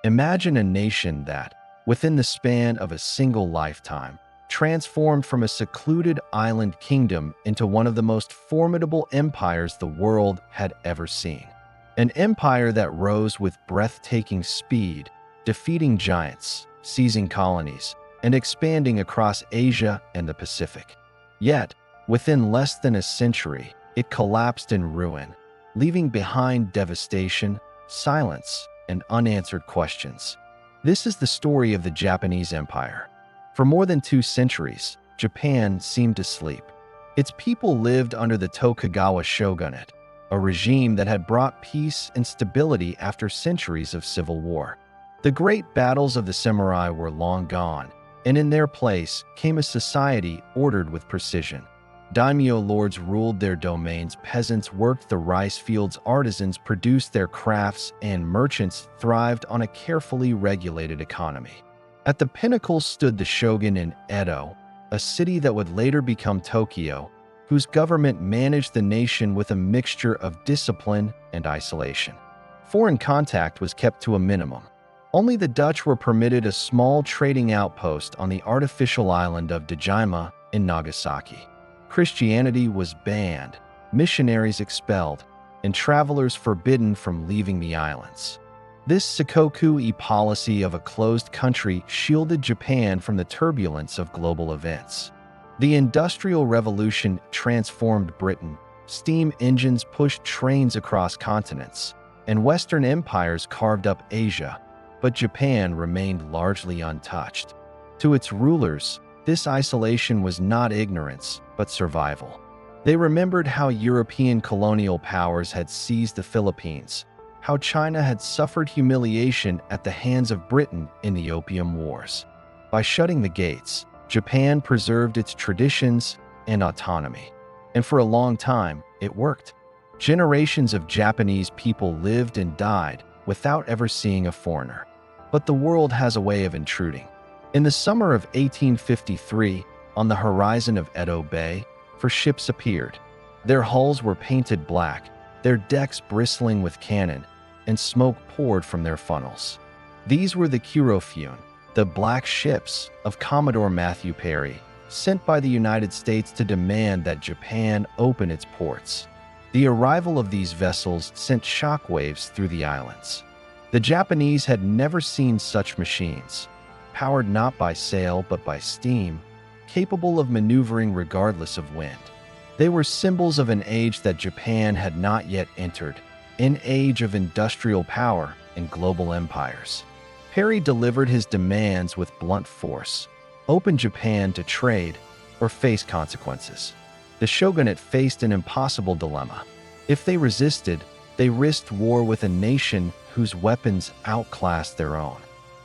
Imagine a nation that, within the span of a single lifetime, transformed from a secluded island kingdom into one of the most formidable empires the world had ever seen. An empire that rose with breathtaking speed, defeating giants, seizing colonies, and expanding across Asia and the Pacific. Yet, within less than a century, it collapsed in ruin, leaving behind devastation, silence, and unanswered questions. This is the story of the Japanese Empire. For more than 2 centuries, Japan seemed to sleep. Its people lived under the Tokugawa shogunate, a regime that had brought peace and stability after centuries of civil war. The great battles of the samurai were long gone, and in their place came a society ordered with precision. Daimyo lords ruled their domains, peasants worked the rice fields, artisans produced their crafts, and merchants thrived on a carefully regulated economy. At the pinnacle stood the shogun in Edo, a city that would later become Tokyo, whose government managed the nation with a mixture of discipline and isolation. Foreign contact was kept to a minimum. Only the Dutch were permitted a small trading outpost on the artificial island of Dejima in Nagasaki. Christianity was banned, missionaries expelled, and travelers forbidden from leaving the islands. This Sakoku-e policy of a closed country shielded Japan from the turbulence of global events. The Industrial Revolution transformed Britain, steam engines pushed trains across continents, and Western empires carved up Asia, but Japan remained largely untouched. To its rulers, this isolation was not ignorance, but survival. They remembered how European colonial powers had seized the Philippines, how China had suffered humiliation at the hands of Britain in the Opium Wars. By shutting the gates, Japan preserved its traditions and autonomy. And for a long time, it worked. Generations of Japanese people lived and died without ever seeing a foreigner. But the world has a way of intruding. In the summer of 1853, on the horizon of Edo Bay, ships appeared. Their hulls were painted black, their decks bristling with cannon, and smoke poured from their funnels. These were the Kurofune, the black ships of Commodore Matthew Perry, sent by the United States to demand that Japan open its ports. The arrival of these vessels sent shockwaves through the islands. The Japanese had never seen such machines, powered not by sail but by steam, capable of maneuvering regardless of wind. They were symbols of an age that Japan had not yet entered, an age of industrial power and global empires. Perry delivered his demands with blunt force: open Japan to trade or face consequences. The shogunate faced an impossible dilemma. If they resisted, they risked war with a nation whose weapons outclassed their own.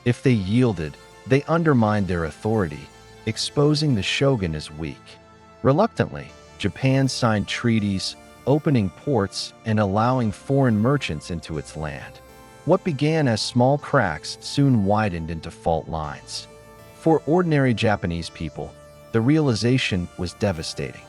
If they yielded, they undermined their authority, exposing the shogun as weak. Reluctantly, Japan signed treaties, opening ports and allowing foreign merchants into its land. What began as small cracks soon widened into fault lines. For ordinary Japanese people, the realization was devastating.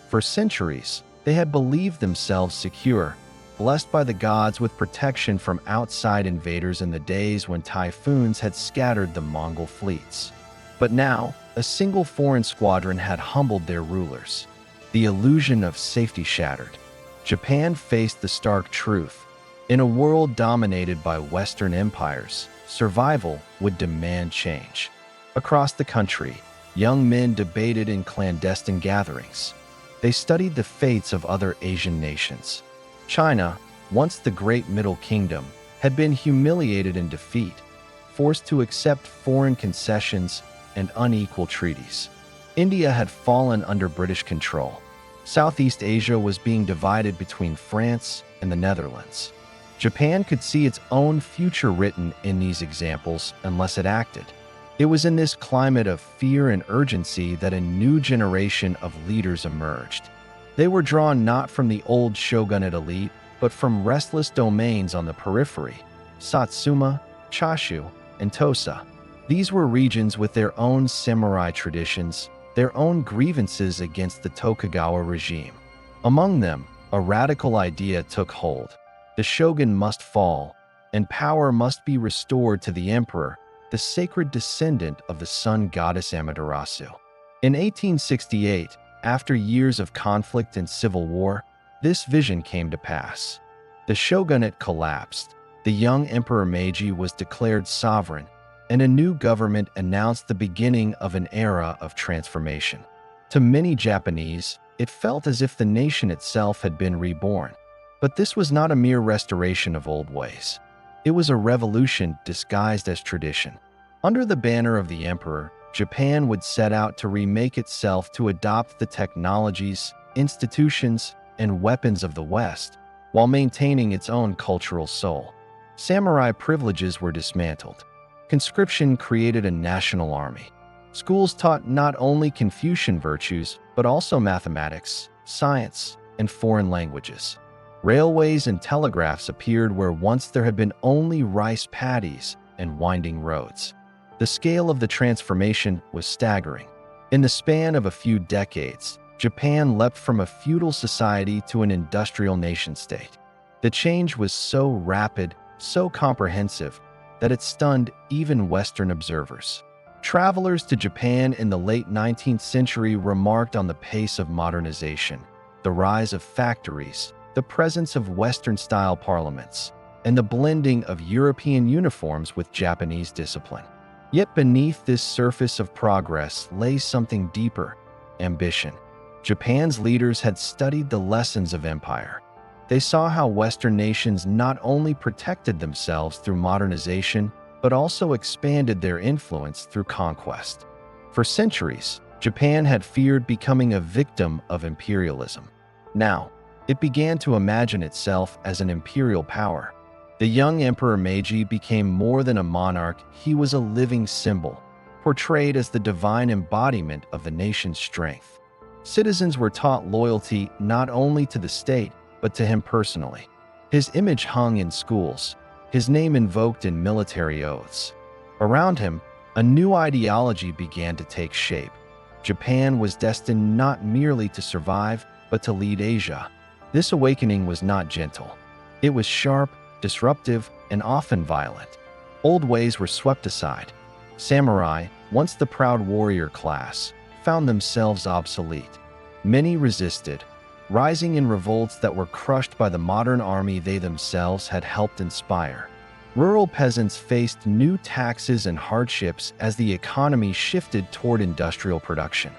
For centuries, they had believed themselves secure, blessed by the gods with protection from outside invaders in the days when typhoons had scattered the Mongol fleets. But now, a single foreign squadron had humbled their rulers. The illusion of safety shattered. Japan faced the stark truth. In a world dominated by Western empires, survival would demand change. Across the country, young men debated in clandestine gatherings. They studied the fates of other Asian nations. China, once the great Middle Kingdom, had been humiliated in defeat, forced to accept foreign concessions and unequal treaties. India had fallen under British control. Southeast Asia was being divided between France and the Netherlands. Japan could see its own future written in these examples unless it acted. It was in this climate of fear and urgency that a new generation of leaders emerged. They were drawn not from the old shogunate elite, but from restless domains on the periphery: Satsuma, Chashu, and Tosa. These were regions with their own samurai traditions, their own grievances against the Tokugawa regime. Among them, a radical idea took hold. The shogun must fall, and power must be restored to the emperor, the sacred descendant of the sun goddess Amaterasu. In 1868, after years of conflict and civil war, this vision came to pass. The shogunate collapsed, the young Emperor Meiji was declared sovereign, and a new government announced the beginning of an era of transformation. To many Japanese, it felt as if the nation itself had been reborn. But this was not a mere restoration of old ways. It was a revolution disguised as tradition. Under the banner of the emperor, Japan would set out to remake itself to adopt the technologies, institutions, and weapons of the West, while maintaining its own cultural soul. Samurai privileges were dismantled. Conscription created a national army. Schools taught not only Confucian virtues, but also mathematics, science, and foreign languages. Railways and telegraphs appeared where once there had been only rice paddies and winding roads. The scale of the transformation was staggering. In the span of a few decades, Japan leapt from a feudal society to an industrial nation-state. The change was so rapid, so comprehensive, that it stunned even Western observers. Travelers to Japan in the late 19th century remarked on the pace of modernization, the rise of factories, the presence of Western-style parliaments, and the blending of European uniforms with Japanese discipline. Yet beneath this surface of progress lay something deeper: ambition. Japan's leaders had studied the lessons of empire. They saw how Western nations not only protected themselves through modernization, but also expanded their influence through conquest. For centuries, Japan had feared becoming a victim of imperialism. Now, it began to imagine itself as an imperial power. The young Emperor Meiji became more than a monarch, he was a living symbol, portrayed as the divine embodiment of the nation's strength. Citizens were taught loyalty not only to the state, but to him personally. His image hung in schools, his name invoked in military oaths. Around him, a new ideology began to take shape. Japan was destined not merely to survive, but to lead Asia. This awakening was not gentle. It was sharp, disruptive, and often violent. Old ways were swept aside. Samurai, once the proud warrior class, found themselves obsolete. Many resisted, rising in revolts that were crushed by the modern army they themselves had helped inspire. Rural peasants faced new taxes and hardships as the economy shifted toward industrial production.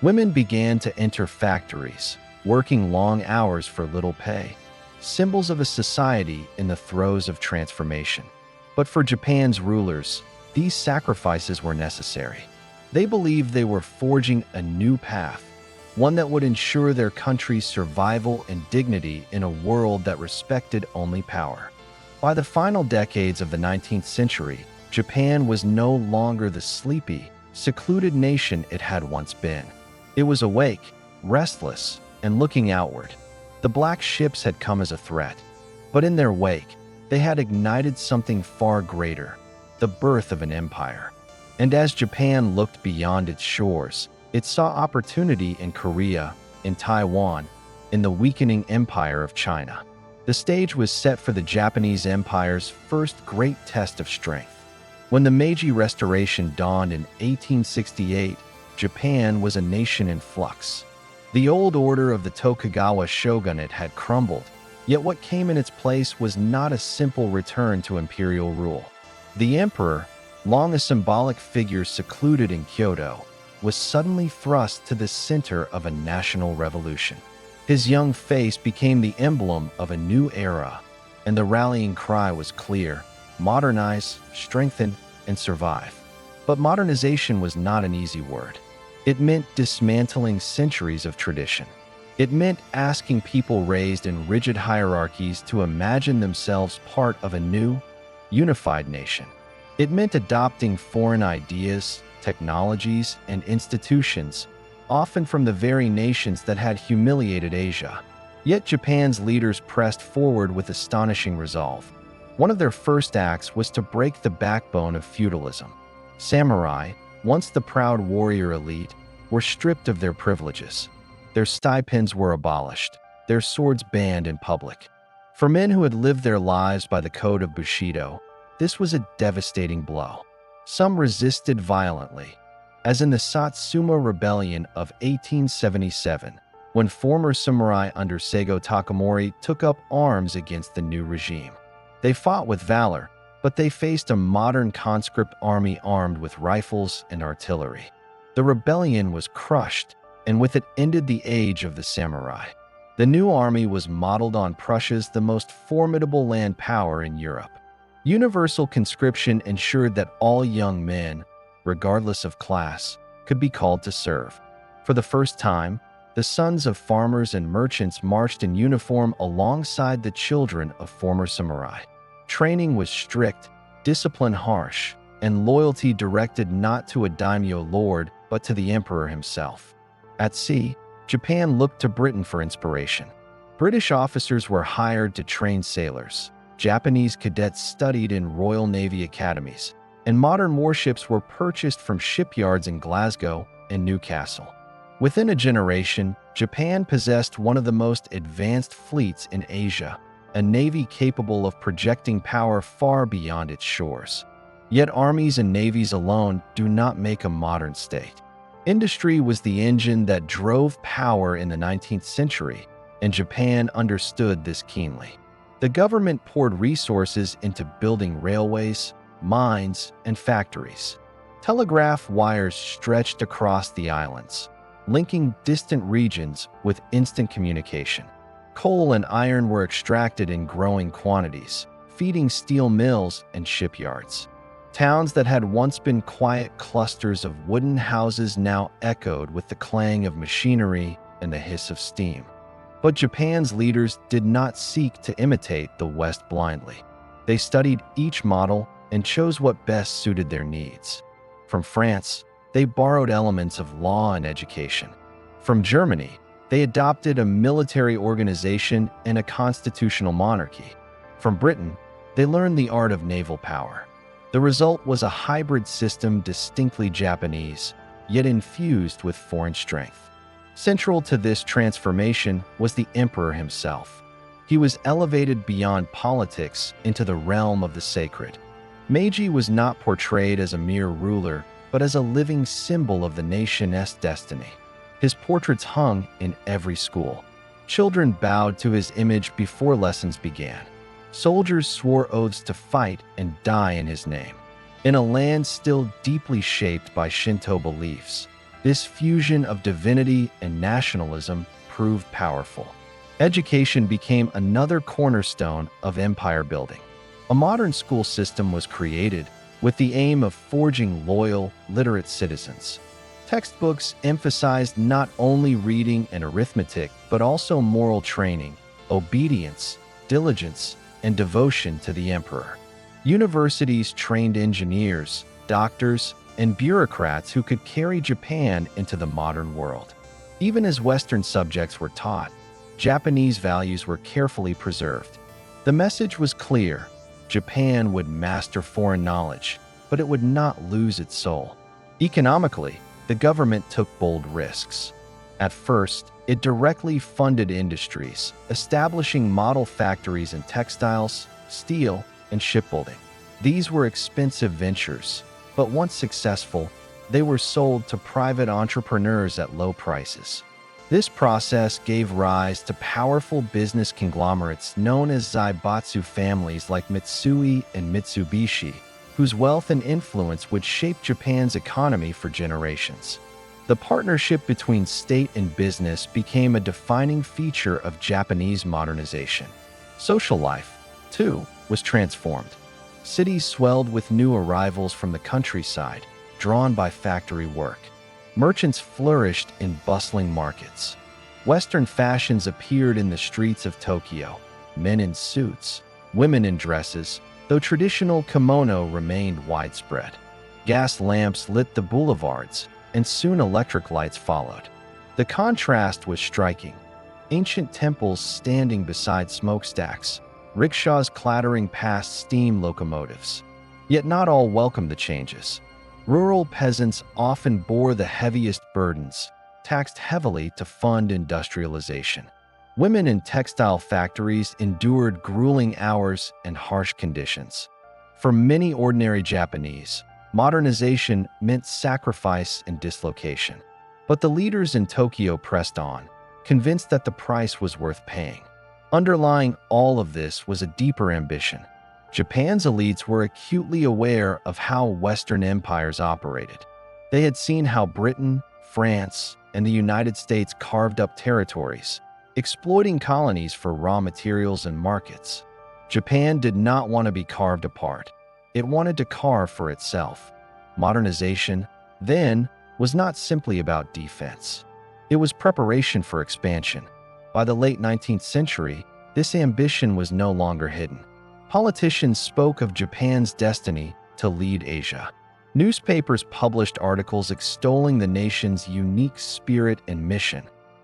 Women began to enter factories, working long hours for little pay, symbols of a society in the throes of transformation. But for Japan's rulers, these sacrifices were necessary. They believed they were forging a new path, one that would ensure their country's survival and dignity in a world that respected only power. By the final decades of the 19th century, Japan was no longer the sleepy, secluded nation it had once been. It was awake, restless, and looking outward. The black ships had come as a threat, but in their wake, they had ignited something far greater: the birth of an empire. And as Japan looked beyond its shores, it saw opportunity in Korea, in Taiwan, in the weakening empire of China. The stage was set for the Japanese Empire's first great test of strength. When the Meiji Restoration dawned in 1868, Japan was a nation in flux. The old order of the Tokugawa shogunate had crumbled, yet what came in its place was not a simple return to imperial rule. The emperor, long a symbolic figure secluded in Kyoto, was suddenly thrust to the center of a national revolution. His young face became the emblem of a new era, and the rallying cry was clear: modernize, strengthen, and survive. But modernization was not an easy word. It meant dismantling centuries of tradition. It meant asking people raised in rigid hierarchies to imagine themselves part of a new, unified nation. It meant adopting foreign ideas, technologies, and institutions, often from the very nations that had humiliated Asia. Yet Japan's leaders pressed forward with astonishing resolve. One of their first acts was to break the backbone of feudalism. Samurai, once the proud warrior elite, were stripped of their privileges. Their stipends were abolished, their swords banned in public. For men who had lived their lives by the code of Bushido, this was a devastating blow. Some resisted violently, as in the Satsuma Rebellion of 1877, when former samurai under Seigo Takamori took up arms against the new regime. They fought with valor, but they faced a modern conscript army armed with rifles and artillery. The rebellion was crushed, and with it ended the age of the samurai. The new army was modeled on Prussia's, the most formidable land power in Europe. Universal conscription ensured that all young men, regardless of class, could be called to serve. For the first time, the sons of farmers and merchants marched in uniform alongside the children of former samurai. Training was strict, discipline harsh, and loyalty directed not to a daimyo lord but to the emperor himself. At sea, Japan looked to Britain for inspiration. British officers were hired to train sailors. Japanese cadets studied in Royal Navy academies, and modern warships were purchased from shipyards in Glasgow and Newcastle. Within a generation, Japan possessed one of the most advanced fleets in Asia, a navy capable of projecting power far beyond its shores. Yet armies and navies alone do not make a modern state. Industry was the engine that drove power in the 19th century, and Japan understood this keenly. The government poured resources into building railways, mines, and factories. Telegraph wires stretched across the islands, linking distant regions with instant communication. Coal and iron were extracted in growing quantities, feeding steel mills and shipyards. Towns that had once been quiet clusters of wooden houses now echoed with the clang of machinery and the hiss of steam. But Japan's leaders did not seek to imitate the West blindly. They studied each model and chose what best suited their needs. From France, they borrowed elements of law and education. From Germany, they adopted a military organization and a constitutional monarchy. From Britain, they learned the art of naval power. The result was a hybrid system distinctly Japanese, yet infused with foreign strength. Central to this transformation was the emperor himself. He was elevated beyond politics into the realm of the sacred. Meiji was not portrayed as a mere ruler, but as a living symbol of the nation's destiny. His portraits hung in every school. Children bowed to his image before lessons began. Soldiers swore oaths to fight and die in his name. In a land still deeply shaped by Shinto beliefs, this fusion of divinity and nationalism proved powerful. Education became another cornerstone of empire building. A modern school system was created with the aim of forging loyal, literate citizens. Textbooks emphasized not only reading and arithmetic, but also moral training, obedience, diligence, and devotion to the emperor. Universities trained engineers, doctors, and bureaucrats who could carry Japan into the modern world. Even as Western subjects were taught, Japanese values were carefully preserved. The message was clear: Japan would master foreign knowledge, but it would not lose its soul. Economically, the government took bold risks. At first, it directly funded industries, establishing model factories in textiles, steel, and shipbuilding. These were expensive ventures, but once successful, they were sold to private entrepreneurs at low prices. This process gave rise to powerful business conglomerates known as zaibatsu families like Mitsui and Mitsubishi, whose wealth and influence would shape Japan's economy for generations. The partnership between state and business became a defining feature of Japanese modernization. Social life, too, was transformed. Cities swelled with new arrivals from the countryside, drawn by factory work. Merchants flourished in bustling markets. Western fashions appeared in the streets of Tokyo, men in suits, women in dresses, though traditional kimono remained widespread. Gas lamps lit the boulevards, and soon electric lights followed. The contrast was striking. Ancient temples standing beside smokestacks, rickshaws clattering past steam locomotives. Yet not all welcomed the changes. Rural peasants often bore the heaviest burdens, taxed heavily to fund industrialization. Women in textile factories endured grueling hours and harsh conditions. For many ordinary Japanese, modernization meant sacrifice and dislocation. But the leaders in Tokyo pressed on, convinced that the price was worth paying. Underlying all of this was a deeper ambition. Japan's elites were acutely aware of how Western empires operated. They had seen how Britain, France, and the United States carved up territories, exploiting colonies for raw materials and markets. Japan did not want to be carved apart. It wanted to carve for itself. Modernization, then, was not simply about defense. It was preparation for expansion. By the late 19th century, this ambition was no longer hidden. Politicians spoke of Japan's destiny to lead Asia. Newspapers published articles extolling the nation's unique spirit and mission.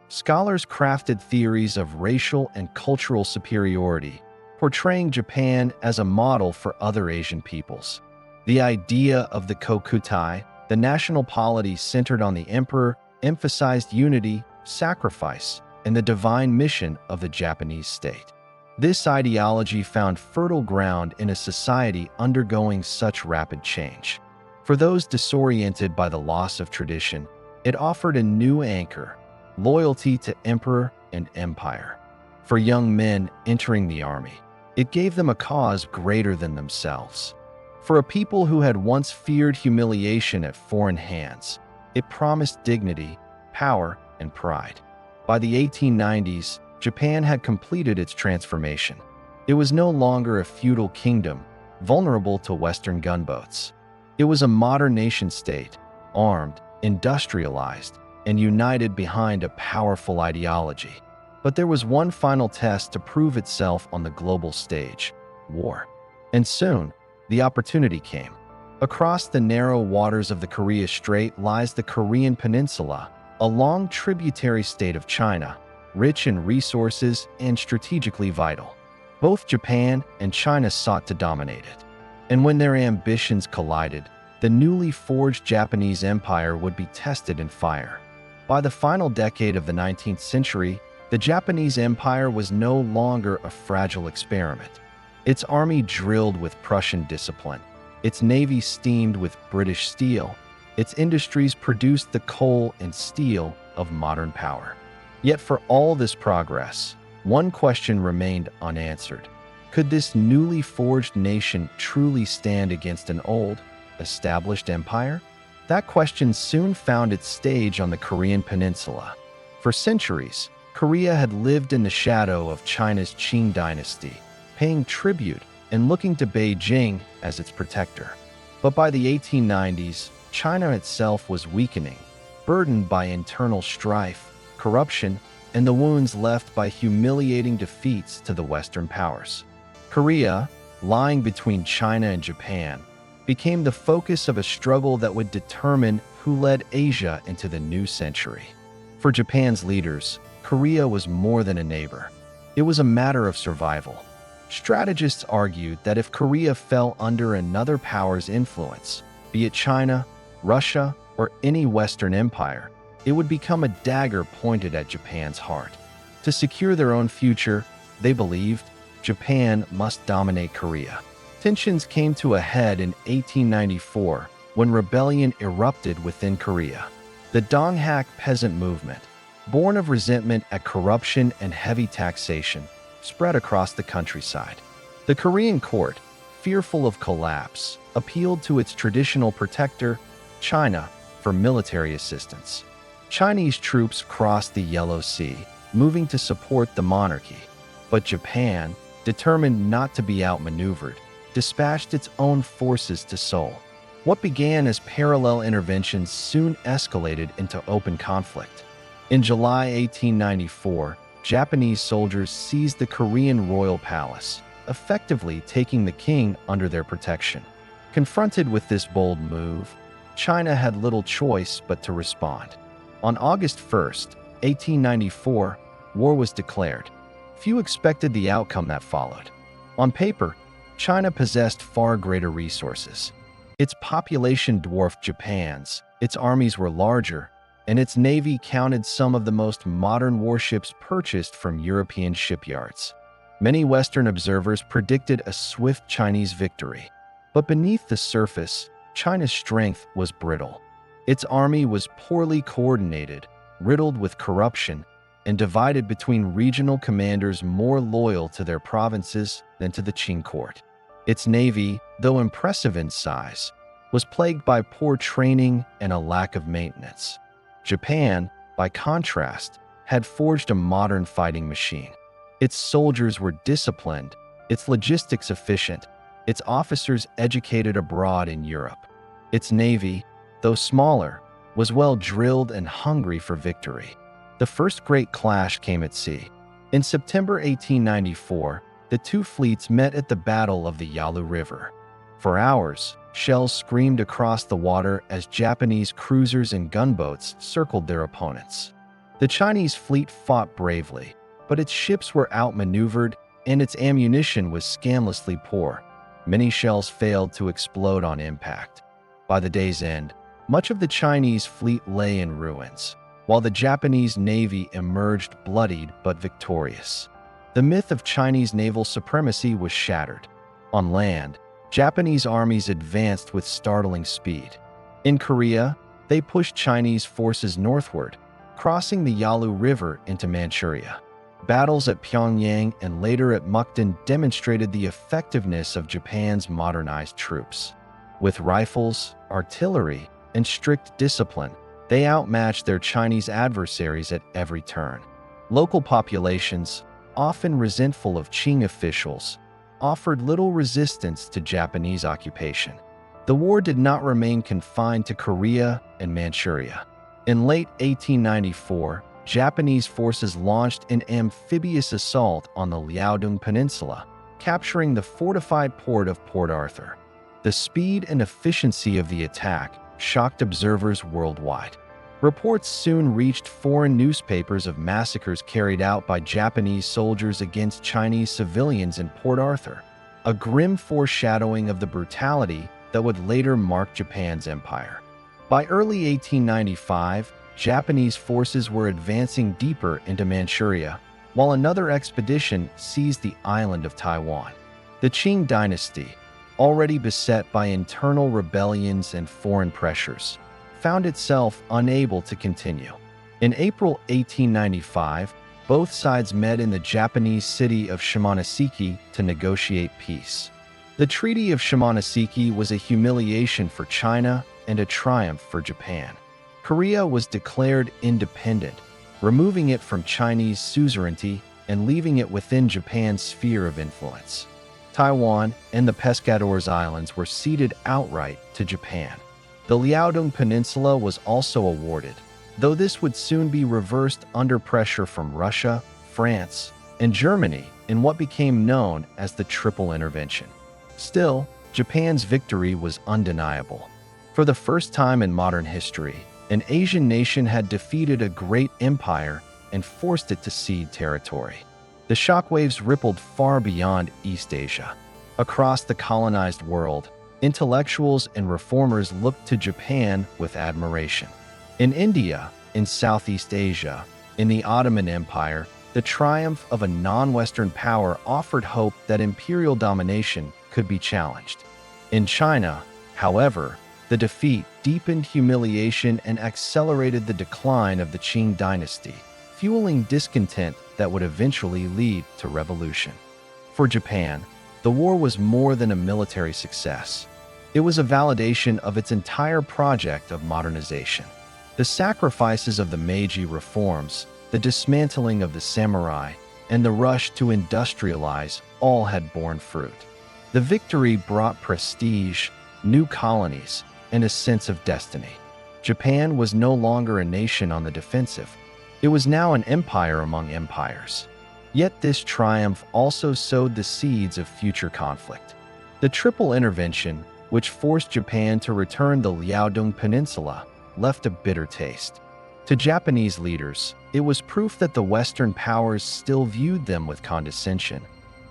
Scholars crafted theories of racial and cultural superiority, portraying Japan as a model for other Asian peoples. The idea of the Kokutai, the national polity centered on the emperor, emphasized unity, sacrifice, and the divine mission of the Japanese state. This ideology found fertile ground in a society undergoing such rapid change. For those disoriented by the loss of tradition, it offered a new anchor: loyalty to emperor and empire. For young men entering the army, it gave them a cause greater than themselves. For a people who had once feared humiliation at foreign hands, it promised dignity, power, and pride. By the 1890s, Japan had completed its transformation. It was no longer a feudal kingdom, vulnerable to Western gunboats. It was a modern nation-state, armed, industrialized, and united behind a powerful ideology. But there was one final test to prove itself on the global stage: war. And soon, the opportunity came. Across the narrow waters of the Korea Strait lies the Korean Peninsula, a long tributary state of China, rich in resources and strategically vital. Both Japan and China sought to dominate it. And when their ambitions collided, the newly forged Japanese empire would be tested in fire. By the final decade of the 19th century, the Japanese empire was no longer a fragile experiment. Its army drilled with Prussian discipline. Its navy steamed with British steel. Its industries produced the coal and steel of modern power. Yet for all this progress, one question remained unanswered. Could this newly forged nation truly stand against an old, established empire? That question soon found its stage on the Korean Peninsula. For centuries, Korea had lived in the shadow of China's Qing dynasty, paying tribute and looking to Beijing as its protector. But by the 1890s, China itself was weakening, burdened by internal strife, corruption, and the wounds left by humiliating defeats to the Western powers. Korea, lying between China and Japan, became the focus of a struggle that would determine who led Asia into the new century. For Japan's leaders, Korea was more than a neighbor. It was a matter of survival. Strategists argued that if Korea fell under another power's influence, be it China, Russia, or any Western empire, it would become a dagger pointed at Japan's heart. To secure their own future, they believed, Japan must dominate Korea. Tensions came to a head in 1894 when rebellion erupted within Korea. The Donghak peasant movement, born of resentment at corruption and heavy taxation, spread across the countryside. The Korean court, fearful of collapse, appealed to its traditional protector, China, for military assistance. Chinese troops crossed the Yellow Sea, moving to support the monarchy. But Japan, determined not to be outmaneuvered, dispatched its own forces to Seoul. What began as parallel interventions soon escalated into open conflict. In July 1894, Japanese soldiers seized the Korean royal palace, effectively taking the king under their protection. Confronted with this bold move, China had little choice but to respond. On August 1, 1894, war was declared. Few expected the outcome that followed. On paper, China possessed far greater resources. Its population dwarfed Japan's, its armies were larger, and its navy counted some of the most modern warships purchased from European shipyards. Many Western observers predicted a swift Chinese victory, but beneath the surface, China's strength was brittle. Its army was poorly coordinated, riddled with corruption, and divided between regional commanders more loyal to their provinces than to the Qing court. Its navy, though impressive in size, was plagued by poor training and a lack of maintenance. Japan, by contrast, had forged a modern fighting machine. Its soldiers were disciplined, its logistics efficient, its officers educated abroad in Europe. Its navy, though smaller, was well drilled and hungry for victory. The first great clash came at sea. In September 1894, the two fleets met at the Battle of the Yalu River. For hours, shells screamed across the water as Japanese cruisers and gunboats circled their opponents. The Chinese fleet fought bravely, but its ships were outmaneuvered and its ammunition was scandalously poor. Many shells failed to explode on impact. By the day's end, much of the Chinese fleet lay in ruins, while the Japanese navy emerged bloodied but victorious. The myth of Chinese naval supremacy was shattered. On land, Japanese armies advanced with startling speed. In Korea, they pushed Chinese forces northward, crossing the Yalu River into Manchuria. Battles at Pyongyang and later at Mukden demonstrated the effectiveness of Japan's modernized troops. With rifles, artillery, and strict discipline, they outmatched their Chinese adversaries at every turn. Local populations, often resentful of Qing officials, offered little resistance to Japanese occupation. The war did not remain confined to Korea and Manchuria. In late 1894, Japanese forces launched an amphibious assault on the Liaodong Peninsula, capturing the fortified port of Port Arthur. The speed and efficiency of the attack shocked observers worldwide. Reports soon reached foreign newspapers of massacres carried out by Japanese soldiers against Chinese civilians in Port Arthur, a grim foreshadowing of the brutality that would later mark Japan's empire. By early 1895, Japanese forces were advancing deeper into Manchuria, while another expedition seized the island of Taiwan. The Qing dynasty, already beset by internal rebellions and foreign pressures, found itself unable to continue. In April 1895, both sides met in the Japanese city of Shimonoseki to negotiate peace. The Treaty of Shimonoseki was a humiliation for China and a triumph for Japan. Korea was declared independent, removing it from Chinese suzerainty and leaving it within Japan's sphere of influence. Taiwan and the Pescadores Islands were ceded outright to Japan. The Liaodong Peninsula was also awarded, though this would soon be reversed under pressure from Russia, France, and Germany in what became known as the Triple Intervention. Still, Japan's victory was undeniable. For the first time in modern history, an Asian nation had defeated a great empire and forced it to cede territory. The shockwaves rippled far beyond East Asia. Across the colonized world, intellectuals and reformers looked to Japan with admiration. In India, in Southeast Asia, in the Ottoman Empire, the triumph of a non-Western power offered hope that imperial domination could be challenged. In China, however, the defeat deepened humiliation and accelerated the decline of the Qing dynasty, fueling discontent that would eventually lead to revolution. For Japan, the war was more than a military success. It was a validation of its entire project of modernization. The sacrifices of the Meiji reforms, the dismantling of the samurai, and the rush to industrialize all had borne fruit. The victory brought prestige, new colonies, and a sense of destiny. Japan was no longer a nation on the defensive. It was now an empire among empires. Yet this triumph also sowed the seeds of future conflict. The Triple Intervention, which forced Japan to return the Liaodong Peninsula, left a bitter taste. To Japanese leaders, it was proof that the Western powers still viewed them with condescension,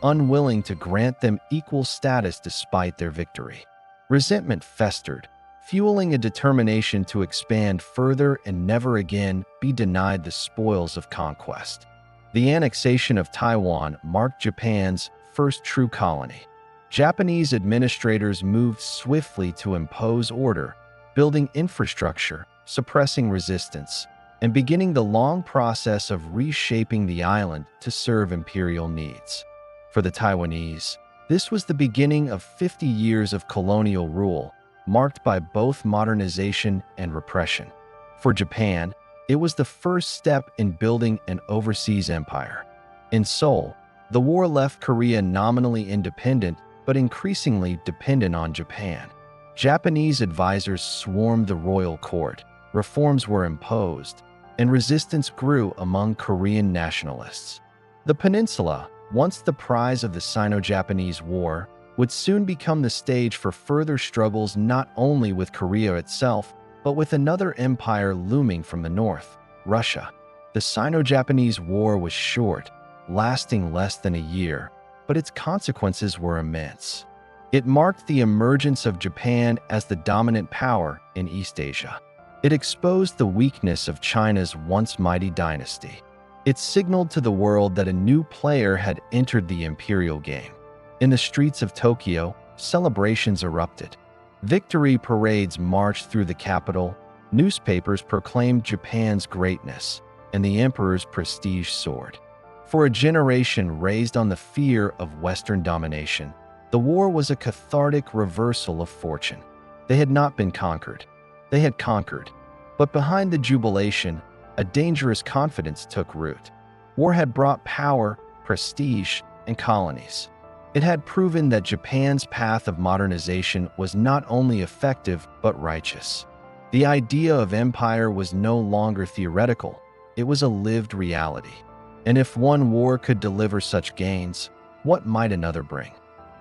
unwilling to grant them equal status despite their victory. Resentment festered, fueling a determination to expand further and never again be denied the spoils of conquest. The annexation of Taiwan marked Japan's first true colony. Japanese administrators moved swiftly to impose order, building infrastructure, suppressing resistance, and beginning the long process of reshaping the island to serve imperial needs. For the Taiwanese, this was the beginning of 50 years of colonial rule, marked by both modernization and repression. For Japan, it was the first step in building an overseas empire. In Seoul, the war left Korea nominally independent but increasingly dependent on Japan. Japanese advisors swarmed the royal court, reforms were imposed, and resistance grew among Korean nationalists. The peninsula, once the prize of the Sino-Japanese War, would soon become the stage for further struggles not only with Korea itself, but with another empire looming from the north, Russia. The Sino-Japanese War was short, lasting less than a year, but its consequences were immense. It marked the emergence of Japan as the dominant power in East Asia. It exposed the weakness of China's once mighty dynasty. It signaled to the world that a new player had entered the imperial game. In the streets of Tokyo, celebrations erupted. Victory parades marched through the capital, newspapers proclaimed Japan's greatness, and the emperor's prestige soared. For a generation raised on the fear of Western domination, the war was a cathartic reversal of fortune. They had not been conquered. They had conquered. But behind the jubilation, a dangerous confidence took root. War had brought power, prestige, and colonies. It had proven that Japan's path of modernization was not only effective but righteous. The idea of empire was no longer theoretical, it was a lived reality. And if one war could deliver such gains, what might another bring?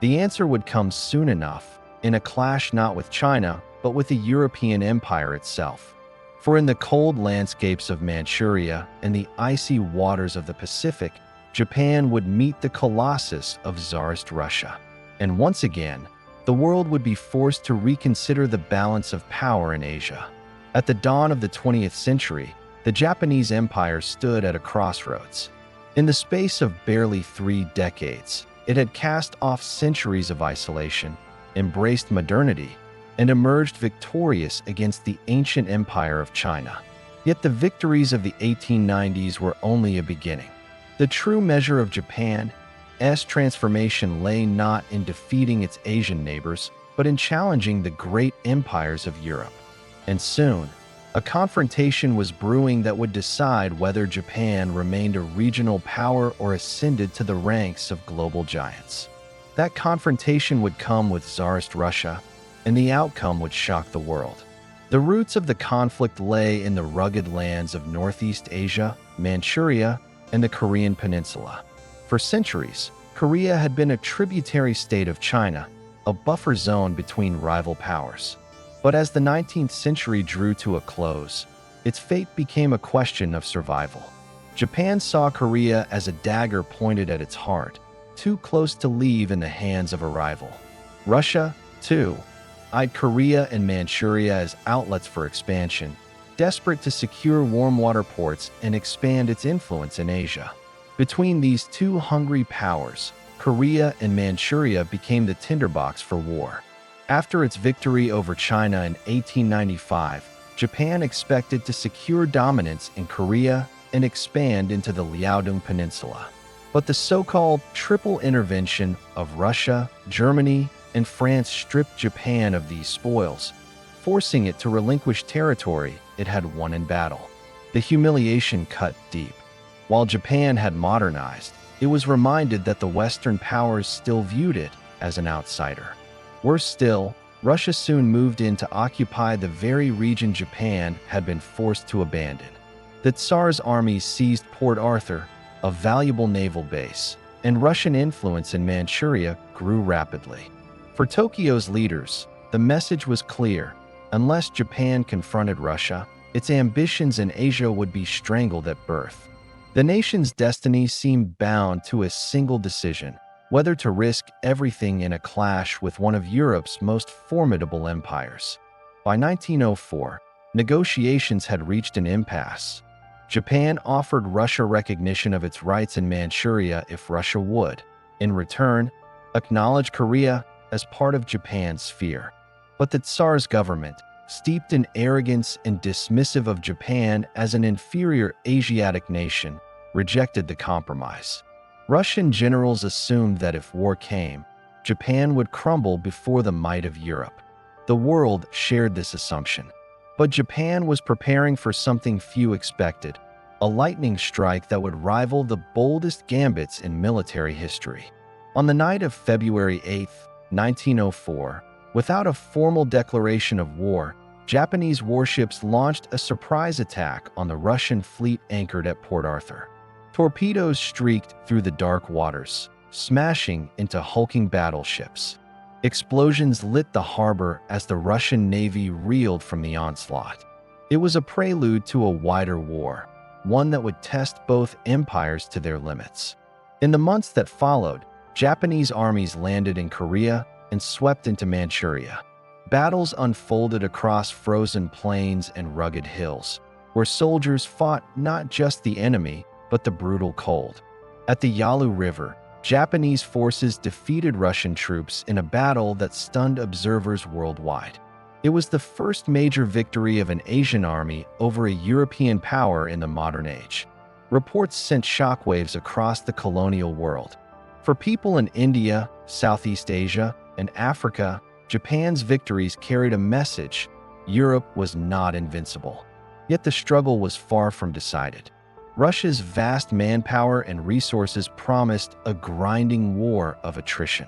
The answer would come soon enough, in a clash not with China, but with the European empire itself. For in the cold landscapes of Manchuria and the icy waters of the Pacific, Japan would meet the colossus of Tsarist Russia. And once again, the world would be forced to reconsider the balance of power in Asia. At the dawn of the 20th century, the Japanese Empire stood at a crossroads. In the space of barely 3 decades, it had cast off centuries of isolation, embraced modernity, and emerged victorious against the ancient empire of China. Yet the victories of the 1890s were only a beginning. The true measure of Japan's transformation lay not in defeating its Asian neighbors, but in challenging the great empires of Europe. And soon, a confrontation was brewing that would decide whether Japan remained a regional power or ascended to the ranks of global giants. That confrontation would come with Tsarist Russia, and the outcome would shock the world. The roots of the conflict lay in the rugged lands of Northeast Asia, Manchuria, and the Korean Peninsula. For centuries, Korea had been a tributary state of China, a buffer zone between rival powers. But as the 19th century drew to a close, its fate became a question of survival. Japan saw Korea as a dagger pointed at its heart, too close to leave in the hands of a rival. Russia, too, eyed Korea and Manchuria as outlets for expansion, desperate to secure warm water ports and expand its influence in Asia. Between these two hungry powers, Korea and Manchuria became the tinderbox for war. After its victory over China in 1895, Japan expected to secure dominance in Korea and expand into the Liaodong Peninsula. But the so-called triple intervention of Russia, Germany, and France stripped Japan of these spoils, forcing it to relinquish territory it had won in battle. The humiliation cut deep. While Japan had modernized, it was reminded that the Western powers still viewed it as an outsider. Worse still, Russia soon moved in to occupy the very region Japan had been forced to abandon. The Tsar's armies seized Port Arthur, a valuable naval base, and Russian influence in Manchuria grew rapidly. For Tokyo's leaders, the message was clear. Unless Japan confronted Russia, its ambitions in Asia would be strangled at birth. The nation's destiny seemed bound to a single decision: whether to risk everything in a clash with one of Europe's most formidable empires. By 1904, negotiations had reached an impasse. Japan offered Russia recognition of its rights in Manchuria if Russia would, in return, acknowledge Korea as part of Japan's sphere. But the Tsar's government, steeped in arrogance and dismissive of Japan as an inferior Asiatic nation, rejected the compromise. Russian generals assumed that if war came, Japan would crumble before the might of Europe. The world shared this assumption. But Japan was preparing for something few expected, a lightning strike that would rival the boldest gambits in military history. On the night of February 8, 1904, without a formal declaration of war, Japanese warships launched a surprise attack on the Russian fleet anchored at Port Arthur. Torpedoes streaked through the dark waters, smashing into hulking battleships. Explosions lit the harbor as the Russian Navy reeled from the onslaught. It was a prelude to a wider war, one that would test both empires to their limits. In the months that followed, Japanese armies landed in Korea and swept into Manchuria. Battles unfolded across frozen plains and rugged hills, where soldiers fought not just the enemy, but the brutal cold. At the Yalu River, Japanese forces defeated Russian troops in a battle that stunned observers worldwide. It was the first major victory of an Asian army over a European power in the modern age. Reports sent shockwaves across the colonial world. For people in India, Southeast Asia, and Africa, Japan's victories carried a message: Europe was not invincible. Yet the struggle was far from decided. Russia's vast manpower and resources promised a grinding war of attrition.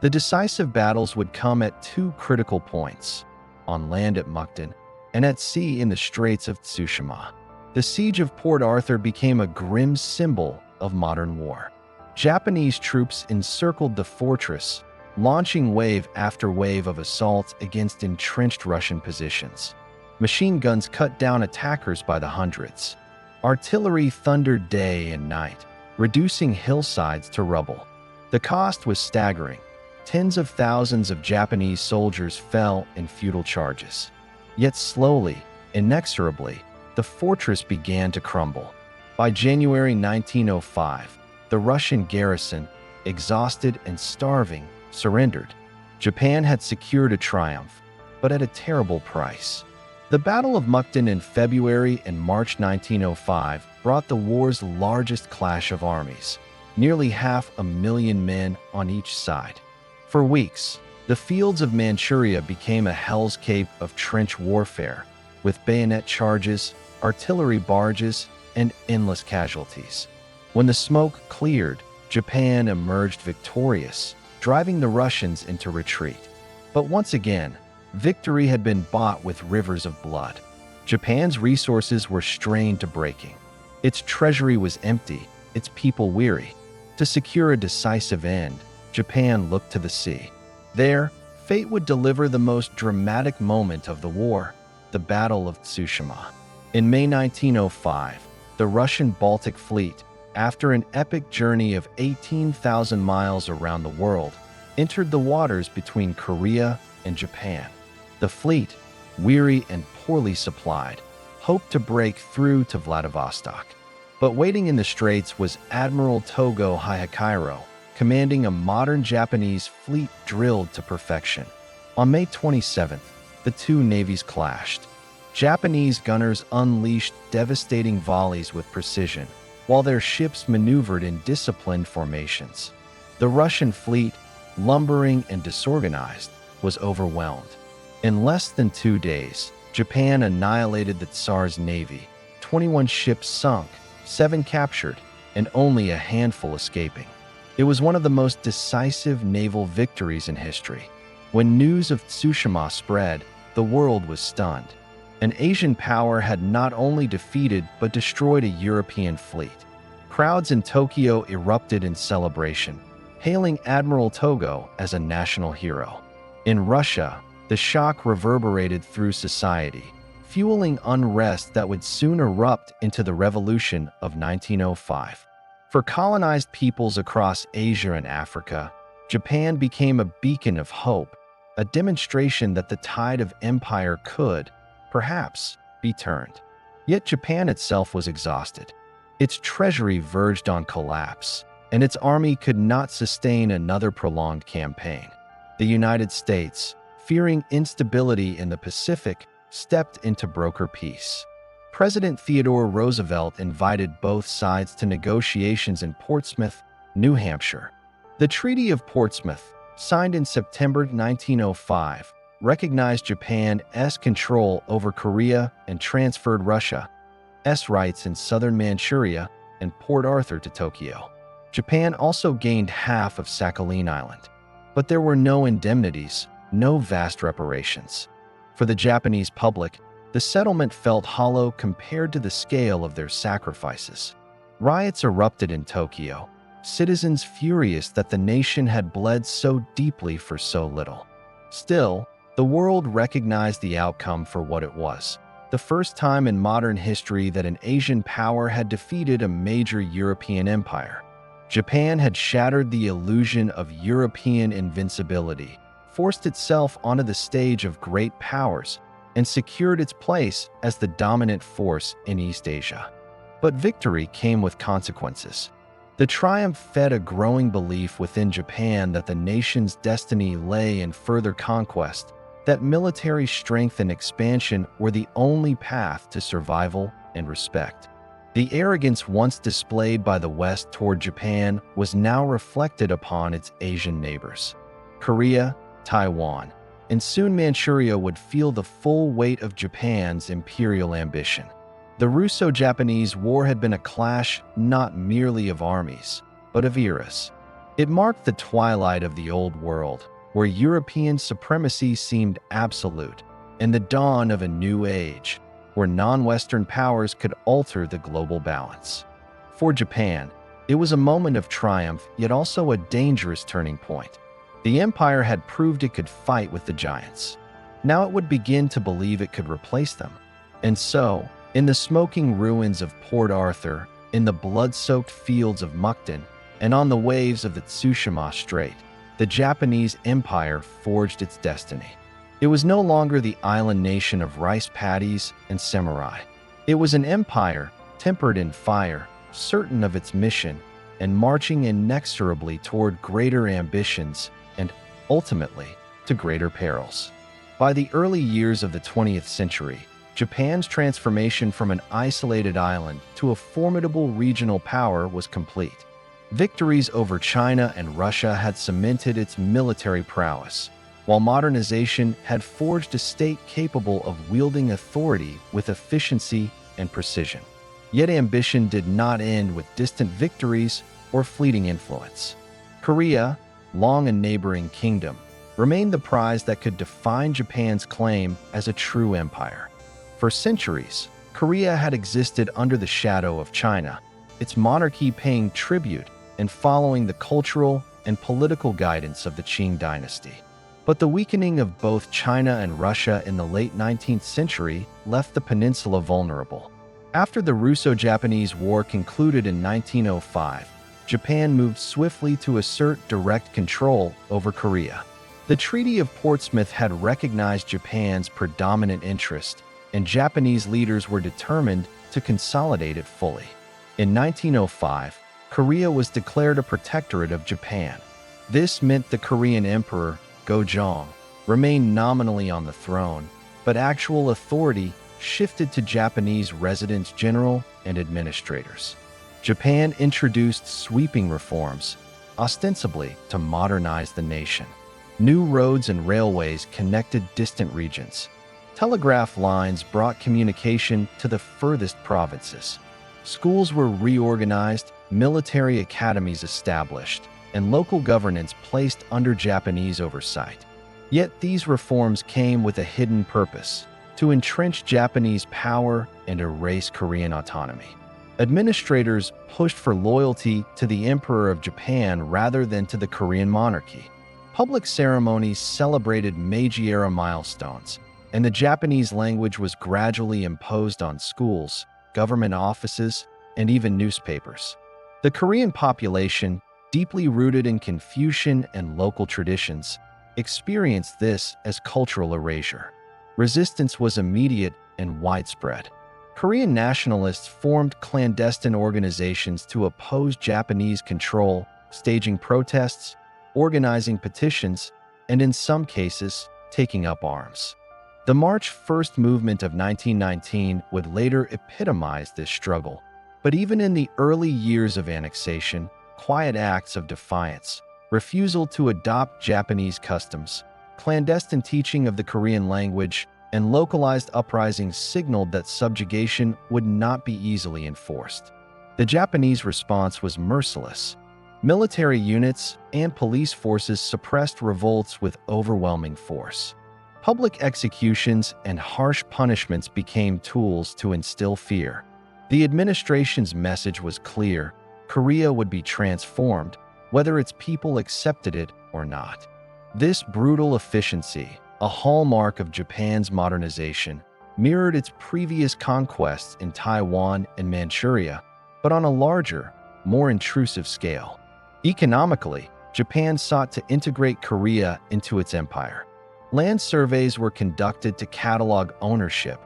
The decisive battles would come at two critical points: on land at Mukden and at sea in the Straits of Tsushima. The siege of Port Arthur became a grim symbol of modern war. Japanese troops encircled the fortress, launching wave after wave of assaults against entrenched Russian positions. Machine guns cut down attackers by the hundreds. Artillery thundered day and night, reducing hillsides to rubble. The cost was staggering. Tens of thousands of Japanese soldiers fell in futile charges. Yet slowly, inexorably, the fortress began to crumble. By January 1905, the Russian garrison, exhausted and starving, surrendered. Japan had secured a triumph, but at a terrible price. The Battle of Mukden in February and March 1905 brought the war's largest clash of armies, nearly 500,000 men on each side. For weeks, the fields of Manchuria became a hell's cape of trench warfare, with bayonet charges, artillery barges, and endless casualties. When the smoke cleared, Japan emerged victorious, driving the Russians into retreat. But once again, victory had been bought with rivers of blood. Japan's resources were strained to breaking. Its treasury was empty, its people weary. To secure a decisive end, Japan looked to the sea. There, fate would deliver the most dramatic moment of the war, the Battle of Tsushima. In May 1905, the Russian Baltic Fleet, after an epic journey of 18,000 miles around the world, entered the waters between Korea and Japan. The fleet, weary and poorly supplied, hoped to break through to Vladivostok. But waiting in the straits was Admiral Togo Hayakairo, commanding a modern Japanese fleet drilled to perfection. On May 27th, the two navies clashed. Japanese gunners unleashed devastating volleys with precision, while their ships maneuvered in disciplined formations. The Russian fleet, lumbering and disorganized, was overwhelmed. In less than 2 days, Japan annihilated the Tsar's navy, 21 ships sunk, 7 captured, and only a handful escaping. It was one of the most decisive naval victories in history. When news of Tsushima spread, the world was stunned. An Asian power had not only defeated but destroyed a European fleet. Crowds in Tokyo erupted in celebration, hailing Admiral Togo as a national hero. In Russia, the shock reverberated through society, fueling unrest that would soon erupt into the Revolution of 1905. For colonized peoples across Asia and Africa, Japan became a beacon of hope, a demonstration that the tide of empire could, perhaps, be turned. Yet Japan itself was exhausted. Its treasury verged on collapse, and its army could not sustain another prolonged campaign. The United States, fearing instability in the Pacific, stepped in to broker peace. President Theodore Roosevelt invited both sides to negotiations in Portsmouth, New Hampshire. The Treaty of Portsmouth, signed in September 1905, recognized Japan's control over Korea and transferred Russia's rights in southern Manchuria and Port Arthur to Tokyo. Japan also gained half of Sakhalin Island. But there were no indemnities, no vast reparations. For the Japanese public, the settlement felt hollow compared to the scale of their sacrifices. Riots erupted in Tokyo, citizens furious that the nation had bled so deeply for so little. Still, the world recognized the outcome for what it was: the first time in modern history that an Asian power had defeated a major European empire. Japan had shattered the illusion of European invincibility, forced itself onto the stage of great powers, and secured its place as the dominant force in East Asia. But victory came with consequences. The triumph fed a growing belief within Japan that the nation's destiny lay in further conquest, that military strength and expansion were the only path to survival and respect. The arrogance once displayed by the West toward Japan was now reflected upon its Asian neighbors. Korea, Taiwan, and soon Manchuria would feel the full weight of Japan's imperial ambition. The Russo-Japanese War had been a clash not merely of armies, but of eras. It marked the twilight of the Old World, where European supremacy seemed absolute, and the dawn of a new age, where non-Western powers could alter the global balance. For Japan, it was a moment of triumph, yet also a dangerous turning point. The empire had proved it could fight with the giants. Now it would begin to believe it could replace them. And so, in the smoking ruins of Port Arthur, in the blood-soaked fields of Mukden, and on the waves of the Tsushima Strait, the Japanese empire forged its destiny. It was no longer the island nation of rice paddies and samurai. It was an empire tempered in fire, certain of its mission, and marching inexorably toward greater ambitions and, ultimately, to greater perils. By the early years of the 20th century, Japan's transformation from an isolated island to a formidable regional power was complete. Victories over China and Russia had cemented its military prowess, while modernization had forged a state capable of wielding authority with efficiency and precision. Yet ambition did not end with distant victories or fleeting influence. Korea, long a neighboring kingdom, remained the prize that could define Japan's claim as a true empire. For centuries, Korea had existed under the shadow of China, its monarchy paying tribute and following the cultural and political guidance of the Qing dynasty. But the weakening of both China and Russia in the late 19th century left the peninsula vulnerable. After the Russo-Japanese War concluded in 1905, Japan moved swiftly to assert direct control over Korea. The Treaty of Portsmouth had recognized Japan's predominant interest, and Japanese leaders were determined to consolidate it fully. In 1905, Korea was declared a protectorate of Japan. This meant the Korean Emperor, Gojong, remained nominally on the throne, but actual authority shifted to Japanese residents general and administrators. Japan introduced sweeping reforms, ostensibly to modernize the nation. New roads and railways connected distant regions. Telegraph lines brought communication to the furthest provinces. Schools were reorganized, military academies established, and local governance placed under Japanese oversight. Yet these reforms came with a hidden purpose: to entrench Japanese power and erase Korean autonomy. Administrators pushed for loyalty to the Emperor of Japan rather than to the Korean monarchy. Public ceremonies celebrated Meiji-era milestones, and the Japanese language was gradually imposed on schools, government offices, and even newspapers. The Korean population, deeply rooted in Confucian and local traditions, experienced this as cultural erasure. Resistance was immediate and widespread. Korean nationalists formed clandestine organizations to oppose Japanese control, staging protests, organizing petitions, and in some cases, taking up arms. The March 1st movement of 1919 would later epitomize this struggle, but even in the early years of annexation, quiet acts of defiance, refusal to adopt Japanese customs, clandestine teaching of the Korean language, and localized uprisings signaled that subjugation would not be easily enforced. The Japanese response was merciless. Military units and police forces suppressed revolts with overwhelming force. Public executions and harsh punishments became tools to instill fear. The administration's message was clear: Korea would be transformed, whether its people accepted it or not. This brutal efficiency, a hallmark of Japan's modernization, mirrored its previous conquests in Taiwan and Manchuria, but on a larger, more intrusive scale. Economically, Japan sought to integrate Korea into its empire. Land surveys were conducted to catalog ownership,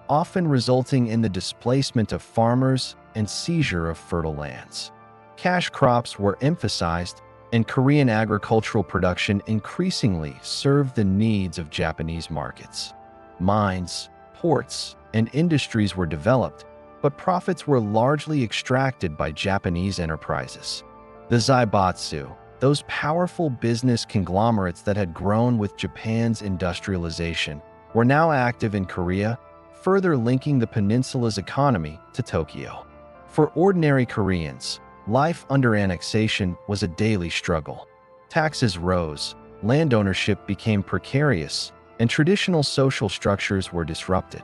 often resulting in the displacement of farmers and seizure of fertile lands. Cash crops were emphasized, and Korean agricultural production increasingly served the needs of Japanese markets. Mines, ports, and industries were developed, but profits were largely extracted by Japanese enterprises. The zaibatsu, those powerful business conglomerates that had grown with Japan's industrialization, were now active in Korea, further linking the peninsula's economy to Tokyo. For ordinary Koreans, life under annexation was a daily struggle. Taxes rose, land ownership became precarious, and traditional social structures were disrupted.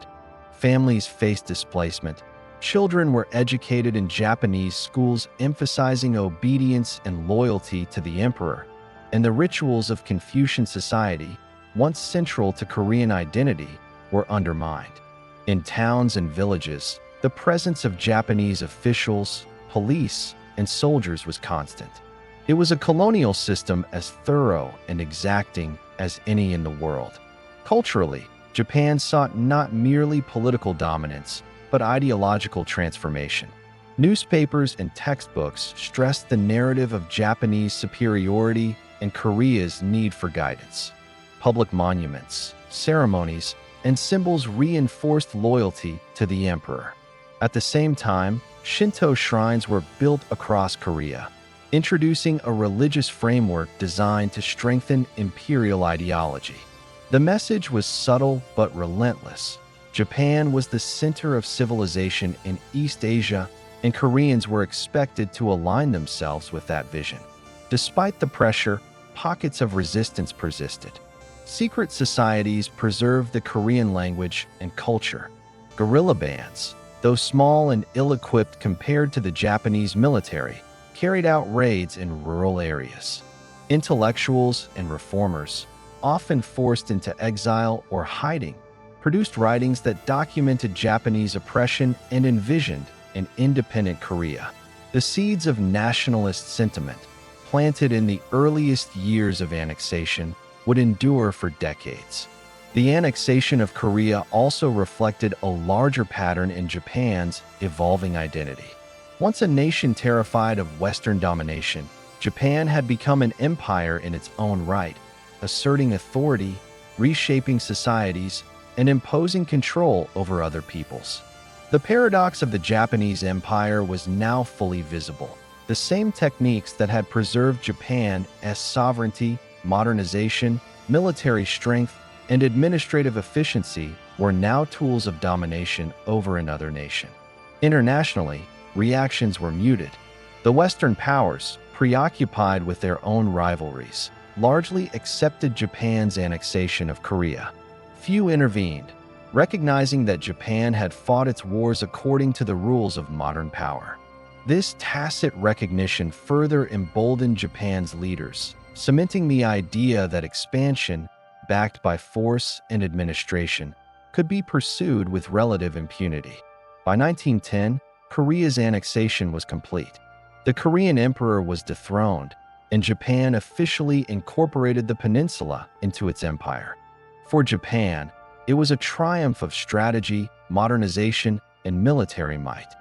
Families faced displacement. Children were educated in Japanese schools emphasizing obedience and loyalty to the emperor, and the rituals of Confucian society, once central to Korean identity, were undermined. In towns and villages, the presence of Japanese officials, police, and soldiers was constant. It was a colonial system as thorough and exacting as any in the world. Culturally, Japan sought not merely political dominance, but ideological transformation. Newspapers and textbooks stressed the narrative of Japanese superiority and Korea's need for guidance. Public monuments, ceremonies, and symbols reinforced loyalty to the emperor. At the same time, Shinto shrines were built across Korea, introducing a religious framework designed to strengthen imperial ideology. The message was subtle but relentless. Japan was the center of civilization in East Asia, and Koreans were expected to align themselves with that vision. Despite the pressure, pockets of resistance persisted. Secret societies preserved the Korean language and culture. Guerrilla bands, though small and ill-equipped compared to the Japanese military, carried out raids in rural areas. Intellectuals and reformers, often forced into exile or hiding, produced writings that documented Japanese oppression and envisioned an independent Korea. The seeds of nationalist sentiment, planted in the earliest years of annexation, would endure for decades. The annexation of Korea also reflected a larger pattern in Japan's evolving identity. Once a nation terrified of Western domination, Japan had become an empire in its own right, asserting authority, reshaping societies, and imposing control over other peoples. The paradox of the Japanese Empire was now fully visible. The same techniques that had preserved Japan as sovereignty, modernization, military strength, and administrative efficiency were now tools of domination over another nation. Internationally, reactions were muted. The Western powers, preoccupied with their own rivalries, largely accepted Japan's annexation of Korea. Few intervened, recognizing that Japan had fought its wars according to the rules of modern power. This tacit recognition further emboldened Japan's leaders, cementing the idea that expansion, backed by force and administration, could be pursued with relative impunity. By 1910, Korea's annexation was complete. The Korean emperor was dethroned, and Japan officially incorporated the peninsula into its empire. For Japan, it was a triumph of strategy, modernization, and military might.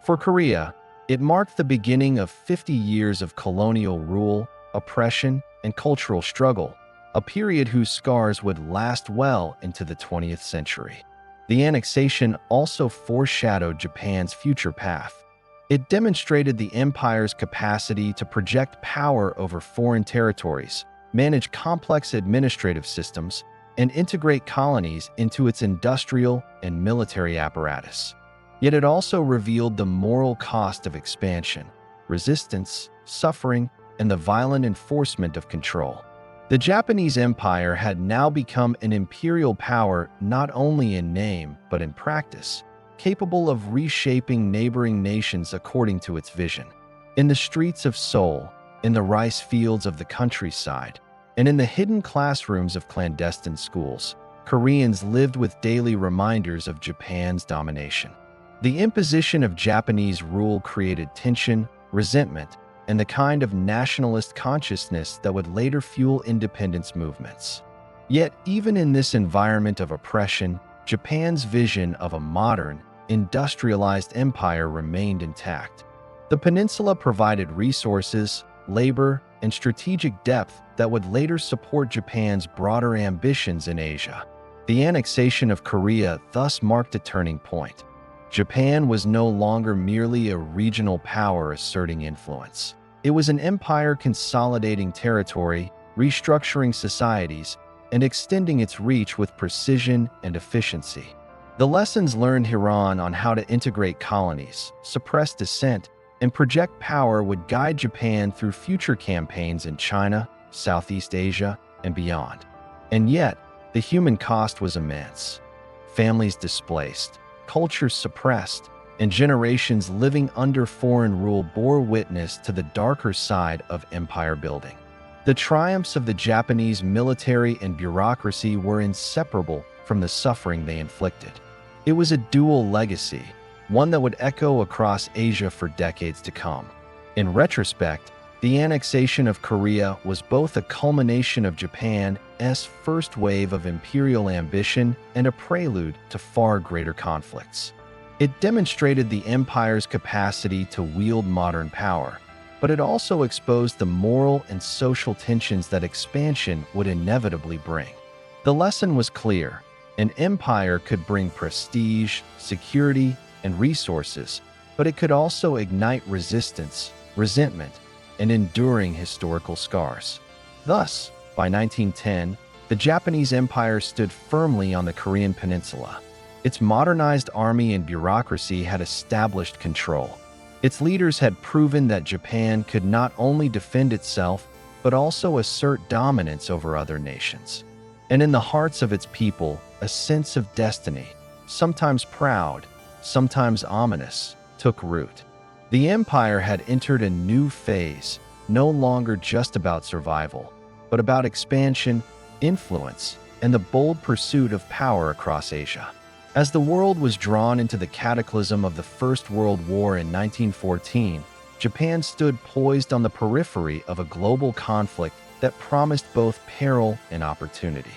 For Korea, it marked the beginning of 50 years of colonial rule, oppression, and cultural struggle, a period whose scars would last well into the 20th century. The annexation also foreshadowed Japan's future path. It demonstrated the empire's capacity to project power over foreign territories, manage complex administrative systems, and integrate colonies into its industrial and military apparatus. Yet it also revealed the moral cost of expansion, resistance, suffering, and the violent enforcement of control. The Japanese Empire had now become an imperial power not only in name but in practice, capable of reshaping neighboring nations according to its vision. In the streets of Seoul, in the rice fields of the countryside, and in the hidden classrooms of clandestine schools, Koreans lived with daily reminders of Japan's domination. The imposition of Japanese rule created tension, resentment, and the kind of nationalist consciousness that would later fuel independence movements. Yet, even in this environment of oppression, Japan's vision of a modern, industrialized empire remained intact. The peninsula provided resources, labor, and strategic depth that would later support Japan's broader ambitions in Asia. The annexation of Korea thus marked a turning point. Japan was no longer merely a regional power asserting influence. It was an empire consolidating territory, restructuring societies, and extending its reach with precision and efficiency. The lessons learned hereon on how to integrate colonies, suppress dissent, and project power would guide Japan through future campaigns in China, Southeast Asia, and beyond. And yet, the human cost was immense. Families displaced, cultures suppressed, and generations living under foreign rule bore witness to the darker side of empire building. The triumphs of the Japanese military and bureaucracy were inseparable from the suffering they inflicted. It was a dual legacy, one that would echo across Asia for decades to come. In retrospect, the annexation of Korea was both a culmination of Japan's first wave of imperial ambition and a prelude to far greater conflicts. It demonstrated the empire's capacity to wield modern power, but it also exposed the moral and social tensions that expansion would inevitably bring. The lesson was clear: an empire could bring prestige, security, and resources, but it could also ignite resistance, resentment, and enduring historical scars. Thus, by 1910, the Japanese Empire stood firmly on the Korean peninsula. Its modernized army and bureaucracy had established control. Its leaders had proven that Japan could not only defend itself, but also assert dominance over other nations. And in the hearts of its people, a sense of destiny, sometimes proud, sometimes ominous, took root. The empire had entered a new phase, no longer just about survival, but about expansion, influence, and the bold pursuit of power across Asia. As the world was drawn into the cataclysm of the First World War in 1914, Japan stood poised on the periphery of a global conflict that promised both peril and opportunity.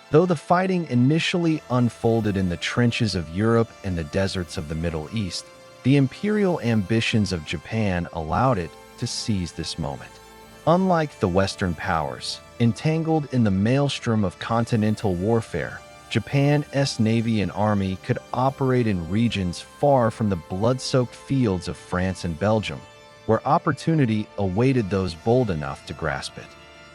Though the fighting initially unfolded in the trenches of Europe and the deserts of the Middle East, the imperial ambitions of Japan allowed it to seize this moment. Unlike the Western powers, entangled in the maelstrom of continental warfare, Japan's navy and army could operate in regions far from the blood-soaked fields of France and Belgium, where opportunity awaited those bold enough to grasp it.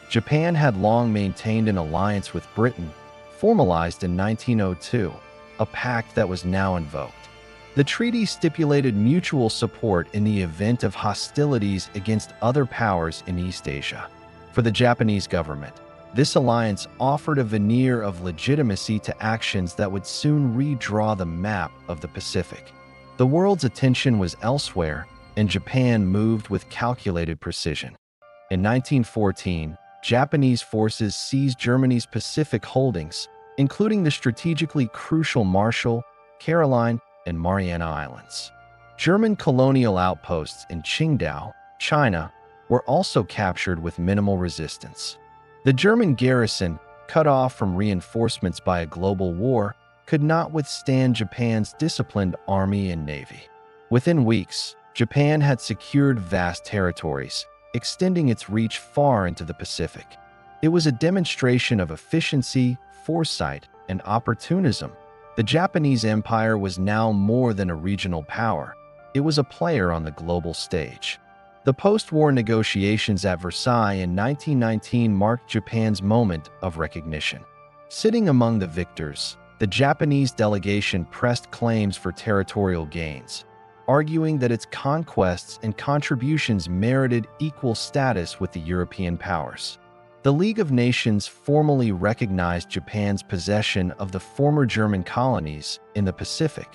Japan had long maintained an alliance with Britain, formalized in 1902, a pact that was now invoked. The treaty stipulated mutual support in the event of hostilities against other powers in East Asia. For the Japanese government, this alliance offered a veneer of legitimacy to actions that would soon redraw the map of the Pacific. The world's attention was elsewhere, and Japan moved with calculated precision. In 1914, Japanese forces seized Germany's Pacific holdings, including the strategically crucial Marshall, Caroline, and Mariana Islands. German colonial outposts in Qingdao, China, were also captured with minimal resistance. The German garrison, cut off from reinforcements by a global war, could not withstand Japan's disciplined army and navy. Within weeks, Japan had secured vast territories, extending its reach far into the Pacific. It was a demonstration of efficiency, foresight, and opportunism. The Japanese Empire was now more than a regional power. It was a player on the global stage. The post-war negotiations at Versailles in 1919 marked Japan's moment of recognition. Sitting among the victors, the Japanese delegation pressed claims for territorial gains, arguing that its conquests and contributions merited equal status with the European powers. The League of Nations formally recognized Japan's possession of the former German colonies in the Pacific.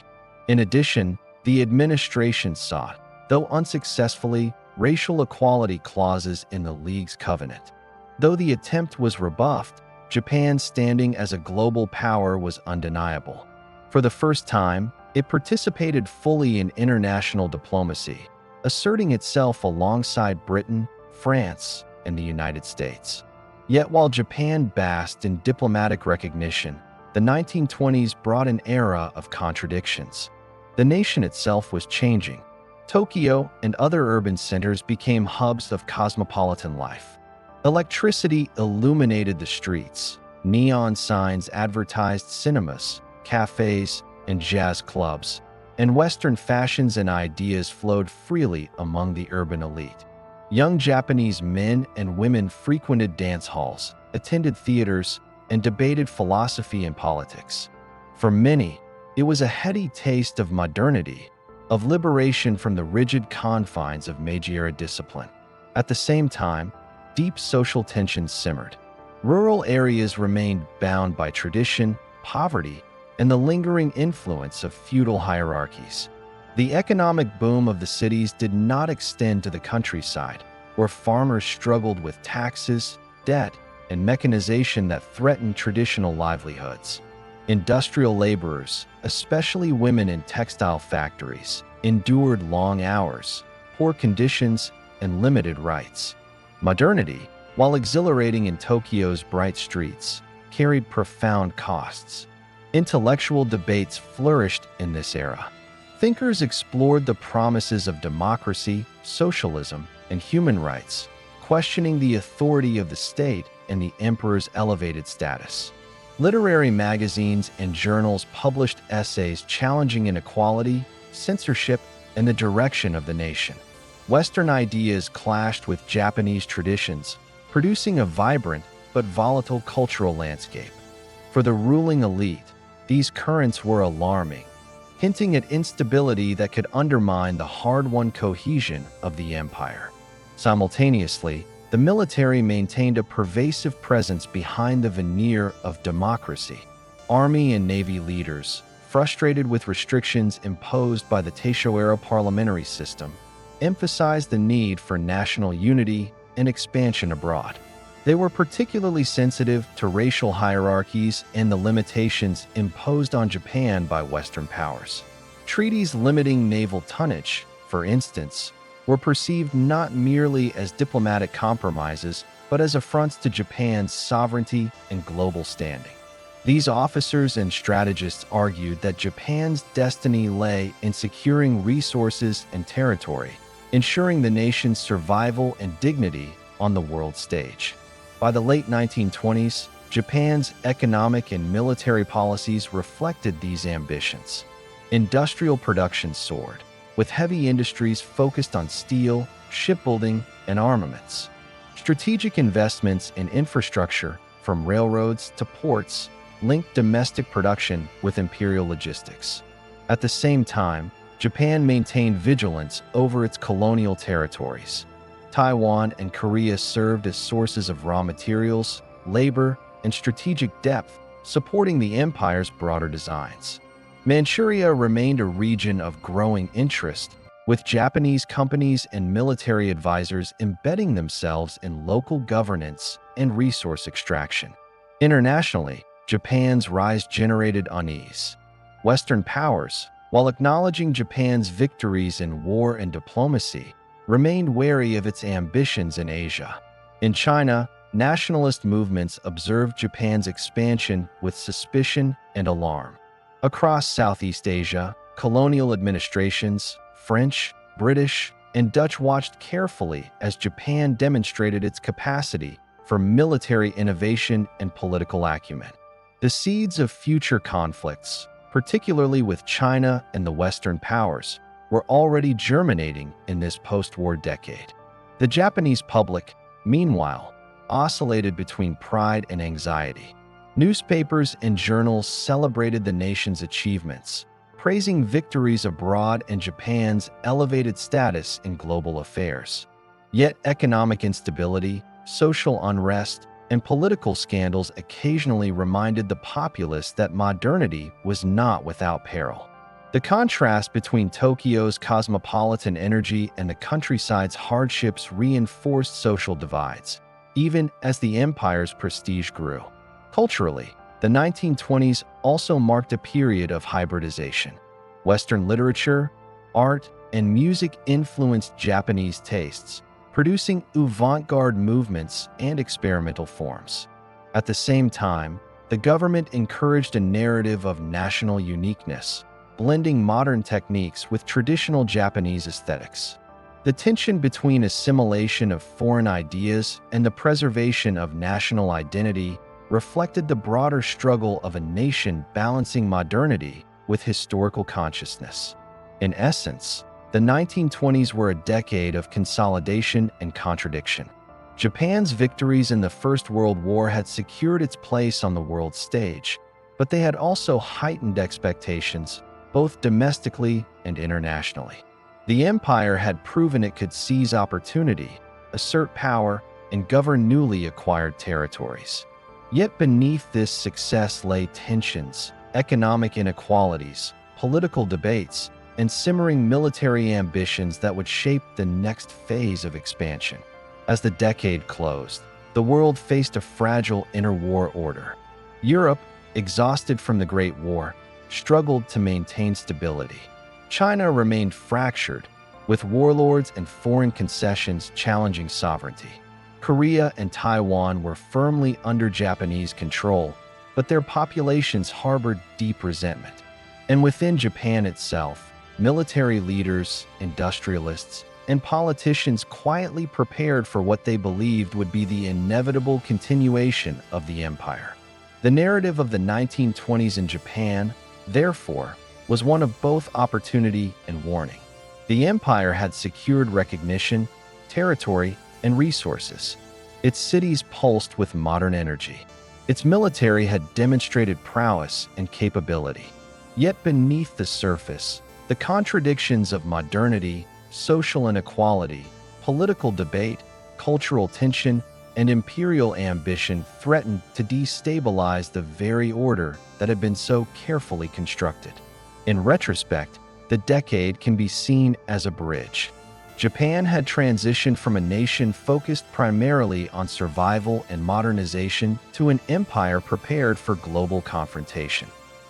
In addition, the administration sought, though unsuccessfully, racial equality clauses in the League's covenant. Though the attempt was rebuffed, Japan's standing as a global power was undeniable. For the first time, it participated fully in international diplomacy, asserting itself alongside Britain, France, and the United States. Yet while Japan basked in diplomatic recognition, the 1920s brought an era of contradictions. The nation itself was changing. Tokyo and other urban centers became hubs of cosmopolitan life. Electricity illuminated the streets. Neon signs advertised cinemas, cafes, and jazz clubs, and Western fashions and ideas flowed freely among the urban elite. Young Japanese men and women frequented dance halls, attended theaters, and debated philosophy and politics. For many, it was a heady taste of modernity, of liberation from the rigid confines of Meiji-era discipline. At the same time, deep social tensions simmered. Rural areas remained bound by tradition, poverty, and the lingering influence of feudal hierarchies. The economic boom of the cities did not extend to the countryside, where farmers struggled with taxes, debt, and mechanization that threatened traditional livelihoods. Industrial laborers, especially women in textile factories, endured long hours, poor conditions, and limited rights. Modernity, while exhilarating in Tokyo's bright streets, carried profound costs. Intellectual debates flourished in this era. Thinkers explored the promises of democracy, socialism, and human rights, questioning the authority of the state and the emperor's elevated status. Literary magazines and journals published essays challenging inequality, censorship, and the direction of the nation. Western ideas clashed with Japanese traditions, producing a vibrant but volatile cultural landscape. For the ruling elite, these currents were alarming, hinting at instability that could undermine the hard-won cohesion of the empire. Simultaneously, the military maintained a pervasive presence behind the veneer of democracy. Army and Navy leaders, frustrated with restrictions imposed by the Taisho-era parliamentary system, emphasized the need for national unity and expansion abroad. They were particularly sensitive to racial hierarchies and the limitations imposed on Japan by Western powers. Treaties limiting naval tonnage, for instance, were perceived not merely as diplomatic compromises, but as affronts to Japan's sovereignty and global standing. These officers and strategists argued that Japan's destiny lay in securing resources and territory, ensuring the nation's survival and dignity on the world stage. By the late 1920s, Japan's economic and military policies reflected these ambitions. Industrial production soared, with heavy industries focused on steel, shipbuilding, and armaments. Strategic investments in infrastructure, from railroads to ports, linked domestic production with imperial logistics. At the same time, Japan maintained vigilance over its colonial territories. Taiwan and Korea served as sources of raw materials, labor, and strategic depth, supporting the empire's broader designs. Manchuria remained a region of growing interest, with Japanese companies and military advisors embedding themselves in local governance and resource extraction. Internationally, Japan's rise generated unease. Western powers, while acknowledging Japan's victories in war and diplomacy, remained wary of its ambitions in Asia. In China, nationalist movements observed Japan's expansion with suspicion and alarm. Across Southeast Asia, colonial administrations, French, British, and Dutch watched carefully as Japan demonstrated its capacity for military innovation and political acumen. The seeds of future conflicts, particularly with China and the Western powers, were already germinating in this post-war decade. The Japanese public, meanwhile, oscillated between pride and anxiety. Newspapers and journals celebrated the nation's achievements, praising victories abroad and Japan's elevated status in global affairs. Yet economic instability, social unrest, and political scandals occasionally reminded the populace that modernity was not without peril. The contrast between Tokyo's cosmopolitan energy and the countryside's hardships reinforced social divides, even as the empire's prestige grew. Culturally, the 1920s also marked a period of hybridization. Western literature, art, and music influenced Japanese tastes, producing avant-garde movements and experimental forms. At the same time, the government encouraged a narrative of national uniqueness, blending modern techniques with traditional Japanese aesthetics. The tension between assimilation of foreign ideas and the preservation of national identity reflected the broader struggle of a nation balancing modernity with historical consciousness. In essence, the 1920s were a decade of consolidation and contradiction. Japan's victories in the First World War had secured its place on the world stage, but they had also heightened expectations, both domestically and internationally. The empire had proven it could seize opportunity, assert power, and govern newly acquired territories. Yet beneath this success lay tensions, economic inequalities, political debates, and simmering military ambitions that would shape the next phase of expansion. As the decade closed, the world faced a fragile interwar order. Europe, exhausted from the Great War, struggled to maintain stability. China remained fractured, with warlords and foreign concessions challenging sovereignty. Korea and Taiwan were firmly under Japanese control, but their populations harbored deep resentment. And within Japan itself, military leaders, industrialists, and politicians quietly prepared for what they believed would be the inevitable continuation of the empire. The narrative of the 1920s in Japan, therefore, was one of both opportunity and warning. The empire had secured recognition, territory, and resources. Its cities pulsed with modern energy. Its military had demonstrated prowess and capability. Yet beneath the surface, the contradictions of modernity, social inequality, political debate, cultural tension, and imperial ambition threatened to destabilize the very order that had been so carefully constructed. In retrospect, the decade can be seen as a bridge. Japan had transitioned from a nation focused primarily on survival and modernization to an empire prepared for global confrontation.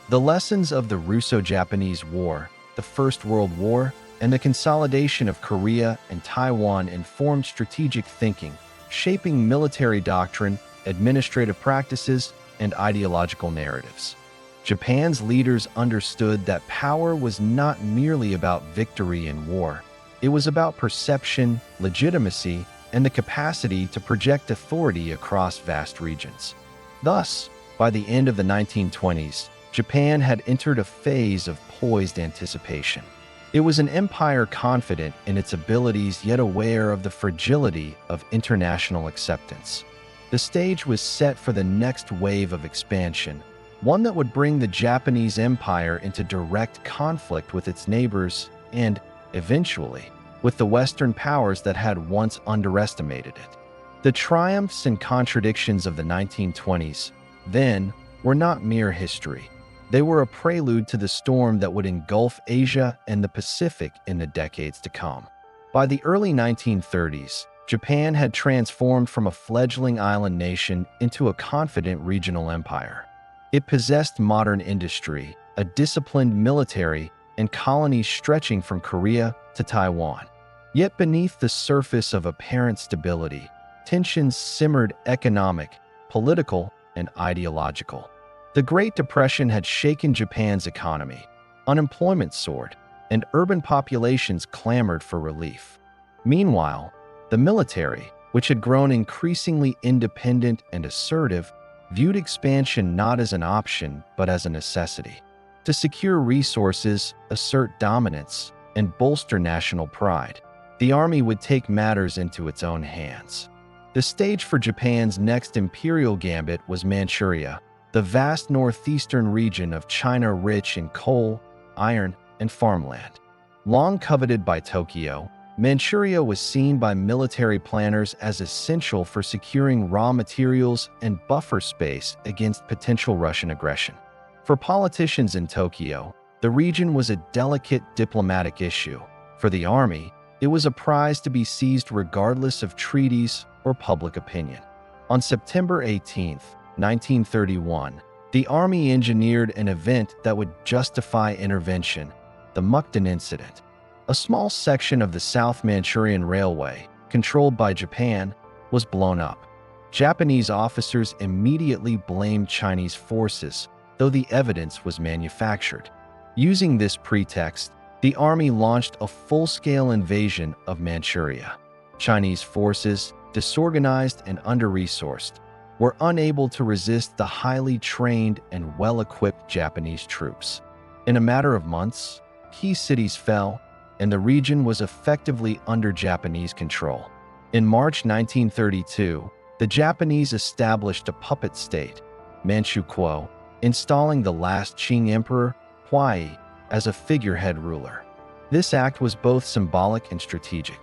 The lessons of the Russo-Japanese War, the First World War, and the consolidation of Korea and Taiwan informed strategic thinking, shaping military doctrine, administrative practices, and ideological narratives. Japan's leaders understood that power was not merely about victory in war. It was about perception, legitimacy, and the capacity to project authority across vast regions. Thus, by the end of the 1920s, Japan had entered a phase of poised anticipation. It was an empire confident in its abilities yet aware of the fragility of international acceptance. The stage was set for the next wave of expansion, one that would bring the Japanese Empire into direct conflict with its neighbors and, eventually, with the Western powers that had once underestimated it. The triumphs and contradictions of the 1920s, then, were not mere history. They were a prelude to the storm that would engulf Asia and the Pacific in the decades to come. By the early 1930s, Japan had transformed from a fledgling island nation into a confident regional empire. It possessed modern industry, a disciplined military, and colonies stretching from Korea to Taiwan. Yet beneath the surface of apparent stability, tensions simmered: economic, political, and ideological. The Great Depression had shaken Japan's economy. Unemployment soared, and urban populations clamored for relief. Meanwhile, the military, which had grown increasingly independent and assertive, viewed expansion not as an option but as a necessity. To secure resources, assert dominance, and bolster national pride, the army would take matters into its own hands. The stage for Japan's next imperial gambit was Manchuria, the vast northeastern region of China rich in coal, iron, and farmland. Long coveted by Tokyo, Manchuria was seen by military planners as essential for securing raw materials and buffer space against potential Russian aggression. For politicians in Tokyo, the region was a delicate diplomatic issue. For the army, it was a prize to be seized regardless of treaties or public opinion. On September 18, 1931, the army engineered an event that would justify intervention: the Mukden Incident. A small section of the South Manchurian Railway, controlled by Japan, was blown up. Japanese officers immediately blamed Chinese forces, though the evidence was manufactured. Using this pretext, the army launched a full-scale invasion of Manchuria. Chinese forces, disorganized and under-resourced, were unable to resist the highly trained and well-equipped Japanese troops. In a matter of months, key cities fell, and the region was effectively under Japanese control. In March 1932, the Japanese established a puppet state, Manchukuo, installing the last Qing emperor, Huai, as a figurehead ruler. This act was both symbolic and strategic.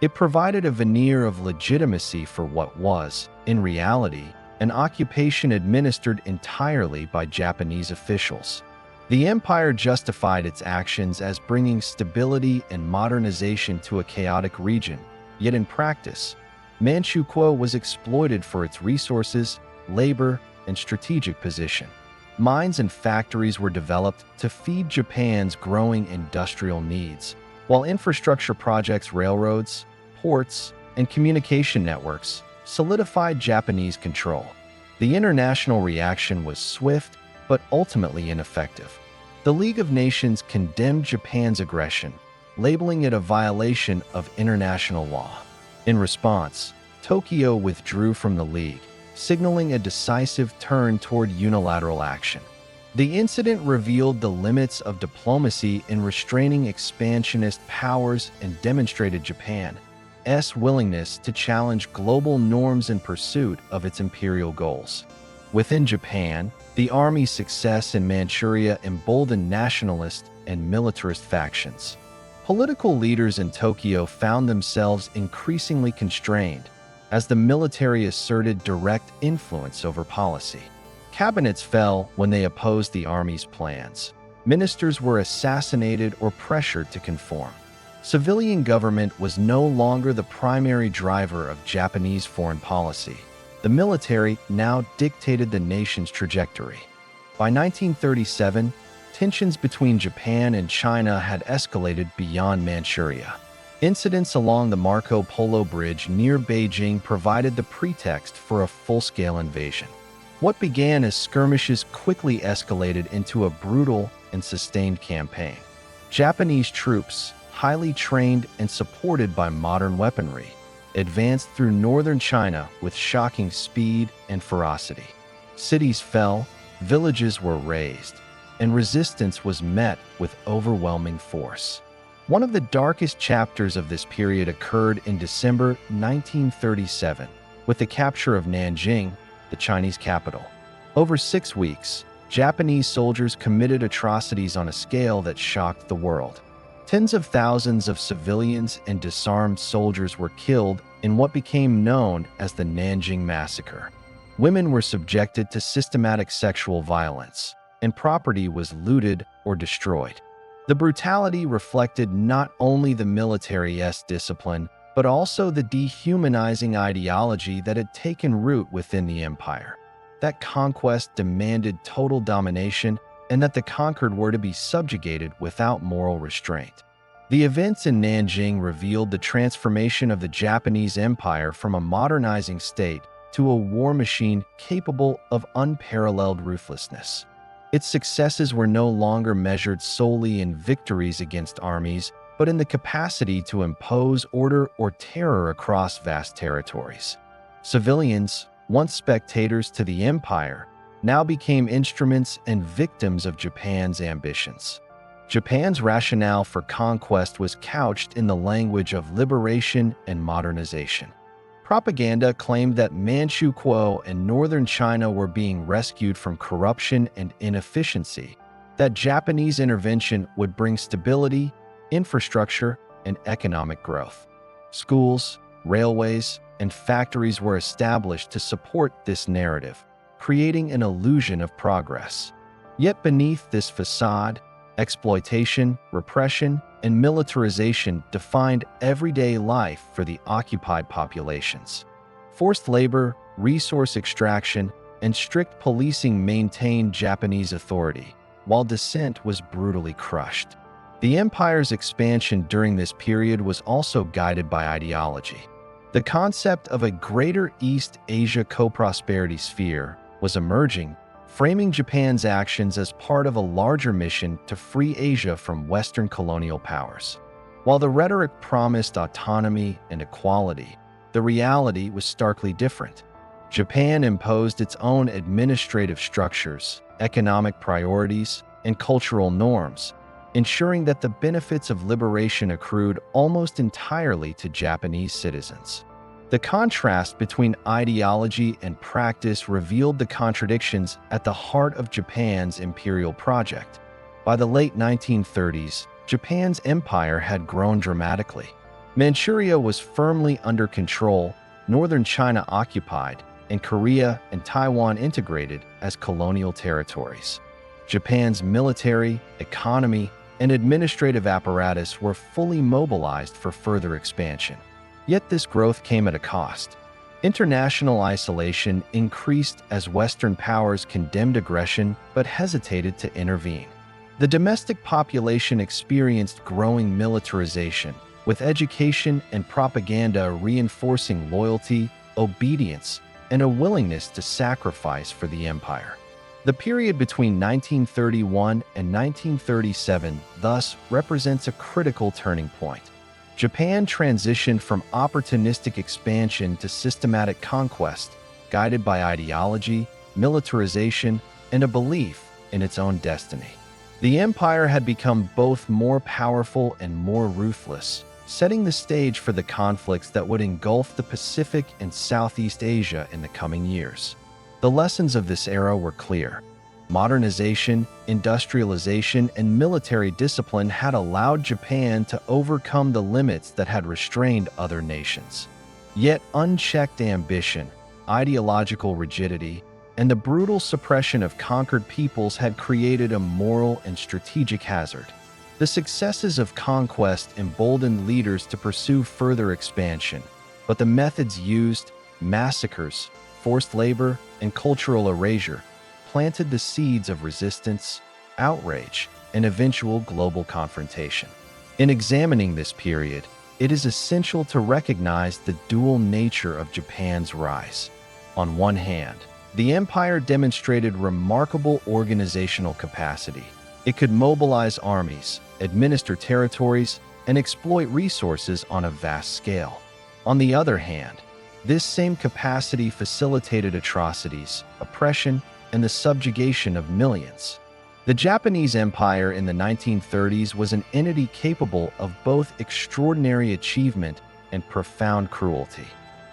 It provided a veneer of legitimacy for what was, in reality, an occupation administered entirely by Japanese officials. The empire justified its actions as bringing stability and modernization to a chaotic region, yet in practice, Manchukuo was exploited for its resources, labor, and strategic position. Mines and factories were developed to feed Japan's growing industrial needs, while infrastructure projects, railroads, ports, and communication networks solidified Japanese control. The international reaction was swift, but ultimately ineffective. The League of Nations condemned Japan's aggression, labeling it a violation of international law. In response, Tokyo withdrew from the League, signaling a decisive turn toward unilateral action. The incident revealed the limits of diplomacy in restraining expansionist powers and demonstrated Japan's willingness to challenge global norms in pursuit of its imperial goals. Within Japan, the army's success in Manchuria emboldened nationalist and militarist factions. Political leaders in Tokyo found themselves increasingly constrained as the military asserted direct influence over policy. Cabinets fell when they opposed the army's plans. Ministers were assassinated or pressured to conform. Civilian government was no longer the primary driver of Japanese foreign policy. The military now dictated the nation's trajectory. By 1937, tensions between Japan and China had escalated beyond Manchuria. Incidents along the Marco Polo Bridge near Beijing provided the pretext for a full-scale invasion. What began as skirmishes quickly escalated into a brutal and sustained campaign. Japanese troops, highly trained and supported by modern weaponry, advanced through northern China with shocking speed and ferocity. Cities fell, villages were razed, and resistance was met with overwhelming force. One of the darkest chapters of this period occurred in December 1937, with the capture of Nanjing, the Chinese capital. Over 6 weeks, Japanese soldiers committed atrocities on a scale that shocked the world. Tens of thousands of civilians and disarmed soldiers were killed in what became known as the Nanjing Massacre. Women were subjected to systematic sexual violence, and property was looted or destroyed. The brutality reflected not only the military's discipline, but also the dehumanizing ideology that had taken root within the empire. That conquest demanded total domination, and that the conquered were to be subjugated without moral restraint. The events in Nanjing revealed the transformation of the Japanese Empire from a modernizing state to a war machine capable of unparalleled ruthlessness. Its successes were no longer measured solely in victories against armies, but in the capacity to impose order or terror across vast territories. Civilians, once spectators to the empire, now became instruments and victims of Japan's ambitions. Japan's rationale for conquest was couched in the language of liberation and modernization. Propaganda claimed that Manchukuo and northern China were being rescued from corruption and inefficiency, that Japanese intervention would bring stability, infrastructure, and economic growth. Schools, railways, and factories were established to support this narrative, creating an illusion of progress. Yet beneath this facade, exploitation, repression, and militarization defined everyday life for the occupied populations. Forced labor, resource extraction, and strict policing maintained Japanese authority, while dissent was brutally crushed. The empire's expansion during this period was also guided by ideology. The concept of a Greater East Asia co-prosperity sphere was emerging, framing Japan's actions as part of a larger mission to free Asia from Western colonial powers. While the rhetoric promised autonomy and equality, the reality was starkly different. Japan imposed its own administrative structures, economic priorities, and cultural norms, ensuring that the benefits of liberation accrued almost entirely to Japanese citizens. The contrast between ideology and practice revealed the contradictions at the heart of Japan's imperial project. By the late 1930s, Japan's empire had grown dramatically. Manchuria was firmly under control, northern China occupied, and Korea and Taiwan integrated as colonial territories. Japan's military, economy, and administrative apparatus were fully mobilized for further expansion. Yet this growth came at a cost. International isolation increased as Western powers condemned aggression but hesitated to intervene. The domestic population experienced growing militarization, with education and propaganda reinforcing loyalty, obedience, and a willingness to sacrifice for the empire. The period between 1931 and 1937 thus represents a critical turning point. Japan transitioned from opportunistic expansion to systematic conquest, guided by ideology, militarization, and a belief in its own destiny. The empire had become both more powerful and more ruthless, setting the stage for the conflicts that would engulf the Pacific and Southeast Asia in the coming years. The lessons of this era were clear. Modernization, industrialization, and military discipline had allowed Japan to overcome the limits that had restrained other nations. Yet unchecked ambition, ideological rigidity, and the brutal suppression of conquered peoples had created a moral and strategic hazard. The successes of conquest emboldened leaders to pursue further expansion, but the methods used, massacres, forced labor, and cultural erasure, planted the seeds of resistance, outrage, and eventual global confrontation. In examining this period, it is essential to recognize the dual nature of Japan's rise. On one hand, the empire demonstrated remarkable organizational capacity. It could mobilize armies, administer territories, and exploit resources on a vast scale. On the other hand, this same capacity facilitated atrocities, oppression, and the subjugation of millions. The Japanese Empire in the 1930s was an entity capable of both extraordinary achievement and profound cruelty.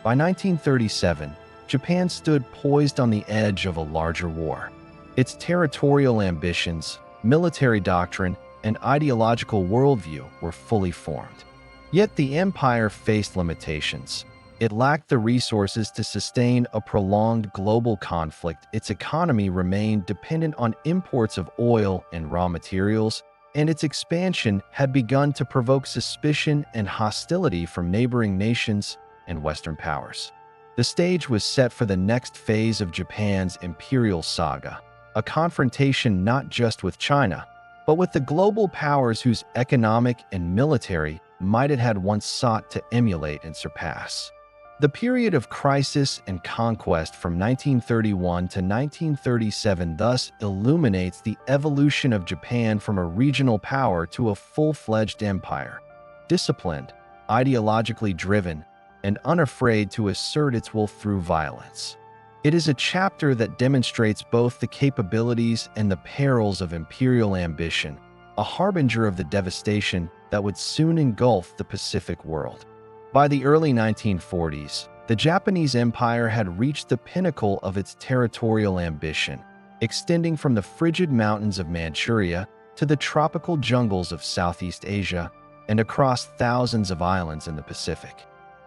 By 1937, Japan stood poised on the edge of a larger war. Its territorial ambitions, military doctrine, and ideological worldview were fully formed. Yet the empire faced limitations. It lacked the resources to sustain a prolonged global conflict. Its economy remained dependent on imports of oil and raw materials, and its expansion had begun to provoke suspicion and hostility from neighboring nations and Western powers. The stage was set for the next phase of Japan's imperial saga, a confrontation not just with China, but with the global powers whose economic and military might it had once sought to emulate and surpass. The period of crisis and conquest from 1931 to 1937 thus illuminates the evolution of Japan from a regional power to a full-fledged empire, disciplined, ideologically driven, and unafraid to assert its will through violence. It is a chapter that demonstrates both the capabilities and the perils of imperial ambition, a harbinger of the devastation that would soon engulf the Pacific world. By the early 1940s, the Japanese Empire had reached the pinnacle of its territorial ambition, extending from the frigid mountains of Manchuria to the tropical jungles of Southeast Asia and across thousands of islands in the Pacific.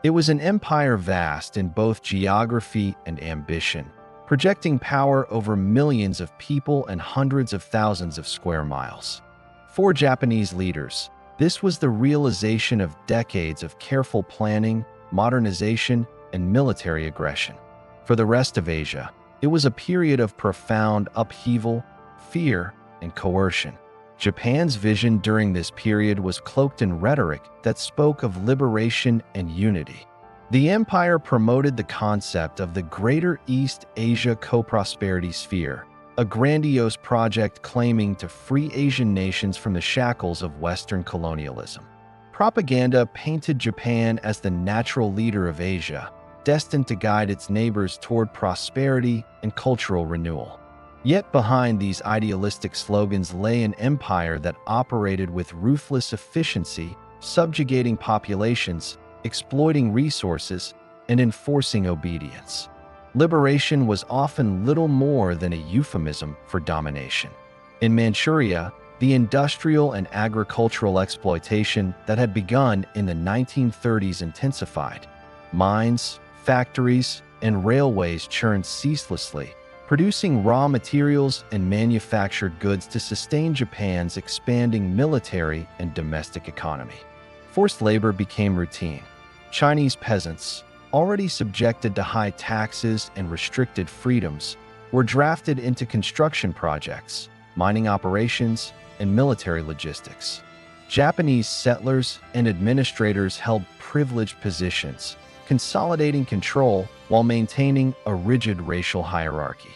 It was an empire vast in both geography and ambition, projecting power over millions of people and hundreds of thousands of square miles. For Japanese leaders, this was the realization of decades of careful planning, modernization, and military aggression. For the rest of Asia, it was a period of profound upheaval, fear, and coercion. Japan's vision during this period was cloaked in rhetoric that spoke of liberation and unity. The empire promoted the concept of the Greater East Asia Co-Prosperity Sphere, a grandiose project claiming to free Asian nations from the shackles of Western colonialism. Propaganda painted Japan as the natural leader of Asia, destined to guide its neighbors toward prosperity and cultural renewal. Yet behind these idealistic slogans lay an empire that operated with ruthless efficiency, subjugating populations, exploiting resources, and enforcing obedience. Liberation was often little more than a euphemism for domination. In Manchuria, the industrial and agricultural exploitation that had begun in the 1930s intensified. Mines, factories, and railways churned ceaselessly, producing raw materials and manufactured goods to sustain Japan's expanding military and domestic economy. Forced labor became routine. Chinese peasants, already subjected to high taxes and restricted freedoms, were drafted into construction projects, mining operations, and military logistics. Japanese settlers and administrators held privileged positions, consolidating control while maintaining a rigid racial hierarchy.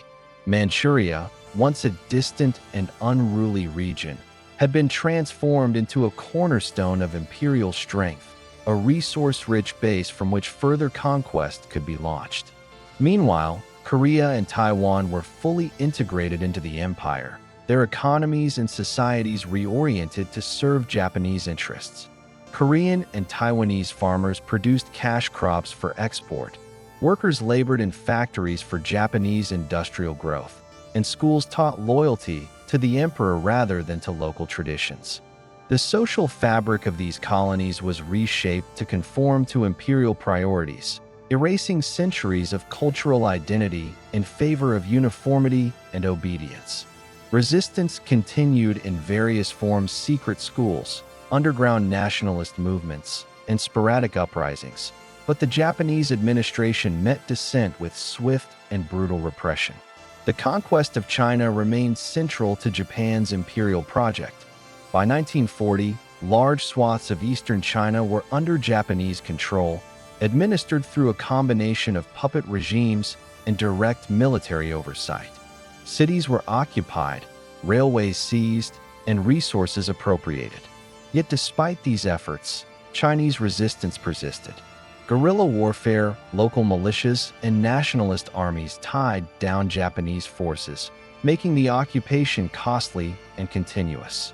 Manchuria, once a distant and unruly region, had been transformed into a cornerstone of imperial strength, a resource-rich base from which further conquest could be launched. Meanwhile, Korea and Taiwan were fully integrated into the empire, their economies and societies reoriented to serve Japanese interests. Korean and Taiwanese farmers produced cash crops for export. Workers labored in factories for Japanese industrial growth, and schools taught loyalty to the emperor rather than to local traditions. The social fabric of these colonies was reshaped to conform to imperial priorities, erasing centuries of cultural identity in favor of uniformity and obedience. Resistance continued in various forms: secret schools, underground nationalist movements, and sporadic uprisings, but the Japanese administration met dissent with swift and brutal repression. The conquest of China remained central to Japan's imperial project. By 1940, large swaths of eastern China were under Japanese control, administered through a combination of puppet regimes and direct military oversight. Cities were occupied, railways seized, and resources appropriated. Yet despite these efforts, Chinese resistance persisted. Guerrilla warfare, local militias, and nationalist armies tied down Japanese forces, making the occupation costly and continuous.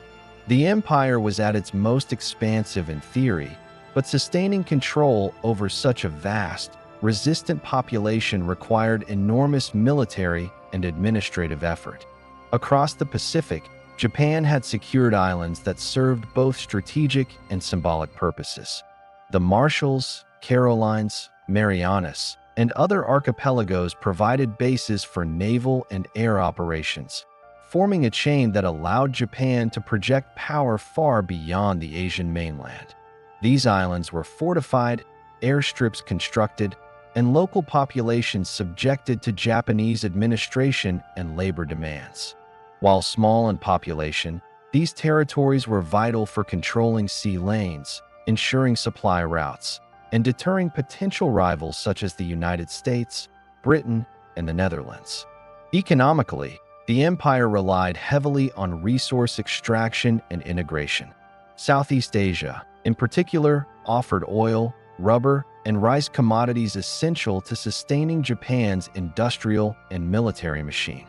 The empire was at its most expansive in theory, but sustaining control over such a vast, resistant population required enormous military and administrative effort. Across the Pacific, Japan had secured islands that served both strategic and symbolic purposes. The Marshalls, Carolines, Marianas, and other archipelagos provided bases for naval and air operations, forming a chain that allowed Japan to project power far beyond the Asian mainland. These islands were fortified, airstrips constructed, and local populations subjected to Japanese administration and labor demands. While small in population, These territories were vital for controlling sea lanes, ensuring supply routes, and deterring potential rivals such as the United States, Britain, and the Netherlands. Economically, the empire relied heavily on resource extraction and integration. Southeast Asia, in particular, offered oil, rubber, and rice commodities essential to sustaining Japan's industrial and military machine.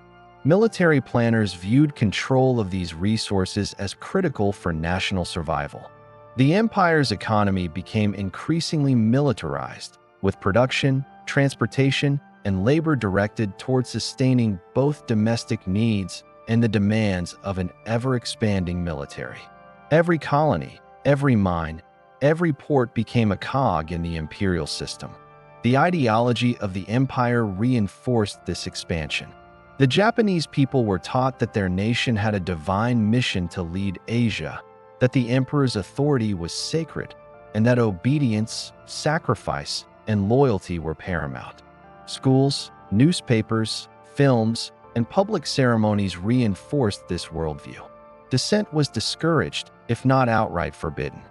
Military planners viewed control of these resources as critical for national survival. The empire's economy became increasingly militarized, with production, transportation, and labor directed toward sustaining both domestic needs and the demands of an ever-expanding military. Every colony, every mine, every port became a cog in the imperial system. The ideology of the empire reinforced this expansion. The Japanese people were taught that their nation had a divine mission to lead Asia, that the emperor's authority was sacred, and that obedience, sacrifice, and loyalty were paramount. Schools, newspapers, films, and public ceremonies reinforced this worldview. Dissent was discouraged, if not outright forbidden.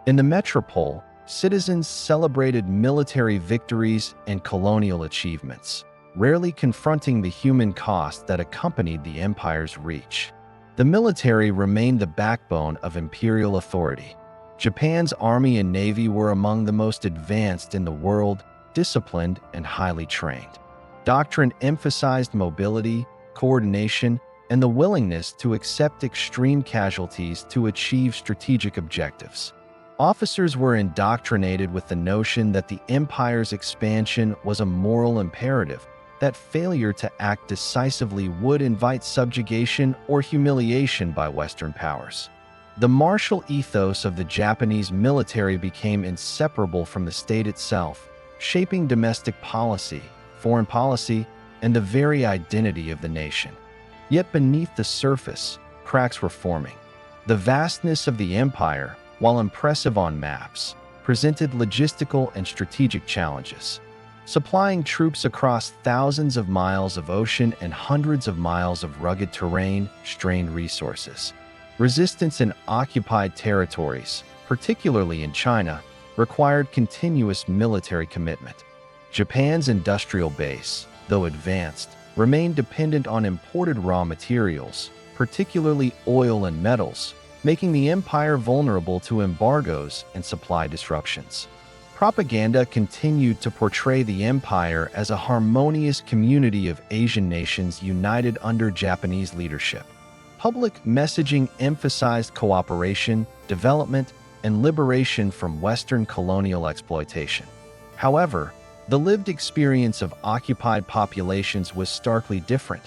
In the metropole, citizens celebrated military victories and colonial achievements, rarely confronting the human cost that accompanied the empire's reach. The military remained the backbone of imperial authority. Japan's army and navy were among the most advanced in the world, disciplined and highly trained. Doctrine emphasized mobility, coordination, and the willingness to accept extreme casualties to achieve strategic objectives. Officers were indoctrinated with the notion that the empire's expansion was a moral imperative, that failure to act decisively would invite subjugation or humiliation by Western powers. The martial ethos of the Japanese military became inseparable from the state itself, shaping domestic policy, foreign policy, and the very identity of the nation. Yet beneath the surface, cracks were forming. The vastness of the empire, while impressive on maps, presented logistical and strategic challenges. Supplying troops across thousands of miles of ocean and hundreds of miles of rugged terrain strained resources. Resistance in occupied territories, particularly in China, required continuous military commitment. Japan's industrial base, though advanced, remained dependent on imported raw materials, particularly oil and metals, making the empire vulnerable to embargoes and supply disruptions. Propaganda continued to portray the empire as a harmonious community of Asian nations united under Japanese leadership. Public messaging emphasized cooperation, development, and liberation from Western colonial exploitation. However, the lived experience of occupied populations was starkly different.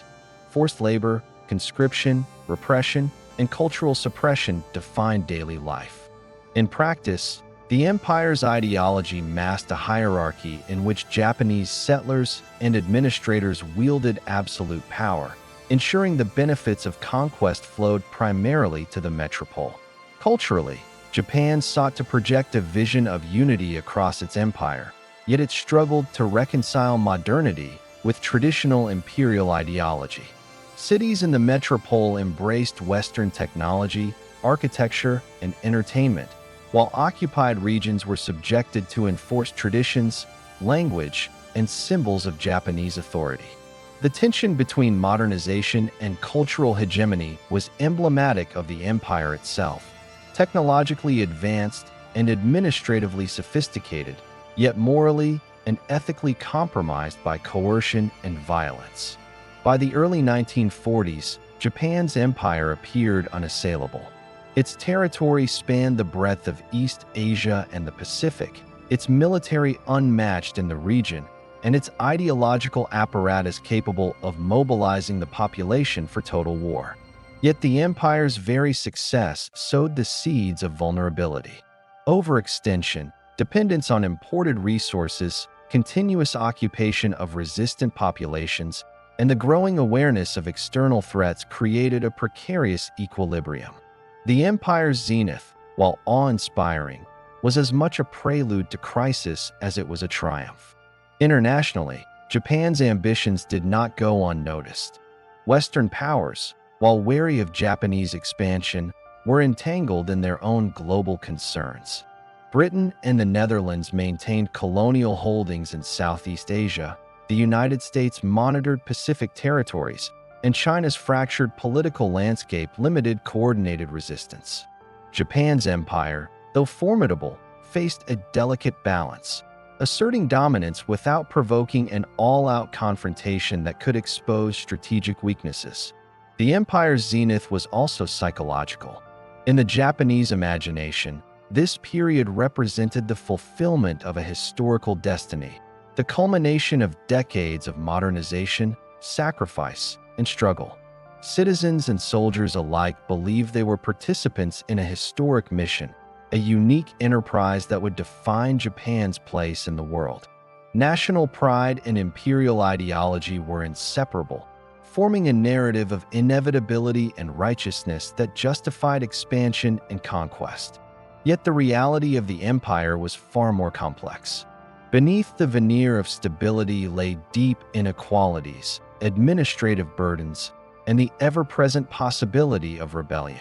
Forced labor, conscription, repression, and cultural suppression defined daily life. In practice, the empire's ideology masked a hierarchy in which Japanese settlers and administrators wielded absolute power, ensuring the benefits of conquest flowed primarily to the metropole. Culturally, Japan sought to project a vision of unity across its empire, yet it struggled to reconcile modernity with traditional imperial ideology. Cities in the metropole embraced Western technology, architecture, and entertainment, while occupied regions were subjected to enforced traditions, language, and symbols of Japanese authority. The tension between modernization and cultural hegemony was emblematic of the empire itself. Technologically advanced and administratively sophisticated, yet morally and ethically compromised by coercion and violence. By the early 1940s, Japan's empire appeared unassailable. Its territory spanned the breadth of East Asia and the Pacific, its military unmatched in the region, and its ideological apparatus capable of mobilizing the population for total war. Yet the empire's very success sowed the seeds of vulnerability. Overextension, dependence on imported resources, continuous occupation of resistant populations, and the growing awareness of external threats created a precarious equilibrium. The empire's zenith, while awe-inspiring, was as much a prelude to crisis as it was a triumph. Internationally, Japan's ambitions did not go unnoticed. Western powers, while wary of Japanese expansion, were entangled in their own global concerns. Britain and the Netherlands maintained colonial holdings in Southeast Asia, the United States monitored Pacific territories, and China's fractured political landscape limited coordinated resistance. Japan's empire, though formidable, faced a delicate balance, asserting dominance without provoking an all-out confrontation that could expose strategic weaknesses. The empire's zenith was also psychological. In the Japanese imagination, this period represented the fulfillment of a historical destiny, the culmination of decades of modernization, sacrifice, and struggle. Citizens and soldiers alike believed they were participants in a historic mission, a unique enterprise that would define Japan's place in the world. National pride and imperial ideology were inseparable, forming a narrative of inevitability and righteousness that justified expansion and conquest. Yet the reality of the empire was far more complex. Beneath the veneer of stability lay deep inequalities, administrative burdens, and the ever-present possibility of rebellion.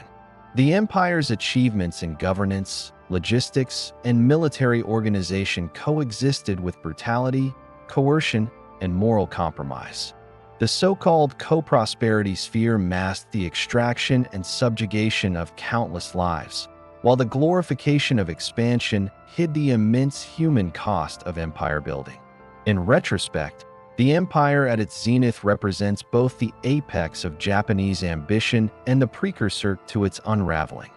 The empire's achievements in governance, logistics, and military organization coexisted with brutality, coercion, and moral compromise. The so-called co-prosperity sphere masked the extraction and subjugation of countless lives, while the glorification of expansion hid the immense human cost of empire building. In retrospect, the empire at its zenith represents both the apex of Japanese ambition and the precursor to its unraveling.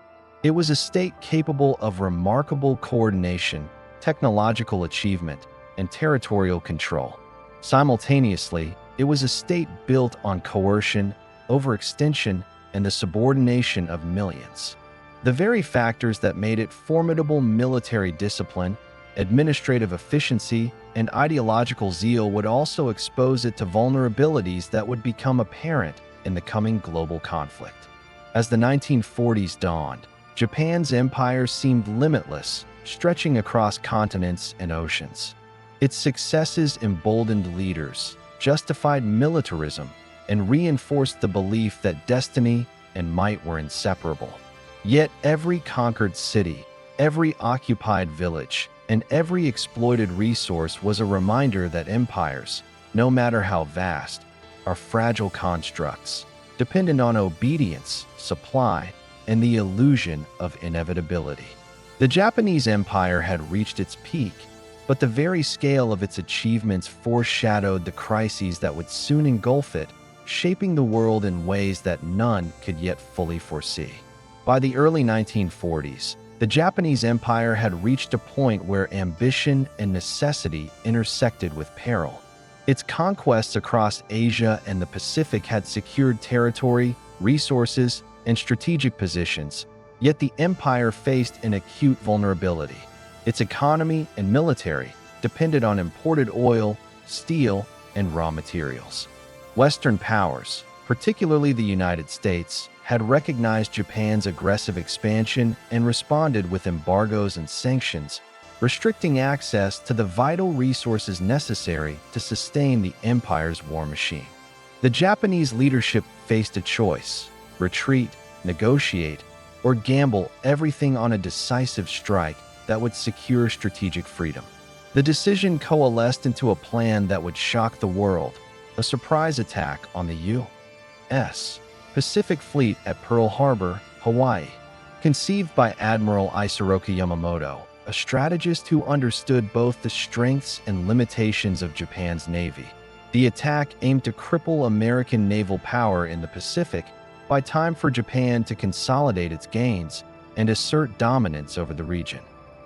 It was a state capable of remarkable coordination, technological achievement, and territorial control. Simultaneously, it was a state built on coercion, overextension, and the subordination of millions. The very factors that made it formidable military discipline, administrative efficiency, and ideological zeal would also expose it to vulnerabilities that would become apparent in the coming global conflict. As the 1940s dawned, Japan's empire seemed limitless, stretching across continents and oceans. Its successes emboldened leaders, justified militarism, and reinforced the belief that destiny and might were inseparable. Yet every conquered city, every occupied village, and every exploited resource was a reminder that empires, no matter how vast, are fragile constructs, dependent on obedience, supply, and the illusion of inevitability. The Japanese Empire had reached its peak, but the very scale of its achievements foreshadowed the crises that would soon engulf it, shaping the world in ways that none could yet fully foresee. By the early 1940s, the Japanese Empire had reached a point where ambition and necessity intersected with peril. Its conquests across Asia and the Pacific had secured territory, resources, and strategic positions, yet the empire faced an acute vulnerability. Its economy and military depended on imported oil, steel, and raw materials. Western powers, particularly the United States, had recognized Japan's aggressive expansion and responded with embargoes and sanctions, restricting access to the vital resources necessary to sustain the empire's war machine. The Japanese leadership faced a choice: retreat, negotiate, or gamble everything on a decisive strike that would secure strategic freedom. The decision coalesced into a plan that would shock the world: a surprise attack on the U.S. Pacific Fleet at Pearl Harbor, Hawaii. Conceived by Admiral Isoroku Yamamoto, a strategist who understood both the strengths and limitations of Japan's navy, the attack aimed to cripple American naval power in the Pacific, buy time for Japan to consolidate its gains, and assert dominance over the region.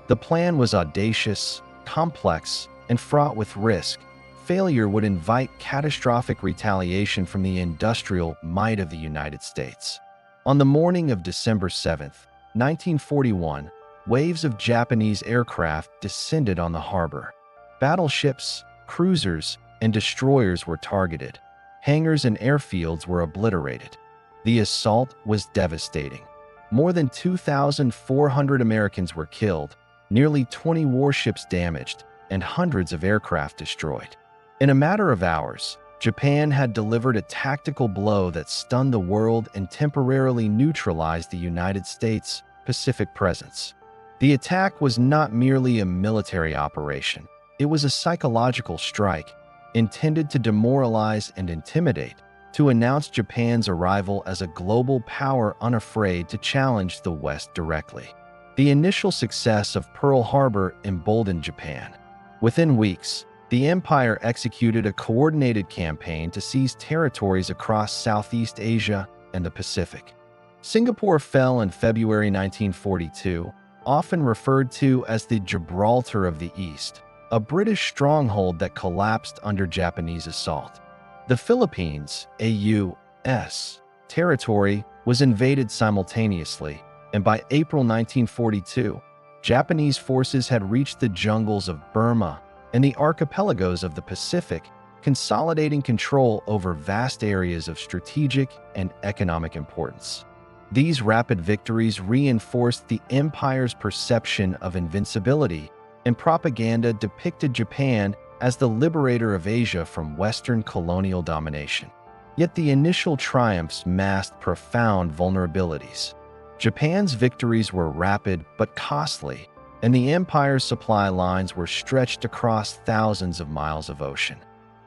The plan was audacious, complex, and fraught with risk. Failure would invite catastrophic retaliation from the industrial might of the United States. On the morning of December 7, 1941, waves of Japanese aircraft descended on the harbor. Battleships, cruisers, and destroyers were targeted. Hangars and airfields were obliterated. The assault was devastating. More than 2,400 Americans were killed, nearly 20 warships damaged, and hundreds of aircraft destroyed. In a matter of hours, Japan had delivered a tactical blow that stunned the world and temporarily neutralized the United States' Pacific presence. The attack was not merely a military operation, it was a psychological strike intended to demoralize and intimidate, to announce Japan's arrival as a global power unafraid to challenge the West directly. The initial success of Pearl Harbor emboldened Japan. Within weeks, the empire executed a coordinated campaign to seize territories across Southeast Asia and the Pacific. Singapore fell in February 1942, often referred to as the Gibraltar of the East, a British stronghold that collapsed under Japanese assault. The Philippines, a U.S. territory, was invaded simultaneously, and by April 1942, Japanese forces had reached the jungles of Burma and the archipelagos of the Pacific, consolidating control over vast areas of strategic and economic importance. These rapid victories reinforced the empire's perception of invincibility, and propaganda depicted Japan as the liberator of Asia from Western colonial domination. Yet the initial triumphs masked profound vulnerabilities. Japan's victories were rapid but costly, and the empire's supply lines were stretched across thousands of miles of ocean.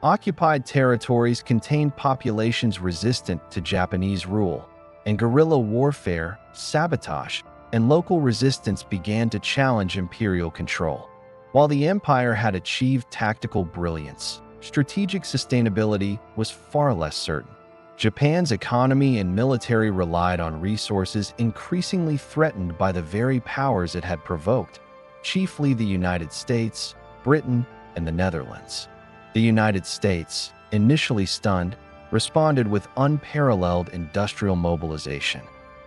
Occupied territories contained populations resistant to Japanese rule, and guerrilla warfare, sabotage, and local resistance began to challenge imperial control. While the empire had achieved tactical brilliance, strategic sustainability was far less certain. Japan's economy and military relied on resources increasingly threatened by the very powers it had provoked, chiefly the United States, Britain, and the Netherlands. The United States, initially stunned, responded with unparalleled industrial mobilization.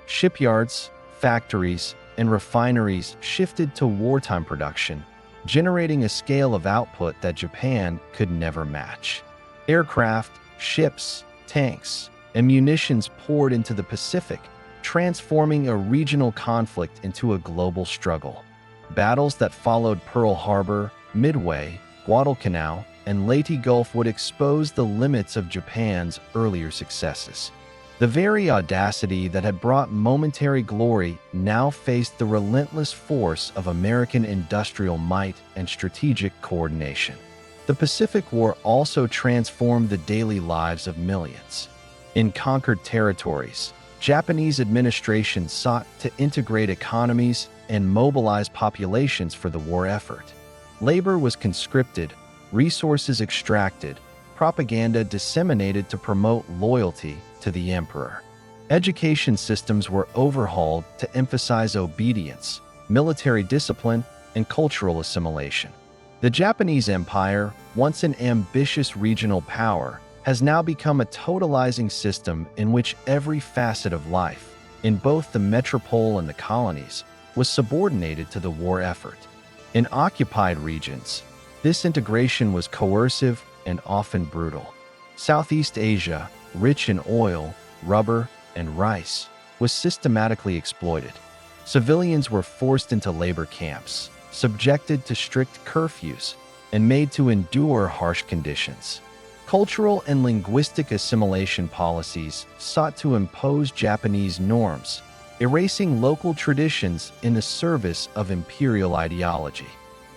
Shipyards, factories, and refineries shifted to wartime production, generating a scale of output that Japan could never match. Aircraft, ships, tanks, and munitions poured into the Pacific, transforming a regional conflict into a global struggle. Battles that followed Pearl Harbor, Midway, Guadalcanal, and Leyte Gulf would expose the limits of Japan's earlier successes. The very audacity that had brought momentary glory now faced the relentless force of American industrial might and strategic coordination. The Pacific War also transformed the daily lives of millions. In conquered territories, Japanese administration sought to integrate economies and mobilize populations for the war effort. Labor was conscripted, resources extracted, propaganda disseminated to promote loyalty to the emperor. Education systems were overhauled to emphasize obedience, military discipline, and cultural assimilation. The Japanese Empire, once an ambitious regional power, has now become a totalizing system in which every facet of life, in both the metropole and the colonies, was subordinated to the war effort. In occupied regions, this integration was coercive and often brutal. Southeast Asia, rich in oil, rubber, and rice, was systematically exploited. Civilians were forced into labor camps, subjected to strict curfews, and made to endure harsh conditions. Cultural and linguistic assimilation policies sought to impose Japanese norms, erasing local traditions in the service of imperial ideology.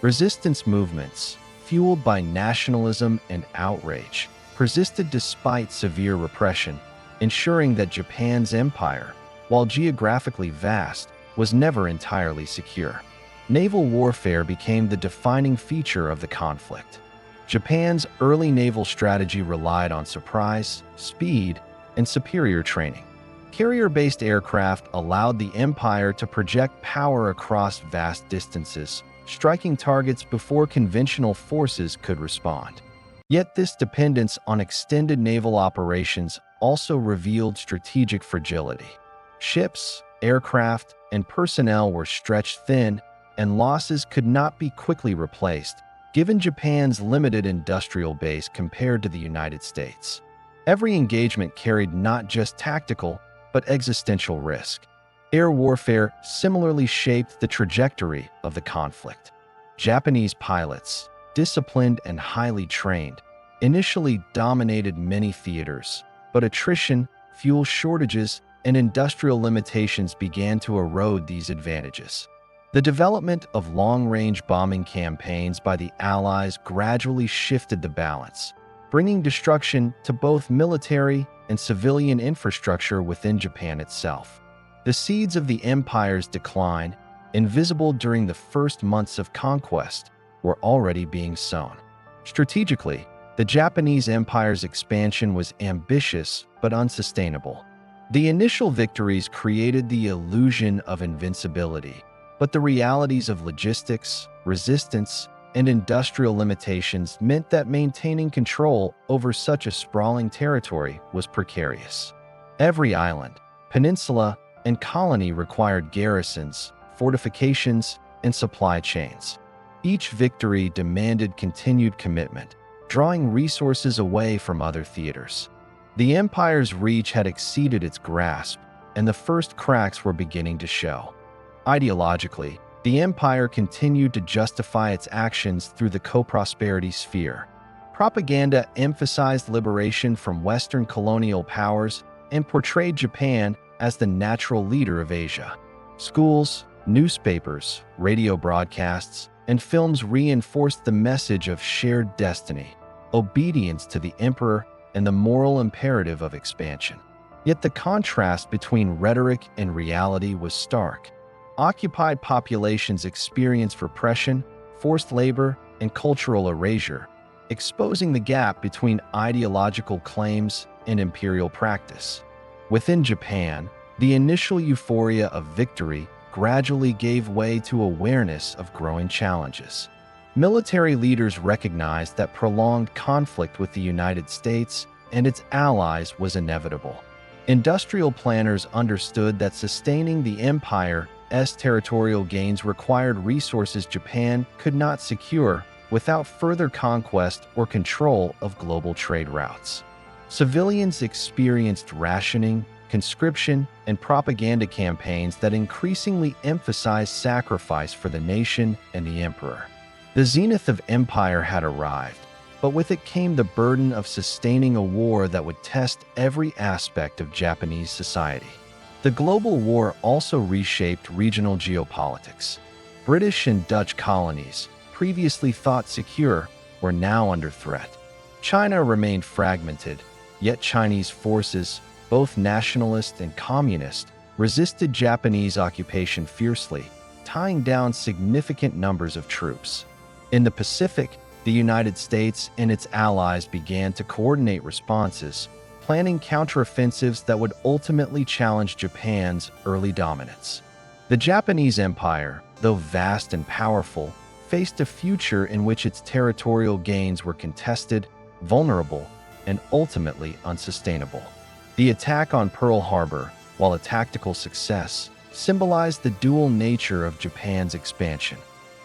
Resistance movements, fueled by nationalism and outrage, persisted despite severe repression, ensuring that Japan's empire, while geographically vast, was never entirely secure. Naval warfare became the defining feature of the conflict. Japan's early naval strategy relied on surprise, speed, and superior training. Carrier-based aircraft allowed the empire to project power across vast distances, striking targets before conventional forces could respond. Yet this dependence on extended naval operations also revealed strategic fragility. Ships, aircraft, and personnel were stretched thin, and losses could not be quickly replaced, given Japan's limited industrial base compared to the United States. Every engagement carried not just tactical, but existential risk. Air warfare similarly shaped the trajectory of the conflict. Japanese pilots, disciplined and highly trained, initially dominated many theaters, but attrition, fuel shortages, and industrial limitations began to erode these advantages. The development of long-range bombing campaigns by the Allies gradually shifted the balance, bringing destruction to both military and civilian infrastructure within Japan itself. The seeds of the empire's decline, invisible during the first months of conquest, were already being sown. Strategically, the Japanese empire's expansion was ambitious but unsustainable. The initial victories created the illusion of invincibility, but the realities of logistics, resistance, and industrial limitations meant that maintaining control over such a sprawling territory was precarious. Every island, peninsula, and colony required garrisons, fortifications, and supply chains. Each victory demanded continued commitment, drawing resources away from other theaters. The empire's reach had exceeded its grasp, and the first cracks were beginning to show. Ideologically, the empire continued to justify its actions through the co-prosperity sphere. Propaganda emphasized liberation from Western colonial powers and portrayed Japan as the natural leader of Asia. Schools, newspapers, radio broadcasts, and films reinforced the message of shared destiny, obedience to the emperor, and the moral imperative of expansion. Yet the contrast between rhetoric and reality was stark. Occupied populations experienced repression, forced labor, and cultural erasure, exposing the gap between ideological claims and imperial practice. Within Japan, the initial euphoria of victory gradually gave way to awareness of growing challenges. Military leaders recognized that prolonged conflict with the United States and its allies was inevitable. Industrial planners understood that sustaining the empire's territorial gains required resources Japan could not secure without further conquest or control of global trade routes. Civilians experienced rationing, conscription, and propaganda campaigns that increasingly emphasized sacrifice for the nation and the emperor. The zenith of empire had arrived, but with it came the burden of sustaining a war that would test every aspect of Japanese society. The global war also reshaped regional geopolitics. British and Dutch colonies, previously thought secure, were now under threat. China remained fragmented, yet Chinese forces, both nationalist and communist, resisted Japanese occupation fiercely, tying down significant numbers of troops. In the Pacific, the United States and its allies began to coordinate responses, planning counteroffensives that would ultimately challenge Japan's early dominance. The Japanese Empire, though vast and powerful, faced a future in which its territorial gains were contested, vulnerable, and ultimately unsustainable. The attack on Pearl Harbor, while a tactical success, symbolized the dual nature of Japan's expansion.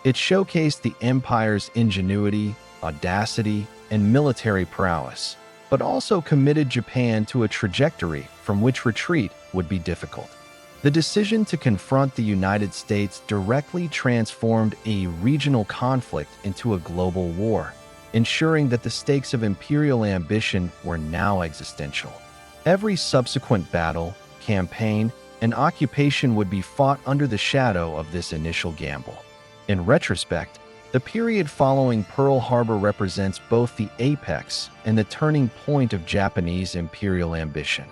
It showcased the empire's ingenuity, audacity, and military prowess, but also committed Japan to a trajectory from which retreat would be difficult. The decision to confront the United States directly transformed a regional conflict into a global war, ensuring that the stakes of imperial ambition were now existential. Every subsequent battle, campaign, and occupation would be fought under the shadow of this initial gamble. In retrospect, the period following Pearl Harbor represents both the apex and the turning point of Japanese imperial ambition.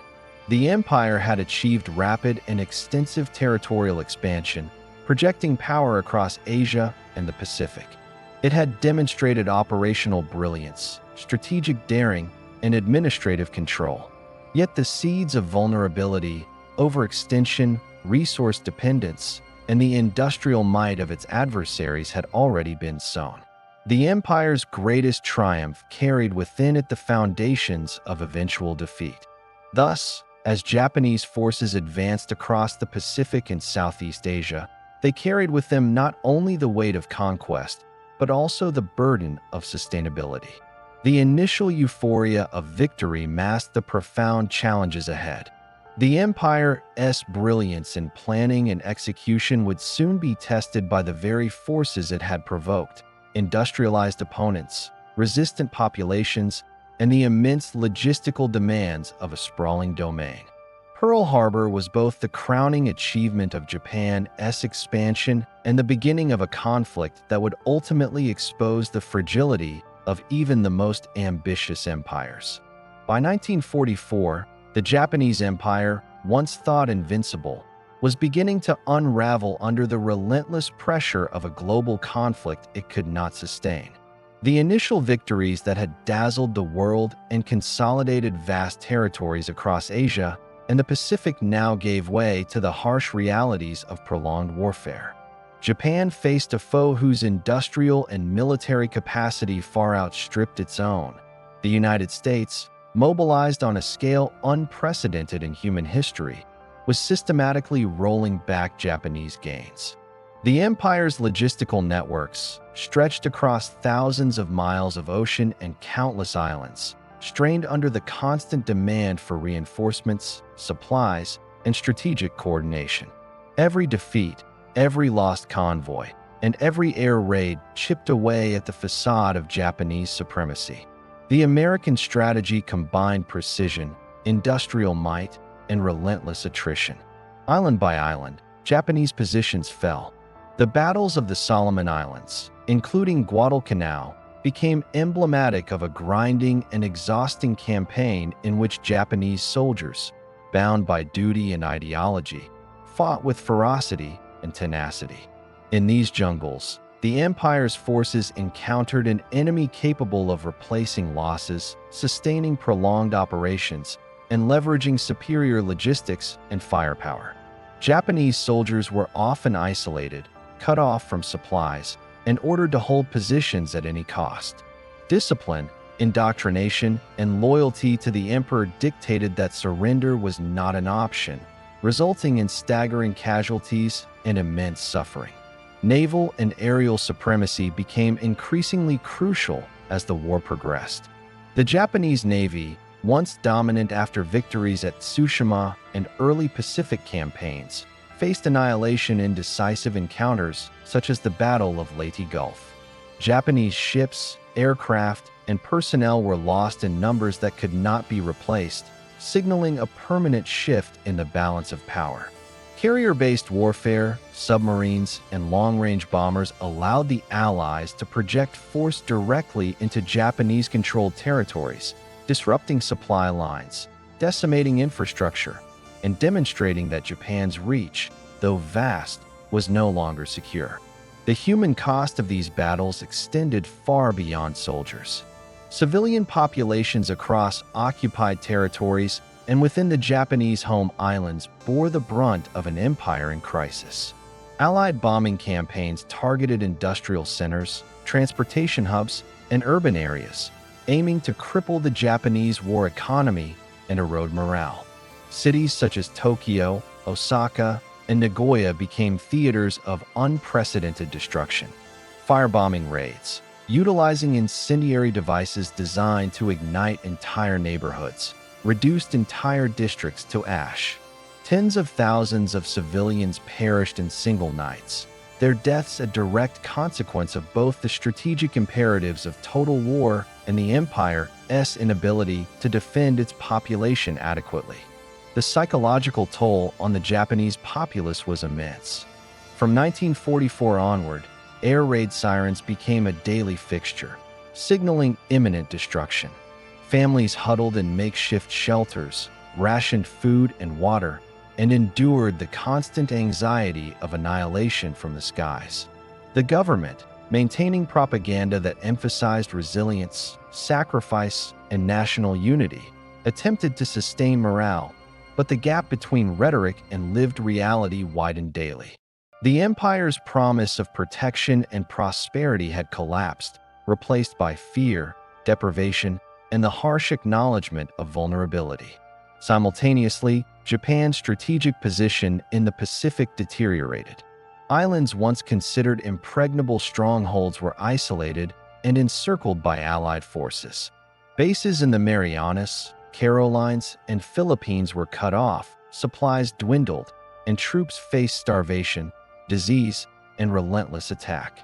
The empire had achieved rapid and extensive territorial expansion, projecting power across Asia and the Pacific. It had demonstrated operational brilliance, strategic daring, and administrative control. Yet the seeds of vulnerability, overextension, resource dependence, and the industrial might of its adversaries had already been sown. The empire's greatest triumph carried within it the foundations of eventual defeat. Thus, as Japanese forces advanced across the Pacific and Southeast Asia, they carried with them not only the weight of conquest, but also the burden of sustainability. The initial euphoria of victory masked the profound challenges ahead. The empire's brilliance in planning and execution would soon be tested by the very forces it had provoked: industrialized opponents, resistant populations, and the immense logistical demands of a sprawling domain. Pearl Harbor was both the crowning achievement of Japan's expansion and the beginning of a conflict that would ultimately expose the fragility of even the most ambitious empires. By 1944, the Japanese Empire, once thought invincible, was beginning to unravel under the relentless pressure of a global conflict it could not sustain. The initial victories that had dazzled the world and consolidated vast territories across Asia and the Pacific now gave way to the harsh realities of prolonged warfare. Japan faced a foe whose industrial and military capacity far outstripped its own. The United States, mobilized on a scale unprecedented in human history, was systematically rolling back Japanese gains. The empire's logistical networks, stretched across thousands of miles of ocean and countless islands, strained under the constant demand for reinforcements, supplies, and strategic coordination. Every defeat, every lost convoy, and every air raid chipped away at the facade of Japanese supremacy. The American strategy combined precision, industrial might, and relentless attrition. Island by island, Japanese positions fell. The battles of the Solomon Islands, including Guadalcanal, became emblematic of a grinding and exhausting campaign in which Japanese soldiers, bound by duty and ideology, fought with ferocity and tenacity. In these jungles, the empire's forces encountered an enemy capable of replacing losses, sustaining prolonged operations, and leveraging superior logistics and firepower. Japanese soldiers were often isolated, cut off from supplies, and ordered to hold positions at any cost. Discipline, indoctrination, and loyalty to the emperor dictated that surrender was not an option, resulting in staggering casualties and immense suffering. Naval and aerial supremacy became increasingly crucial as the war progressed. The Japanese Navy, once dominant after victories at Tsushima and early Pacific campaigns, faced annihilation in decisive encounters such as the Battle of Leyte Gulf. Japanese ships, aircraft, and personnel were lost in numbers that could not be replaced, signaling a permanent shift in the balance of power. Carrier-based warfare, submarines, and long-range bombers allowed the Allies to project force directly into Japanese-controlled territories, disrupting supply lines, decimating infrastructure, and demonstrating that Japan's reach, though vast, was no longer secure. The human cost of these battles extended far beyond soldiers. Civilian populations across occupied territories and within the Japanese home islands bore the brunt of an empire in crisis. Allied bombing campaigns targeted industrial centers, transportation hubs, and urban areas, aiming to cripple the Japanese war economy and erode morale. Cities such as Tokyo, Osaka, and Nagoya became theaters of unprecedented destruction. Firebombing raids, utilizing incendiary devices designed to ignite entire neighborhoods, reduced entire districts to ash. Tens of thousands of civilians perished in single nights, their deaths a direct consequence of both the strategic imperatives of total war and the empire's inability to defend its population adequately. The psychological toll on the Japanese populace was immense. From 1944 onward, air raid sirens became a daily fixture, signaling imminent destruction. Families huddled in makeshift shelters, rationed food and water, and endured the constant anxiety of annihilation from the skies. The government, maintaining propaganda that emphasized resilience, sacrifice, and national unity, attempted to sustain morale, but the gap between rhetoric and lived reality widened daily. The empire's promise of protection and prosperity had collapsed, replaced by fear, deprivation, and the harsh acknowledgement of vulnerability. Simultaneously, Japan's strategic position in the Pacific deteriorated. Islands once considered impregnable strongholds were isolated and encircled by Allied forces. Bases in the Marianas, Carolines, and Philippines were cut off, supplies dwindled, and troops faced starvation, disease, and relentless attack.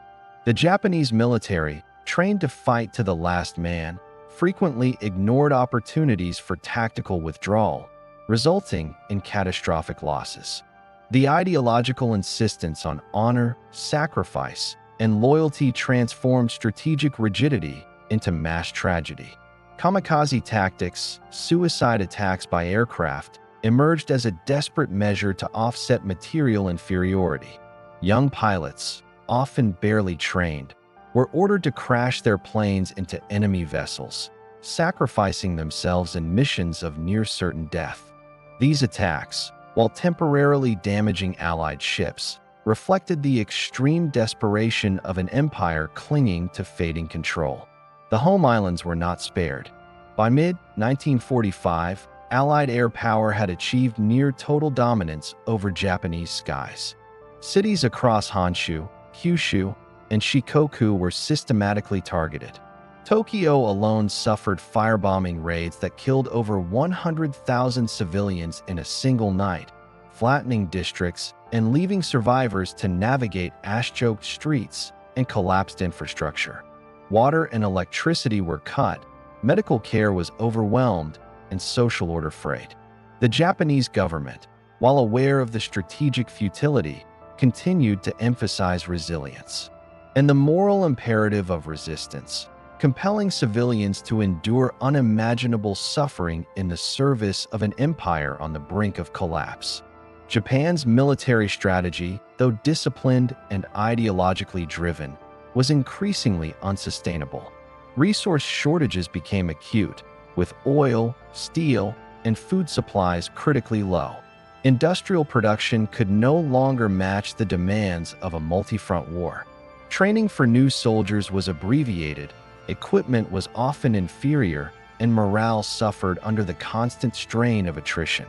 The Japanese military, trained to fight to the last man, frequently ignored opportunities for tactical withdrawal, resulting in catastrophic losses. The ideological insistence on honor, sacrifice, and loyalty transformed strategic rigidity into mass tragedy. Kamikaze tactics, suicide attacks by aircraft, emerged as a desperate measure to offset material inferiority. Young pilots, often barely trained, were ordered to crash their planes into enemy vessels, sacrificing themselves in missions of near-certain death. These attacks, while temporarily damaging Allied ships, reflected the extreme desperation of an empire clinging to fading control. The home islands were not spared. By mid-1945, Allied air power had achieved near-total dominance over Japanese skies. Cities across Honshu, Kyushu, and Shikoku were systematically targeted. Tokyo alone suffered firebombing raids that killed over 100,000 civilians in a single night, flattening districts and leaving survivors to navigate ash-choked streets and collapsed infrastructure. Water and electricity were cut, medical care was overwhelmed, and social order frayed. The Japanese government, while aware of the strategic futility, continued to emphasize resilience and the moral imperative of resistance, compelling civilians to endure unimaginable suffering in the service of an empire on the brink of collapse. Japan's military strategy, though disciplined and ideologically driven, was increasingly unsustainable. Resource shortages became acute, with oil, steel, and food supplies critically low. Industrial production could no longer match the demands of a multi-front war. Training for new soldiers was abbreviated, equipment was often inferior, and morale suffered under the constant strain of attrition.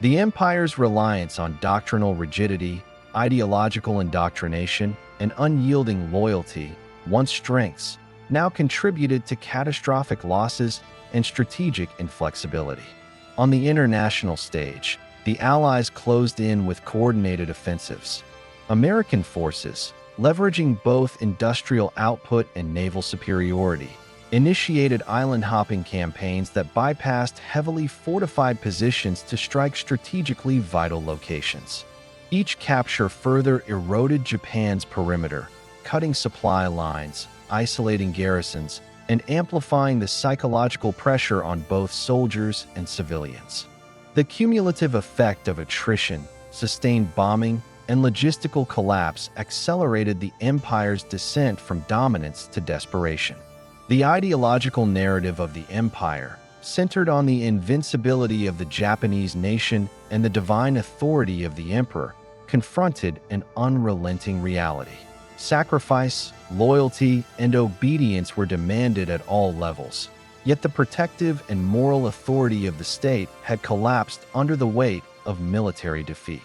The empire's reliance on doctrinal rigidity, ideological indoctrination, and unyielding loyalty, once strengths, now contributed to catastrophic losses and strategic inflexibility. On the international stage, the Allies closed in with coordinated offensives. American forces, leveraging both industrial output and naval superiority, initiated island-hopping campaigns that bypassed heavily fortified positions to strike strategically vital locations. Each capture further eroded Japan's perimeter, cutting supply lines, isolating garrisons, and amplifying the psychological pressure on both soldiers and civilians. The cumulative effect of attrition, sustained bombing, and logistical collapse accelerated the empire's descent from dominance to desperation. The ideological narrative of the empire, centered on the invincibility of the Japanese nation and the divine authority of the emperor, confronted an unrelenting reality. Sacrifice, loyalty, and obedience were demanded at all levels, yet the protective and moral authority of the state had collapsed under the weight of military defeat.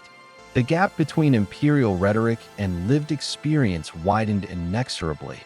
The gap between imperial rhetoric and lived experience widened inexorably,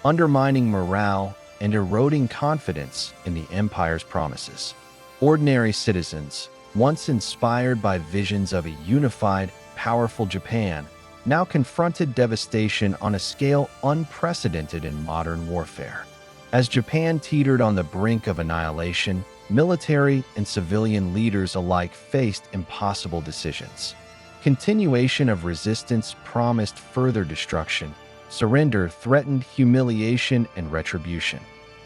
undermining morale and eroding confidence in the empire's promises. Ordinary citizens, once inspired by visions of a unified, powerful Japan, now confronted devastation on a scale unprecedented in modern warfare. As Japan teetered on the brink of annihilation, military and civilian leaders alike faced impossible decisions. Continuation of resistance promised further destruction. Surrender threatened humiliation and retribution.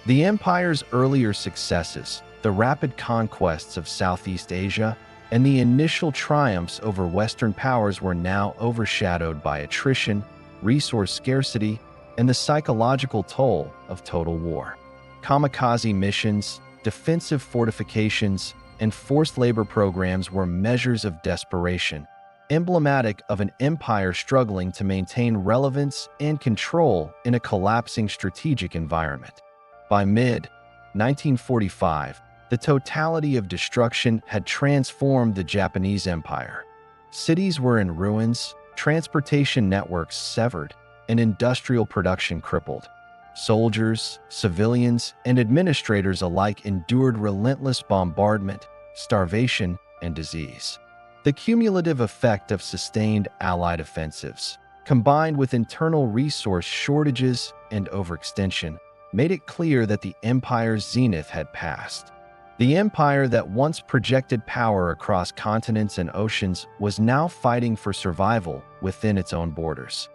The empire's earlier successes, the rapid conquests of Southeast Asia, and the initial triumphs over Western powers were now overshadowed by attrition, resource scarcity, and the psychological toll of total war. Kamikaze missions, defensive fortifications, and forced labor programs were measures of desperation, emblematic of an empire struggling to maintain relevance and control in a collapsing strategic environment. By mid-1945, the totality of destruction had transformed the Japanese Empire. Cities were in ruins, transportation networks severed, and industrial production crippled. Soldiers, civilians, and administrators alike endured relentless bombardment, starvation, and disease. The cumulative effect of sustained Allied offensives, combined with internal resource shortages and overextension, made it clear that the empire's zenith had passed. The empire that once projected power across continents and oceans was now fighting for survival within its own borders.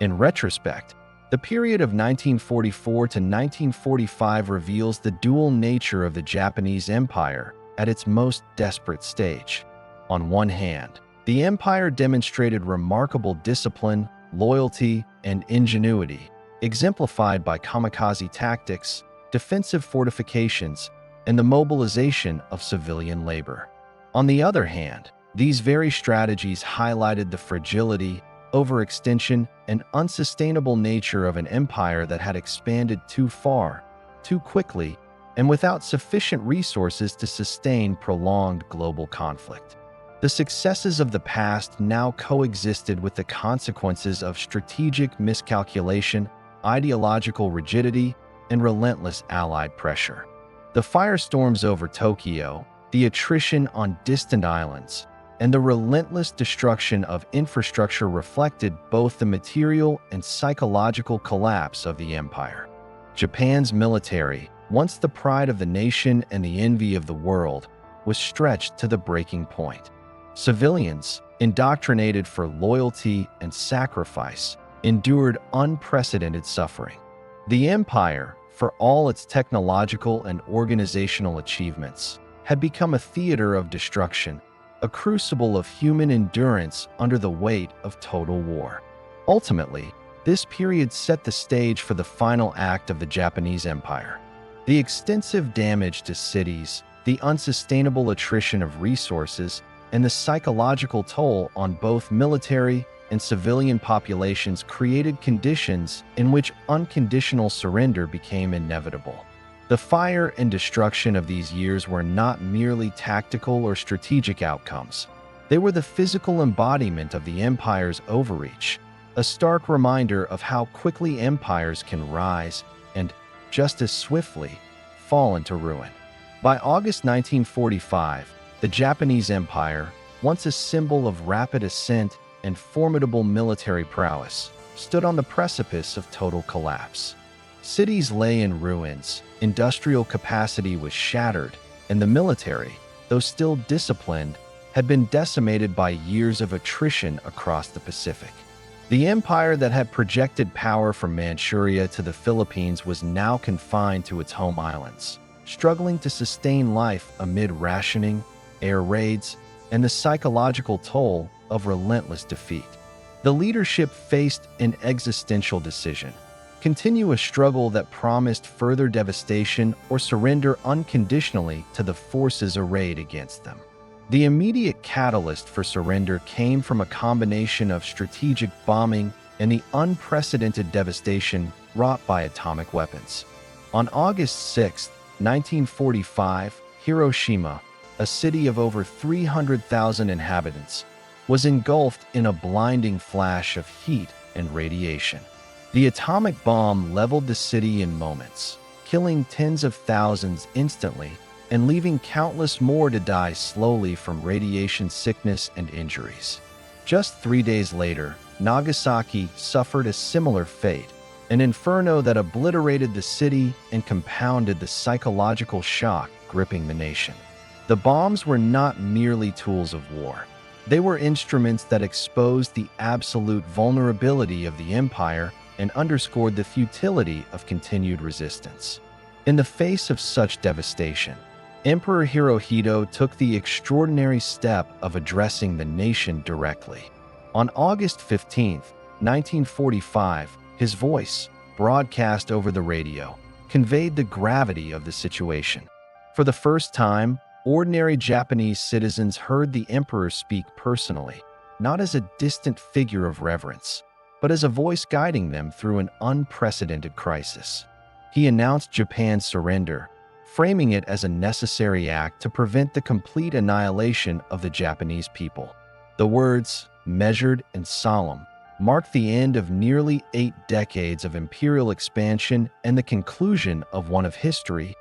In retrospect, the period of 1944 to 1945 reveals the dual nature of the Japanese Empire at its most desperate stage. On one hand, the empire demonstrated remarkable discipline, loyalty, and ingenuity, exemplified by kamikaze tactics, defensive fortifications, and the mobilization of civilian labor. On the other hand, these very strategies highlighted the fragility, overextension, and unsustainable nature of an empire that had expanded too far, too quickly, and without sufficient resources to sustain prolonged global conflict. The successes of the past now coexisted with the consequences of strategic miscalculation, ideological rigidity, and relentless Allied pressure. The firestorms over Tokyo, the attrition on distant islands, and the relentless destruction of infrastructure reflected both the material and psychological collapse of the empire. Japan's military, once the pride of the nation and the envy of the world, was stretched to the breaking point. Civilians, indoctrinated for loyalty and sacrifice, endured unprecedented suffering. The empire, for all its technological and organizational achievements, had become a theater of destruction, a crucible of human endurance under the weight of total war. Ultimately, this period set the stage for the final act of the Japanese Empire. The extensive damage to cities, the unsustainable attrition of resources, and the psychological toll on both military and civilian populations created conditions in which unconditional surrender became inevitable. The fire and destruction of these years were not merely tactical or strategic outcomes. They were the physical embodiment of the empire's overreach, a stark reminder of how quickly empires can rise and, just as swiftly, fall into ruin. By August 1945, the Japanese Empire, once a symbol of rapid ascent and formidable military prowess, stood on the precipice of total collapse. Cities lay in ruins, industrial capacity was shattered, and the military, though still disciplined, had been decimated by years of attrition across the Pacific. The empire that had projected power from Manchuria to the Philippines was now confined to its home islands, struggling to sustain life amid rationing, air raids, and the psychological toll of relentless defeat. The leadership faced an existential decision: continue a struggle that promised further devastation or surrender unconditionally to the forces arrayed against them. The immediate catalyst for surrender came from a combination of strategic bombing and the unprecedented devastation wrought by atomic weapons. On August 6, 1945, Hiroshima, a city of over 300,000 inhabitants, was engulfed in a blinding flash of heat and radiation. The atomic bomb leveled the city in moments, killing tens of thousands instantly and leaving countless more to die slowly from radiation sickness and injuries. Just 3 days later, Nagasaki suffered a similar fate, an inferno that obliterated the city and compounded the psychological shock gripping the nation. The bombs were not merely tools of war. They were instruments that exposed the absolute vulnerability of the empire and underscored the futility of continued resistance. In the face of such devastation, Emperor Hirohito took the extraordinary step of addressing the nation directly. On August 15, 1945, his voice, broadcast over the radio, conveyed the gravity of the situation. For the first time, ordinary Japanese citizens heard the emperor speak personally, not as a distant figure of reverence, but as a voice guiding them through an unprecedented crisis. He announced Japan's surrender, framing it as a necessary act to prevent the complete annihilation of the Japanese people. The words, measured and solemn, marked the end of nearly 8 decades of imperial expansion and the conclusion of one of history's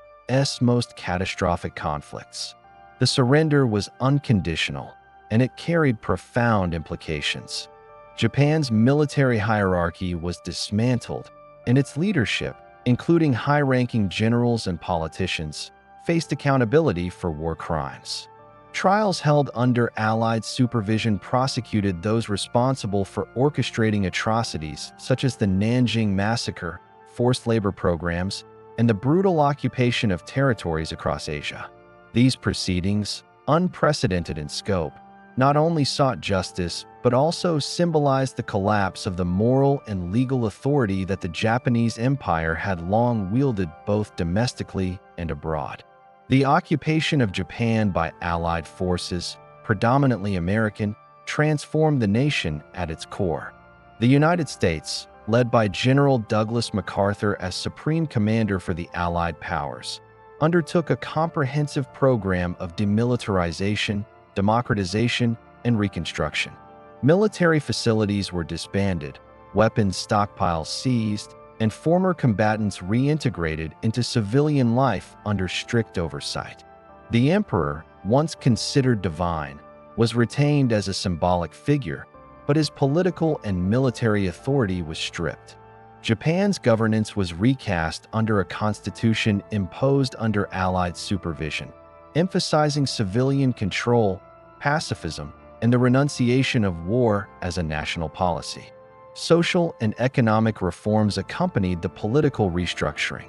most catastrophic conflicts. The surrender was unconditional, and it carried profound implications. Japan's military hierarchy was dismantled, and its leadership, including high-ranking generals and politicians, faced accountability for war crimes. Trials held under Allied supervision prosecuted those responsible for orchestrating atrocities such as the Nanjing Massacre, forced labor programs, and the brutal occupation of territories across Asia. These proceedings, unprecedented in scope, not only sought justice but also symbolized the collapse of the moral and legal authority that the Japanese Empire had long wielded both domestically and abroad. The occupation of Japan by Allied forces, predominantly American, transformed the nation at its core. The United States, led by General Douglas MacArthur as Supreme Commander for the Allied powers, undertook a comprehensive program of demilitarization, democratization, and reconstruction. Military facilities were disbanded, weapons stockpiles seized, and former combatants reintegrated into civilian life under strict oversight. The emperor, once considered divine, was retained as a symbolic figure, but his political and military authority was stripped. Japan's governance was recast under a constitution imposed under Allied supervision, emphasizing civilian control, pacifism, and the renunciation of war as a national policy. Social and economic reforms accompanied the political restructuring.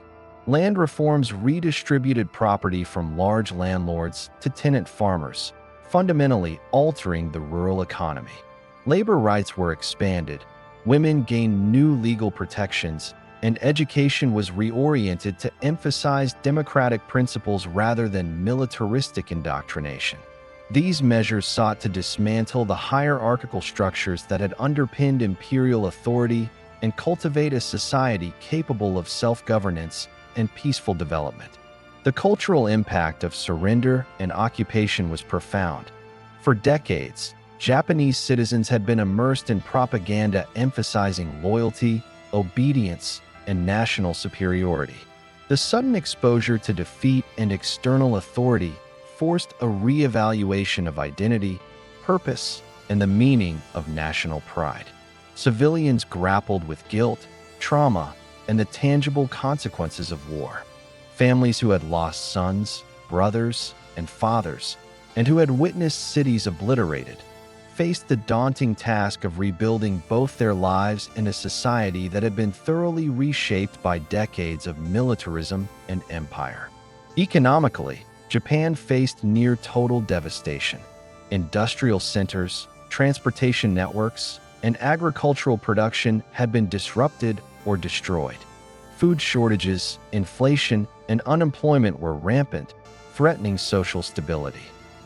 Land reforms redistributed property from large landlords to tenant farmers, fundamentally altering the rural economy. Labor rights were expanded, women gained new legal protections, and education was reoriented to emphasize democratic principles rather than militaristic indoctrination. These measures sought to dismantle the hierarchical structures that had underpinned imperial authority and cultivate a society capable of self-governance and peaceful development. The cultural impact of surrender and occupation was profound. For decades, Japanese citizens had been immersed in propaganda emphasizing loyalty, obedience, and national superiority. The sudden exposure to defeat and external authority forced a re-evaluation of identity, purpose, and the meaning of national pride. Civilians grappled with guilt, trauma, and the tangible consequences of war. Families who had lost sons, brothers, and fathers, and who had witnessed cities obliterated, faced the daunting task of rebuilding both their lives in a society that had been thoroughly reshaped by decades of militarism and empire. Economically, Japan faced near-total devastation. Industrial centers, transportation networks, and agricultural production had been disrupted or destroyed. Food shortages, inflation, and unemployment were rampant, threatening social stability.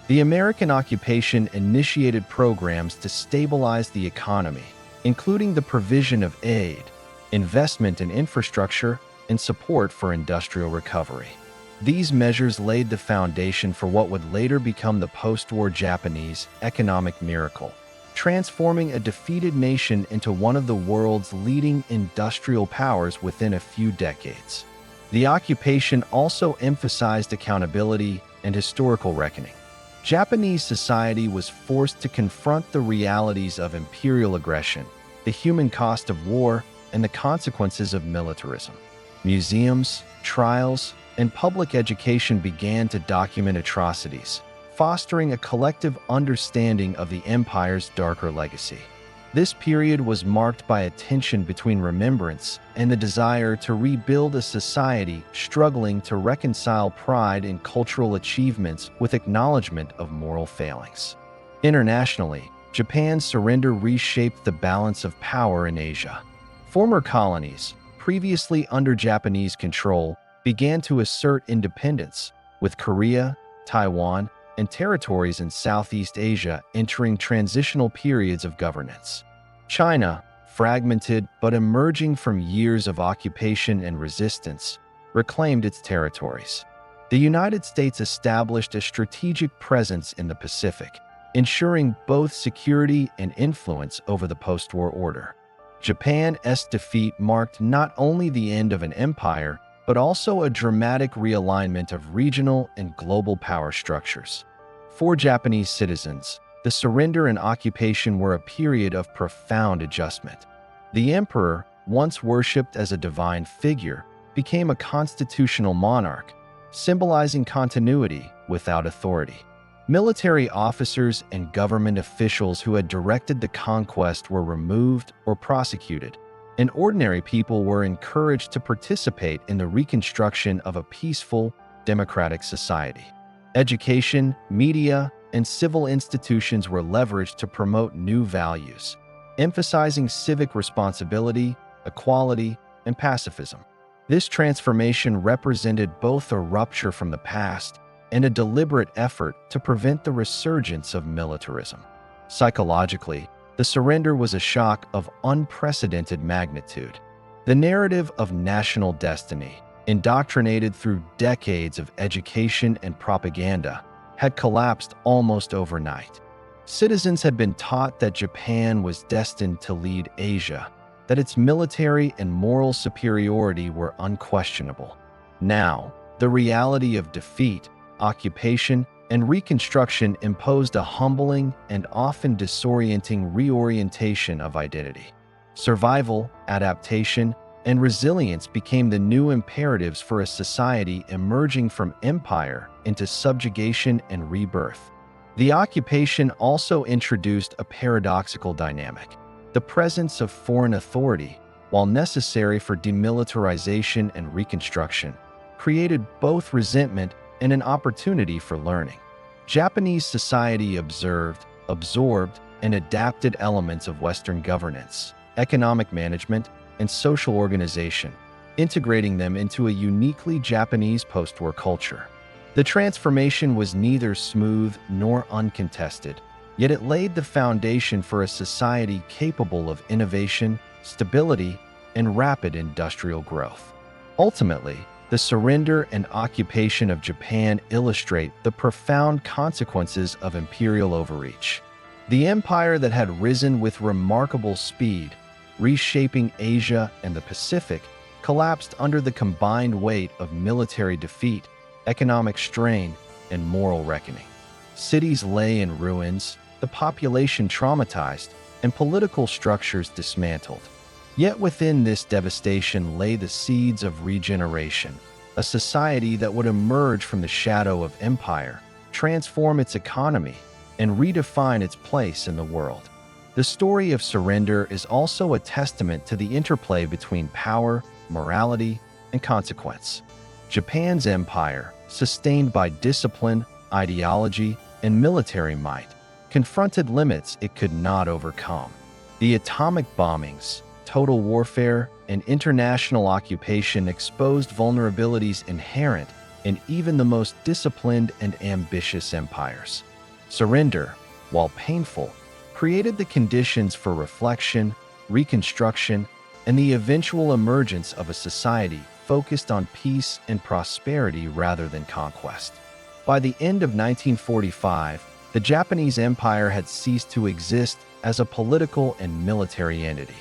The American occupation initiated programs to stabilize the economy, including the provision of aid, investment in infrastructure, and support for industrial recovery. These measures laid the foundation for what would later become the post-war Japanese economic miracle, transforming a defeated nation into one of the world's leading industrial powers within a few decades. The occupation also emphasized accountability and historical reckoning. Japanese society was forced to confront the realities of imperial aggression, the human cost of war, and the consequences of militarism. Museums, trials, and public education began to document atrocities, fostering a collective understanding of the empire's darker legacy. This period was marked by a tension between remembrance and the desire to rebuild a society struggling to reconcile pride in cultural achievements with acknowledgement of moral failings. Internationally, Japan's surrender reshaped the balance of power in Asia. Former colonies, previously under Japanese control, began to assert independence, with Korea, Taiwan, and territories in Southeast Asia entering transitional periods of governance. China, fragmented but emerging from years of occupation and resistance, reclaimed its territories. The United States established a strategic presence in the Pacific, ensuring both security and influence over the post-war order. Japan's defeat marked not only the end of an empire, but also a dramatic realignment of regional and global power structures. For Japanese citizens, the surrender and occupation were a period of profound adjustment. The emperor, once worshipped as a divine figure, became a constitutional monarch, symbolizing continuity without authority. Military officers and government officials who had directed the conquest were removed or prosecuted, and ordinary people were encouraged to participate in the reconstruction of a peaceful, democratic society. Education, media, and civil institutions were leveraged to promote new values, emphasizing civic responsibility, equality, and pacifism. This transformation represented both a rupture from the past and a deliberate effort to prevent the resurgence of militarism. Psychologically, the surrender was a shock of unprecedented magnitude. The narrative of national destiny, indoctrinated through decades of education and propaganda, had collapsed almost overnight. Citizens had been taught that Japan was destined to lead Asia, that its military and moral superiority were unquestionable. Now, the reality of defeat, occupation, and reconstruction imposed a humbling and often disorienting reorientation of identity. Survival, adaptation, and resilience became the new imperatives for a society emerging from empire into subjugation and rebirth. The occupation also introduced a paradoxical dynamic. The presence of foreign authority, while necessary for demilitarization and reconstruction, created both resentment and an opportunity for learning. Japanese society absorbed, and adapted elements of Western governance, economic management, and social organization, integrating them into a uniquely Japanese post-war culture. The transformation was neither smooth nor uncontested, yet it laid the foundation for a society capable of innovation, stability, and rapid industrial growth. Ultimately, the surrender and occupation of Japan illustrate the profound consequences of imperial overreach. The empire that had risen with remarkable speed, reshaping Asia and the Pacific, collapsed under the combined weight of military defeat, economic strain, and moral reckoning. Cities lay in ruins, the population traumatized, and political structures dismantled. Yet within this devastation lay the seeds of regeneration, a society that would emerge from the shadow of empire, transform its economy, and redefine its place in the world. The story of surrender is also a testament to the interplay between power, morality, and consequence. Japan's empire, sustained by discipline, ideology, and military might, confronted limits it could not overcome. The atomic bombings, total warfare, and international occupation exposed vulnerabilities inherent in even the most disciplined and ambitious empires. Surrender, while painful, created the conditions for reflection, reconstruction, and the eventual emergence of a society focused on peace and prosperity rather than conquest. By the end of 1945, the Japanese Empire had ceased to exist as a political and military entity.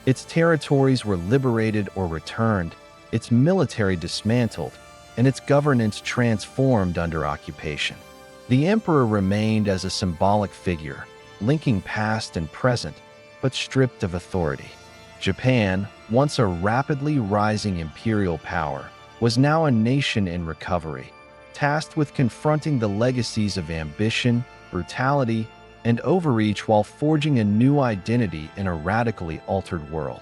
Its territories were liberated or returned, its military dismantled, and its governance transformed under occupation. The emperor remained as a symbolic figure, linking past and present, but stripped of authority. Japan, once a rapidly rising imperial power, was now a nation in recovery, tasked with confronting the legacies of ambition, brutality, and overreach while forging a new identity in a radically altered world.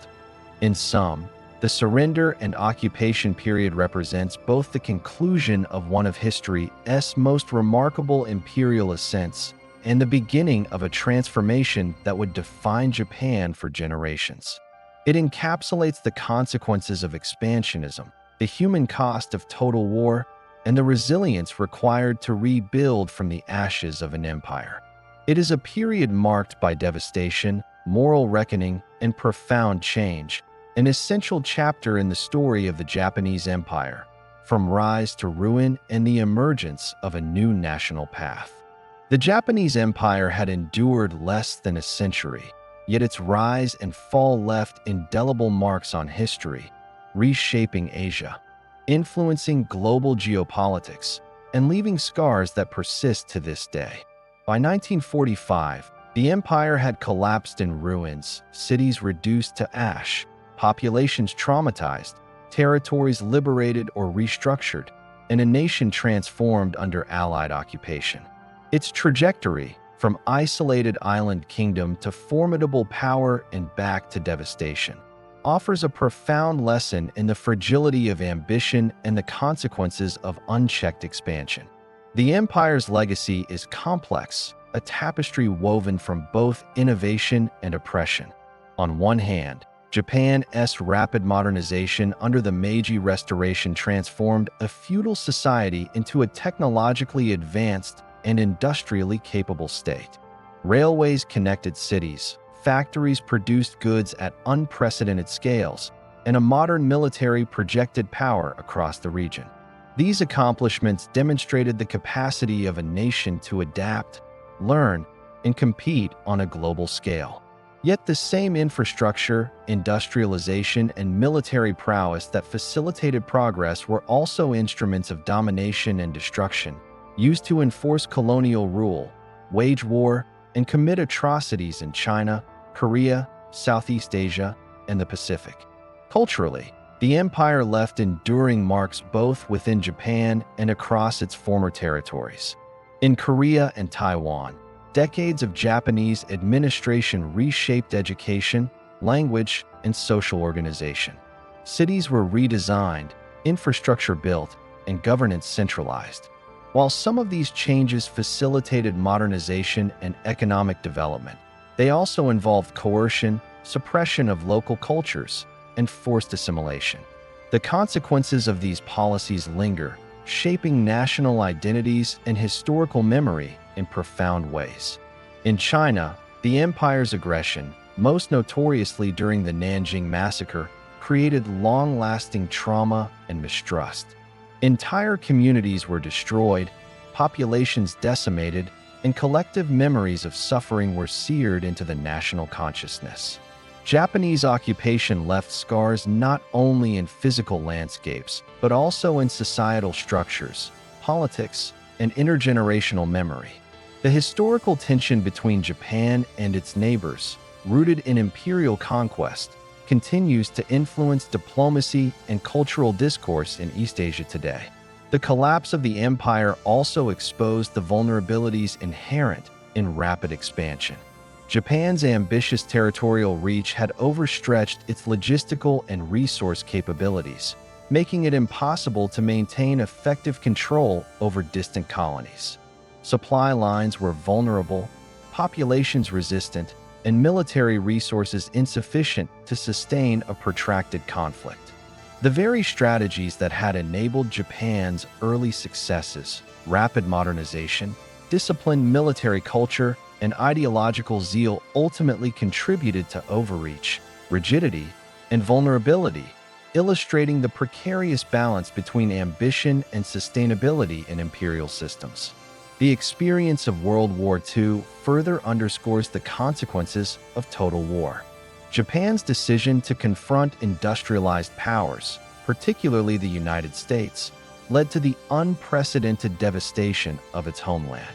In sum, the surrender and occupation period represents both the conclusion of one of history's most remarkable imperial ascents and the beginning of a transformation that would define Japan for generations. It encapsulates the consequences of expansionism, the human cost of total war, and the resilience required to rebuild from the ashes of an empire. It is a period marked by devastation, moral reckoning, and profound change, an essential chapter in the story of the Japanese Empire, from rise to ruin and the emergence of a new national path. The Japanese Empire had endured less than a century, yet its rise and fall left indelible marks on history, reshaping Asia, influencing global geopolitics, and leaving scars that persist to this day. By 1945, the empire had collapsed in ruins, cities reduced to ash, populations traumatized, territories liberated or restructured, and a nation transformed under Allied occupation. Its trajectory, from isolated island kingdom to formidable power and back to devastation, offers a profound lesson in the fragility of ambition and the consequences of unchecked expansion. The empire's legacy is complex, a tapestry woven from both innovation and oppression. On one hand, Japan's rapid modernization under the Meiji Restoration transformed a feudal society into a technologically advanced and industrially capable state. Railways connected cities, factories produced goods at unprecedented scales, and a modern military projected power across the region. These accomplishments demonstrated the capacity of a nation to adapt, learn, and compete on a global scale. Yet the same infrastructure, industrialization, and military prowess that facilitated progress were also instruments of domination and destruction, used to enforce colonial rule, wage war, and commit atrocities in China, Korea, Southeast Asia, and the Pacific. Culturally, the empire left enduring marks both within Japan and across its former territories. In Korea and Taiwan, decades of Japanese administration reshaped education, language, and social organization. Cities were redesigned, infrastructure built, and governance centralized. While some of these changes facilitated modernization and economic development, they also involved coercion, suppression of local cultures, and forced assimilation. The consequences of these policies linger, shaping national identities and historical memory in profound ways. In China, the empire's aggression, most notoriously during the Nanjing Massacre, created long-lasting trauma and mistrust. Entire communities were destroyed, populations decimated, and collective memories of suffering were seared into the national consciousness. Japanese occupation left scars not only in physical landscapes, but also in societal structures, politics, and intergenerational memory. The historical tension between Japan and its neighbors, rooted in imperial conquest, continues to influence diplomacy and cultural discourse in East Asia today. The collapse of the empire also exposed the vulnerabilities inherent in rapid expansion. Japan's ambitious territorial reach had overstretched its logistical and resource capabilities, making it impossible to maintain effective control over distant colonies. Supply lines were vulnerable, populations resistant, and military resources insufficient to sustain a protracted conflict. The very strategies that had enabled Japan's early successes, rapid modernization, disciplined military culture, and ideological zeal ultimately contributed to overreach, rigidity, and vulnerability, illustrating the precarious balance between ambition and sustainability in imperial systems. The experience of World War II further underscores the consequences of total war. Japan's decision to confront industrialized powers, particularly the United States, led to the unprecedented devastation of its homeland.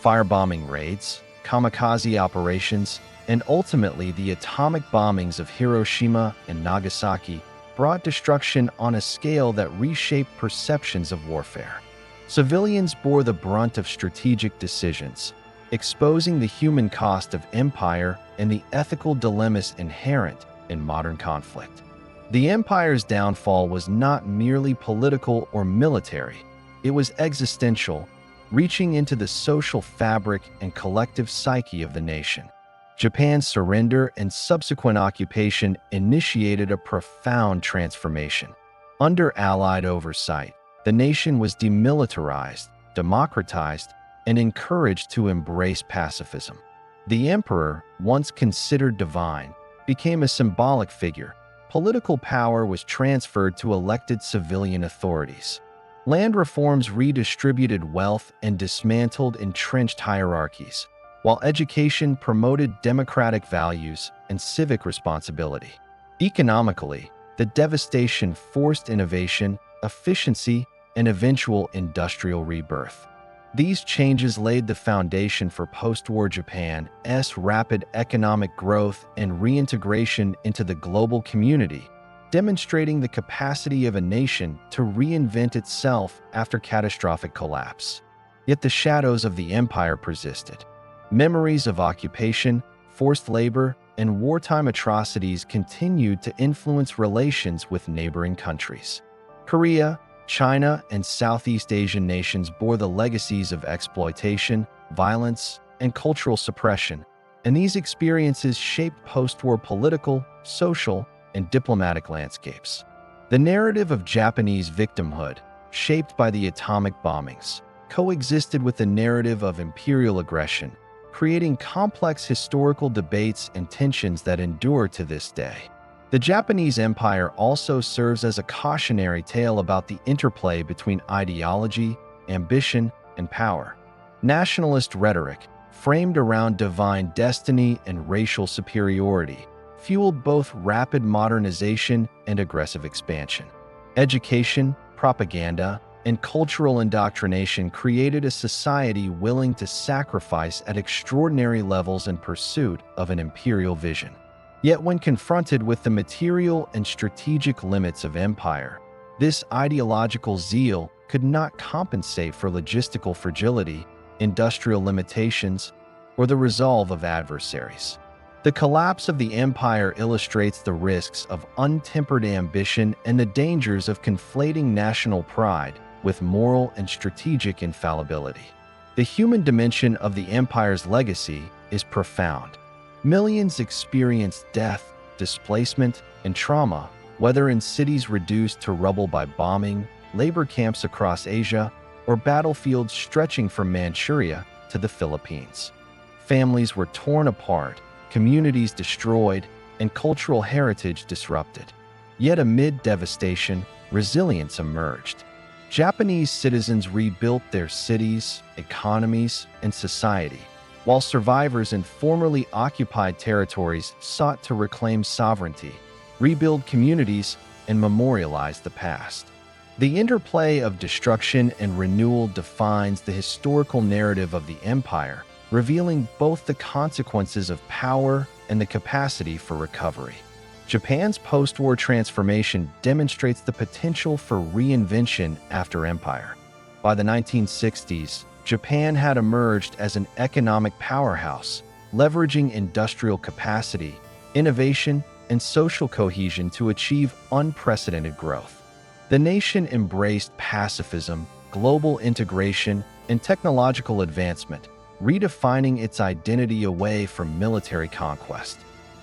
Firebombing raids, kamikaze operations, and ultimately the atomic bombings of Hiroshima and Nagasaki brought destruction on a scale that reshaped perceptions of warfare. Civilians bore the brunt of strategic decisions, exposing the human cost of empire and the ethical dilemmas inherent in modern conflict. The empire's downfall was not merely political or military, it was existential, reaching into the social fabric and collective psyche of the nation. Japan's surrender and subsequent occupation initiated a profound transformation. Under Allied oversight, the nation was demilitarized, democratized, and encouraged to embrace pacifism. The emperor, once considered divine, became a symbolic figure. Political power was transferred to elected civilian authorities. Land reforms redistributed wealth and dismantled entrenched hierarchies, while education promoted democratic values and civic responsibility. Economically, the devastation forced innovation, efficiency, and eventual industrial rebirth. These changes laid the foundation for post-war Japan's rapid economic growth and reintegration into the global community, demonstrating the capacity of a nation to reinvent itself after catastrophic collapse. Yet the shadows of the empire persisted. Memories of occupation, forced labor, and wartime atrocities continued to influence relations with neighboring countries. Korea, China, and Southeast Asian nations bore the legacies of exploitation, violence, and cultural suppression, and these experiences shaped post-war political, social, and diplomatic landscapes. The narrative of Japanese victimhood, shaped by the atomic bombings, coexisted with the narrative of imperial aggression, creating complex historical debates and tensions that endure to this day. The Japanese Empire also serves as a cautionary tale about the interplay between ideology, ambition, and power. Nationalist rhetoric, framed around divine destiny and racial superiority, fueled both rapid modernization and aggressive expansion. Education, propaganda, and cultural indoctrination created a society willing to sacrifice at extraordinary levels in pursuit of an imperial vision. Yet when confronted with the material and strategic limits of empire, this ideological zeal could not compensate for logistical fragility, industrial limitations, or the resolve of adversaries. The collapse of the empire illustrates the risks of untempered ambition and the dangers of conflating national pride with moral and strategic infallibility. The human dimension of the empire's legacy is profound. Millions experienced death, displacement, and trauma, whether in cities reduced to rubble by bombing, labor camps across Asia, or battlefields stretching from Manchuria to the Philippines. Families were torn apart, communities destroyed, and cultural heritage disrupted. Yet amid devastation, resilience emerged. Japanese citizens rebuilt their cities, economies, and society, while survivors in formerly occupied territories sought to reclaim sovereignty, rebuild communities, and memorialize the past. The interplay of destruction and renewal defines the historical narrative of the empire, revealing both the consequences of power and the capacity for recovery. Japan's post-war transformation demonstrates the potential for reinvention after empire. By the 1960s, Japan had emerged as an economic powerhouse, leveraging industrial capacity, innovation, and social cohesion to achieve unprecedented growth. The nation embraced pacifism, global integration, and technological advancement, redefining its identity away from military conquest.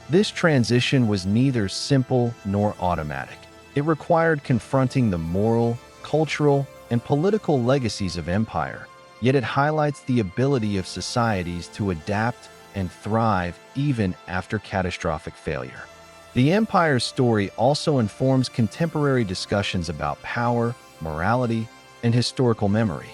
This transition was neither simple nor automatic. It required confronting the moral, cultural, and political legacies of empire, yet it highlights the ability of societies to adapt and thrive even after catastrophic failure. The empire's story also informs contemporary discussions about power, morality, and historical memory.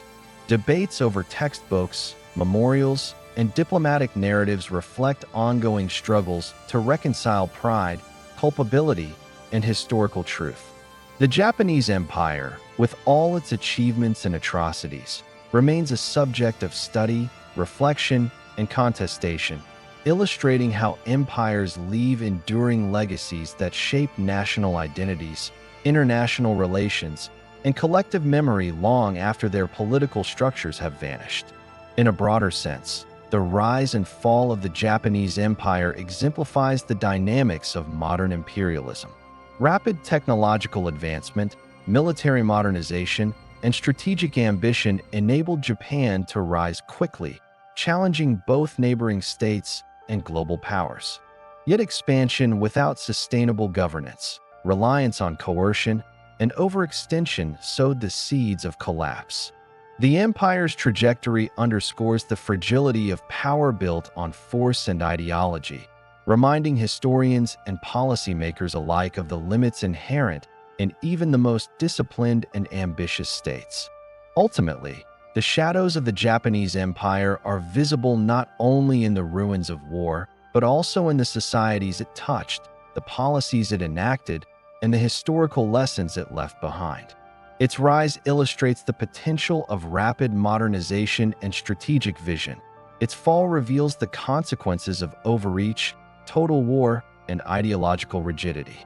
Debates over textbooks, memorials, and diplomatic narratives reflect ongoing struggles to reconcile pride, culpability, and historical truth. The Japanese Empire, with all its achievements and atrocities, remains a subject of study, reflection, and contestation, illustrating how empires leave enduring legacies that shape national identities, international relations, and collective memory long after their political structures have vanished. In a broader sense, the rise and fall of the Japanese Empire exemplifies the dynamics of modern imperialism. Rapid technological advancement, military modernization, and strategic ambition enabled Japan to rise quickly, challenging both neighboring states and global powers. Yet expansion without sustainable governance, reliance on coercion, and overextension sowed the seeds of collapse. The empire's trajectory underscores the fragility of power built on force and ideology, reminding historians and policymakers alike of the limits inherent in even the most disciplined and ambitious states. Ultimately, the shadows of the Japanese Empire are visible not only in the ruins of war, but also in the societies it touched, the policies it enacted, and the historical lessons it left behind. Its rise illustrates the potential of rapid modernization and strategic vision. Its fall reveals the consequences of overreach, total war, and ideological rigidity.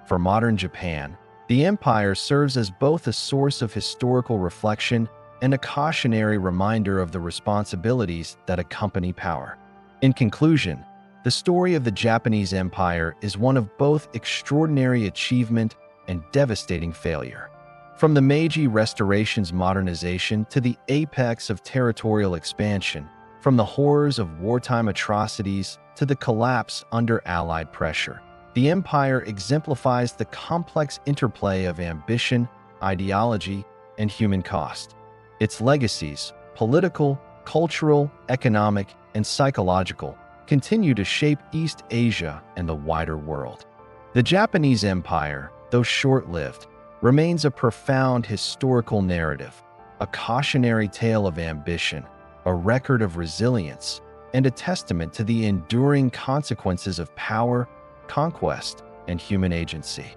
For modern Japan, the empire serves as both a source of historical reflection and a cautionary reminder of the responsibilities that accompany power. In conclusion, the story of the Japanese Empire is one of both extraordinary achievement and devastating failure. From the Meiji Restoration's modernization to the apex of territorial expansion, from the horrors of wartime atrocities to the collapse under Allied pressure, the empire exemplifies the complex interplay of ambition, ideology, and human cost. Its legacies, political, cultural, economic, and psychological, continue to shape East Asia and the wider world. The Japanese Empire, though short-lived, remains a profound historical narrative, a cautionary tale of ambition, a record of resilience, and a testament to the enduring consequences of power, conquest, and human agency.